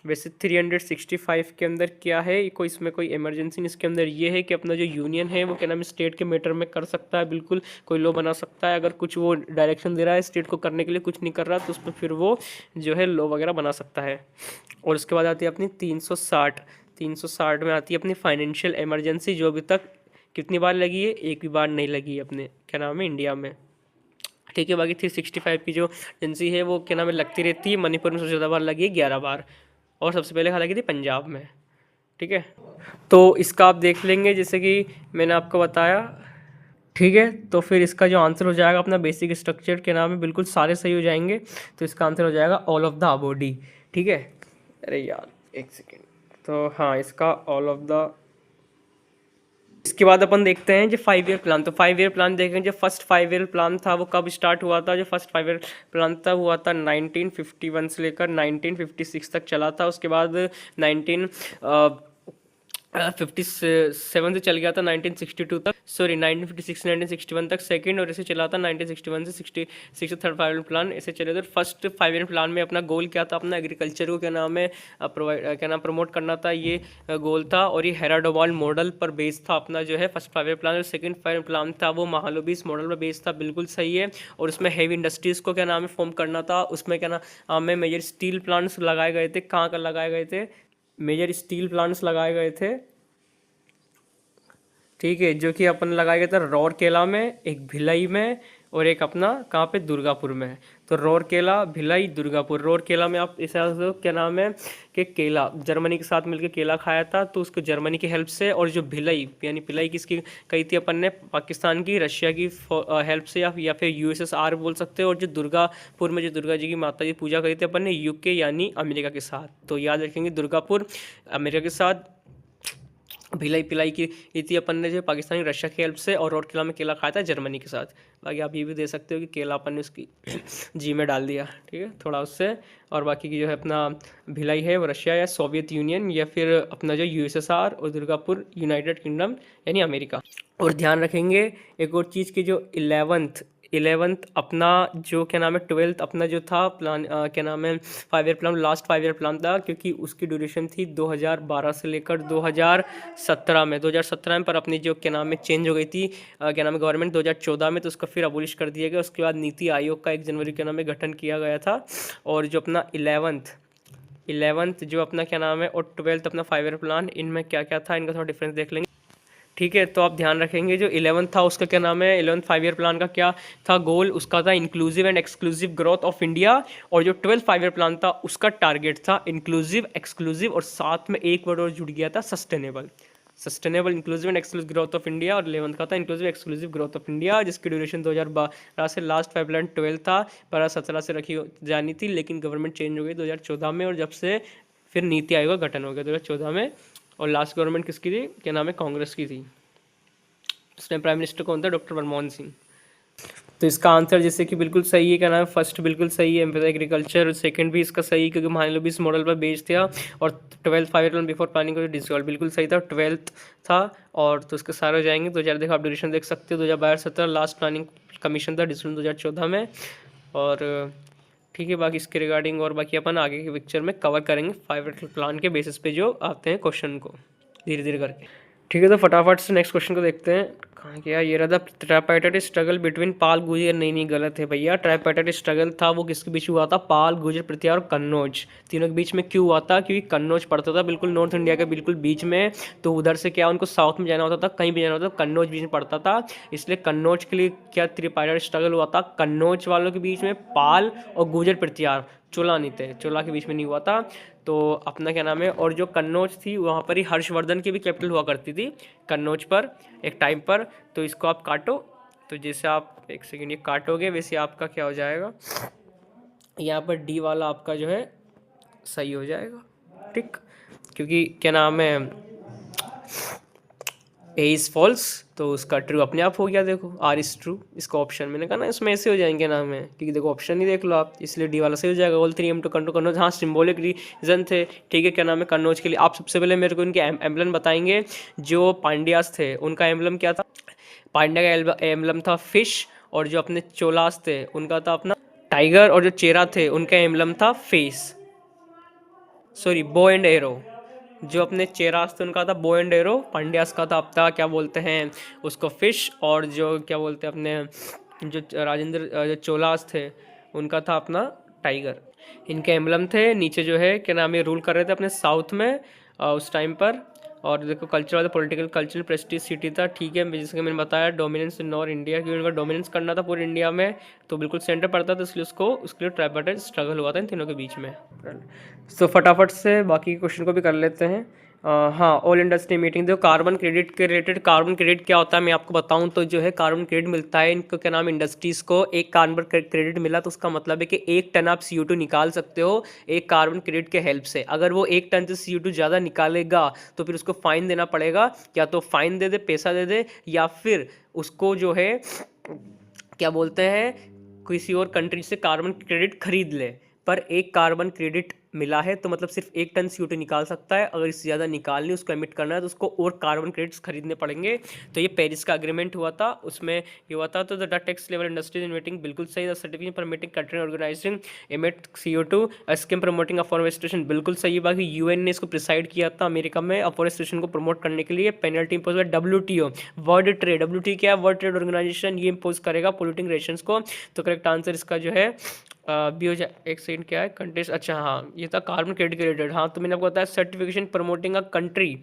वैसे 365 के अंदर क्या है, कोई इसमें कोई इमरजेंसी नहीं। इसके अंदर ये है कि अपना जो यूनियन है वो क्या नाम है स्टेट के मैटर में कर सकता है, बिल्कुल कोई लॉ बना सकता है। अगर कुछ वो डायरेक्शन दे रहा है स्टेट को करने के लिए, कुछ नहीं कर रहा, तो उस पर फिर वो जो है लॉ वगैरह बना सकता है। और उसके बाद आती है अपनी 360 में आती है अपनी फाइनेंशियल इमरजेंसी, जो अभी तक कितनी बार लगी है, एक भी बार नहीं लगी है अपने क्या नाम है इंडिया में, ठीक है। बाकी 365 की जो एजेंसी है वो क्या नाम है लगती रहती है। मणिपुर में सबसे ज़्यादा बार लगी है 11 बार, और सबसे पहले लगी थी पंजाब में, ठीक है। तो इसका आप देख लेंगे जैसे कि मैंने आपको बताया, ठीक है। तो फिर इसका जो आंसर हो जाएगा अपना बेसिक स्ट्रक्चर के नाम है, बिल्कुल सारे सही हो जाएंगे। तो इसका आंसर हो जाएगा ऑल ऑफ द अबॉडी, ठीक है। अरे यार एक सेकेंड, तो हाँ इसका ऑल ऑफ द। इसके बाद अपन देखते हैं जो 5 ईयर प्लान। तो 5 ईयर प्लान देखेंगे, जो फर्स्ट 5 ईयर प्लान था वो कब स्टार्ट हुआ था। जो फर्स्ट 5 ईयर प्लान था हुआ था 1951 से लेकर 1956 तक चला था। उसके बाद 1957 से चल गया था 1962 तक, सॉरी 1956 1961 तक सेकंड, और ऐसे चला था 1961 से 66 थर्ड 5 ईयर प्लान ऐसे चले थे। फर्स्ट 5 ईयर प्लान में अपना गोल क्या था, अपना एग्रीकल्चर को क्या नाम है प्रमोट करना था, ये गोल था। और ये हेराडोवाल मॉडल पर बेस्ड था अपना जो है फर्स्ट 5 ईयर प्लान। और सेकंड 5 ईयर प्लान था वो महालनोबिस मॉडल पर बेस्ड था, बिल्कुल सही है। और उसमें हेवी इंडस्ट्रीज़ को क्या नाम है फॉर्म करना था। उसमें क्या नाम है मेजर स्टील प्लांट्स लगाए गए थे। कहाँ का लगाए गए थे, मेजर स्टील प्लांट्स लगाए गए थे, ठीक है। जो कि अपन लगाया गया था रौरकेला में, एक भिलाई में, और एक अपना कहाँ पे दुर्गापुर में। तो रौरकेला, भिलाई, दुर्गापुर। रौरकेला में आप इसे क्या नाम है कि केला जर्मनी के साथ मिलकर केला खाया था, तो उसको जर्मनी की हेल्प से। और जो भिलाई यानी पिलाई किसकी कही थी अपन ने, पाकिस्तान की, रशिया की हेल्प से, या फिर यूएसएसआर बोल सकते हो। और जो दुर्गापुर में जो दुर्गा जी की माता जी पूजा करी थी अपन ने यूके यानी अमेरिका के साथ। तो याद रखेंगे दुर्गापुर अमेरिका के साथ, भिलाई पिलाई की थी अपन ने जो पाकिस्तानी रशिया की हेल्प से, और रौरकेला में केला खाया था जर्मनी के साथ। बाकी आप ये भी दे सकते हो कि केला अपन ने उसकी जी में डाल दिया, ठीक है, थोड़ा उससे। और बाकी की जो है अपना भिलाई है वो रशिया या सोवियत यूनियन, या फिर अपना जो यूएसएसआर, और दुर्गापुर यूनाइटेड किंगडम यानी अमेरिका। और ध्यान रखेंगे एक और चीज़ की, जो 11th अपना जो क्या नाम है 12th अपना जो था प्लान क्या नाम है 5 year plan, last 5 year plan था, क्योंकि उसकी ड्यूरेशन थी 2012 से लेकर 2017 में। 2017 में पर अपनी जो क्या नाम है चेंज हो गई थी क्या नाम है गवर्नमेंट 2014 में, तो उसको फिर अबोलिश कर दिया गया। उसके बाद नीति आयोग का 1 जनवरी के नाम में गठन किया गया था। और जो अपना 11th जो अपना क्या नाम है और 12th अपना 5 ईयर प्लान, इनमें क्या क्या था इनका थोड़ा डिफरेंस देख लेंगे, ठीक है। तो आप ध्यान रखेंगे जो 11th था उसका क्या नाम है 11th 5 ईयर प्लान का क्या था गोल, उसका था inclusive and exclusive growth of India. और जो 12th 5 ईयर प्लान था उसका टारगेट था इंक्लूसिव, एक्सक्लूसिव, और साथ में एक वर्ड और जुड़ गया था sustainable, inclusive and exclusive growth of India. और 11th का था inclusive exclusive growth of India, जिसकी ड्यूरेशन 2012 से लास्ट 5 प्लान 12 था, 2017 से रखी जानी थी, लेकिन गवर्नमेंट चेंज हो गई 2014 में। और जब से फिर नीति आयोग का गठन हो गया 2014 में। और लास्ट गवर्नमेंट किसकी थी, क्या नाम है, कांग्रेस की थी। उस टाइम प्राइम मिनिस्टर कौन था, डॉक्टर मनमोहन सिंह। तो इसका आंसर जैसे कि बिल्कुल सही है, क्या नाम है, फर्स्ट बिल्कुल सही है एग्रीकल्चर, और सेकंड भी इसका सही है क्योंकि महालनोबिस इस मॉडल पर बेस्ड था। और 12th 5 ईयर बिफोर प्लानिंग को डिसॉल्व बिल्कुल सही था, 12th था। और तो उसके सारे हो जाएंगे। 2000 देखो आप ड्यूरेशन देख सकते हो, 2012-17 लास्ट प्लानिंग कमीशन था, डिसॉल्व 2014 में। और ठीक है, बाकी इसके रिगार्डिंग और बाकी अपन आगे के पिक्चर में कवर करेंगे 5 ईयर प्लान के बेसिस पे जो आते हैं क्वेश्चन को धीरे धीरे करके, ठीक है। तो फटाफट से नेक्स्ट क्वेश्चन को देखते हैं। कहाँ गया ये रहा, ट्राइपार्टाइट स्ट्रगल बिटवीन पाल, गुर्जर, नहीं गलत है भैया। ट्राइपार्टाइट स्ट्रगल था वो किसके बीच हुआ था, पाल, गुर्जर, पृथ्वी और कन्नौज, तीनों के बीच में। क्यों हुआ था, क्योंकि कन्नौज पड़ता था बिल्कुल नॉर्थ इंडिया के बिल्कुल बीच में, तो उधर से क्या उनको साउथ में जाना होता था, कहीं भी जाना होता था, कन्नौज बीच में पड़ता था, इसलिए कन्नौज के लिए क्या ट्राइपार्टाइट स्ट्रगल हुआ था, कन्नौज वालों के बीच में, पाल और गुर्जर पृथ्वी, चोला नहीं थे, चोला के बीच में नहीं हुआ था। तो अपना क्या नाम है, और जो कन्नौज थी वहाँ पर ही हर्षवर्धन की भी कैपिटल हुआ करती थी कन्नौज पर एक टाइम पर। तो इसको आप काटो, तो जैसे आप एक सेकेंड ये काटोगे वैसे आपका क्या हो जाएगा, यहाँ पर डी वाला आपका जो है सही हो जाएगा, टिक, क्योंकि क्या नाम है ए इज़ फॉल्स, तो उसका ट्रू अपने आप हो गया। देखो आर इज़ ट्रू, इसका ऑप्शन मैंने कहा ना इसमें ऐसे हो जाएंगे नाम है, क्योंकि देखो ऑप्शन ही देख लो आप, इसलिए डी वाला सही हो जाएगा। ऑल 3 M to कन्नौज, हाँ सिंबॉलिक रीजन थे, ठीक है। क्या नाम है कन्नौज के लिए आप सबसे पहले मेरे को इनके एम्बलम बताएंगे। जो पांड्यास थे उनका एम्बलम क्या था? पांड्या का एम्बलम था फिश, और जो अपने चोलास थे उनका था अपना टाइगर, और जो चेरा थे उनका एम्बलम था face, sorry bow and arrow. जो अपने चेरास थे उनका था बो एंड एरो, पांड्यास का था अपना क्या बोलते हैं उसको फिश, और जो क्या बोलते हैं अपने जो राजेंद्र जो चोलास थे उनका था अपना टाइगर। इनके एम्बलम थे नीचे जो है क्या नाम है रूल कर रहे थे अपने साउथ में उस टाइम पर। और देखो कल्चर वाला पॉलिटिकल कल्चरल प्रेस्टीज सिटी था, ठीक है। जैसे कि मैंने बताया डोमिनेंस इन नॉर इंडिया, क्योंकि उनका डोमिनेंस करना था पूरे इंडिया में, तो बिल्कुल सेंटर पड़ता था, इसलिए उसको उसके लिए ट्राइपार्टाइट स्ट्रगल हुआ था इन तीनों के बीच में। सो फटाफट से बाकी क्वेश्चन को भी कर लेते हैं। हाँ ऑल इंडस्ट्री मीटिंग, देखो कार्बन क्रेडिट के रिलेटेड, कार्बन क्रेडिट क्या होता है मैं आपको बताऊं तो जो है कार्बन क्रेडिट मिलता है इनको क्या नाम इंडस्ट्रीज़ को, एक कार्बन क्रेडिट मिला तो उसका मतलब है कि 1 टन आप CO2 निकाल सकते हो एक कार्बन क्रेडिट के हेल्प से। अगर वो 1 टन से CO2 ज़्यादा निकालेगा तो फिर उसको फाइन देना पड़ेगा, या तो फाइन दे दे पैसा दे दे, या फिर उसको जो है क्या बोलते हैं किसी और कंट्री से कार्बन क्रेडिट खरीद ले। पर एक कार्बन क्रेडिट मिला है तो मतलब सिर्फ 1 टन CO2 निकाल सकता है, अगर इससे ज़्यादा निकालनी उसको एमिट करना है तो उसको और कार्बन क्रेडिट्स खरीदने पड़ेंगे। तो ये पेरिस का एग्रीमेंट हुआ था, उसमें ये हुआ था। तो the tax level industries inventing बिल्कुल सही, the certificate permitting country organising emit CO2 scheme promoting afforestation बिल्कुल सही है। बाकी UN ने इसको प्रिसाइड किया था अमेरिका में अफॉरेस्टेशन को प्रमोट करने के लिए। Penalty impose by WTO world trade, WTO क्या है वर्ल्ड ट्रेड ऑर्गेनाइजेशन, ये इम्पोज करेगा पोल्यूटिंग रेशंस को। तो करेक्ट आंसर इसका जो है बी हो जाए। एक सेकंड क्या है कंटेस्ट, अच्छा हाँ ये था कार्बन क्रेडिट के रिलेटेड। हाँ तो मैंने आपको बताया सर्टिफिकेशन प्रमोटिंग अ कंट्री,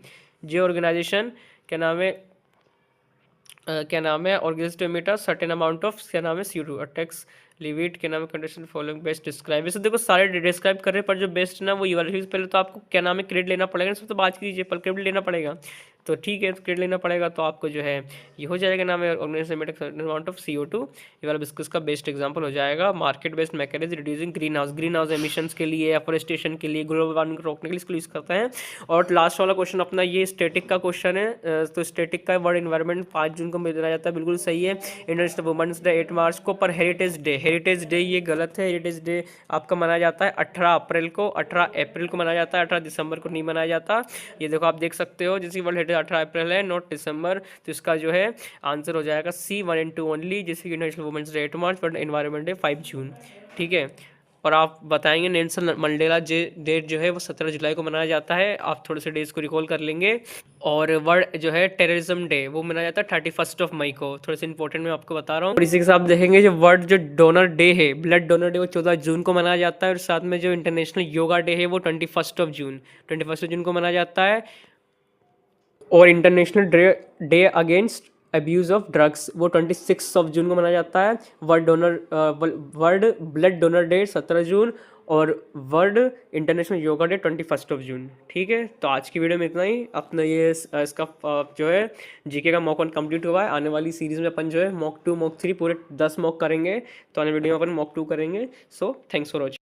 जो ऑर्गेनाइजेशन क्या नाम है क्या नाम है organise to emit a certain amount of क्या नाम है CO2 टैक्स लिमिट क्या नाम है कंडीशन फॉलोइंग बेस्ट डिस्क्राइब। वैसे देखो सारे डिस्क्राइब कर रहे हैं, पर जो बेस्ट ना वो ये वाला चीज़। पहले तो आपको क्या नाम है क्रेडिट लेना पड़ेगा, इसमें तो बात कीजिए पर क्रेडिट लेना पड़ेगा, तो ठीक है क्रेडिट लेना पड़ेगा तो आपको जो है ये हो जाएगा नाम है ऑर्गेनाइजेशन अमाउंट ऑफ CO2, ये वाला बिस्कस का बेस्ट एग्जांपल हो जाएगा। Market based mechanism reducing green house emissions के लिए, एफोरेस्टेशन के लिए, ग्लोबल वार्मिंग को रोकने के लिए इसको यूज़ करते हैं। और लास्ट वाला क्वेश्चन अपना ये स्टैटिक का क्वेश्चन है, तो स्टैटिक का वर्ल्ड एनवायरनमेंट 5 जून को मनाया जाता है, बिल्कुल सही है। इंटरनेशनल वुमेन्स डे 8 मार्च को, पर हेरिटेज डे ये गलत है। हेरिटेज डे आपका मनाया जाता है 18 अप्रैल को, 18 अप्रैल को मनाया जाता है, 18 दिसंबर को नहीं मनाया जाता। ये देखो आप देख सकते हो जैसे वर्ल्ड हेरिटेज 18 अप्रैल है नॉट दिसंबर, तो इसका जो है आंसर हो जाएगा C 1 and 2 ओनली, जैसे कि इंटरनेशनल वुमेन्स डे 8 मार्च, वर्ल्ड एनवायरनमेंट डे 5 जून, ठीक है। और आप बताएंगे नेल्सन मंडेला डेट जो है वो 17 जुलाई को मनाया जाता है, आप थोड़े से डेज को रिकॉल कर लेंगे। और वर्ल्ड जो है टेररिज्म डे वो मनाया जाता है 31 मई को, थोड़े से इंपॉर्टेंट मैं आपको बता रहा हूँ। और इसी के साथ देखेंगे जो वर्ल्ड जो डोनर डे है ब्लड डोनर डे वो 14 जून को मनाया जाता है। और साथ में जो इंटरनेशनल योगा डे है वो 21 जून को मनाया जाता है। और international day against abuse of drugs वो 26 जून को मनाया जाता है। वर्ल्ड ब्लड डोनर डे 17 जून, और वर्ल्ड इंटरनेशनल योगा डे 21 जून, ठीक है। तो आज की वीडियो में इतना ही। अपना ये इसका जो है जीके का मॉक 1 कंप्लीट हुआ है। आने वाली सीरीज़ में अपन जो है मॉक 2 मॉक 3 पूरे 10 मॉक करेंगे, तो आने वीडियो में अपन मॉक 2 करेंगे। So thanks for watching.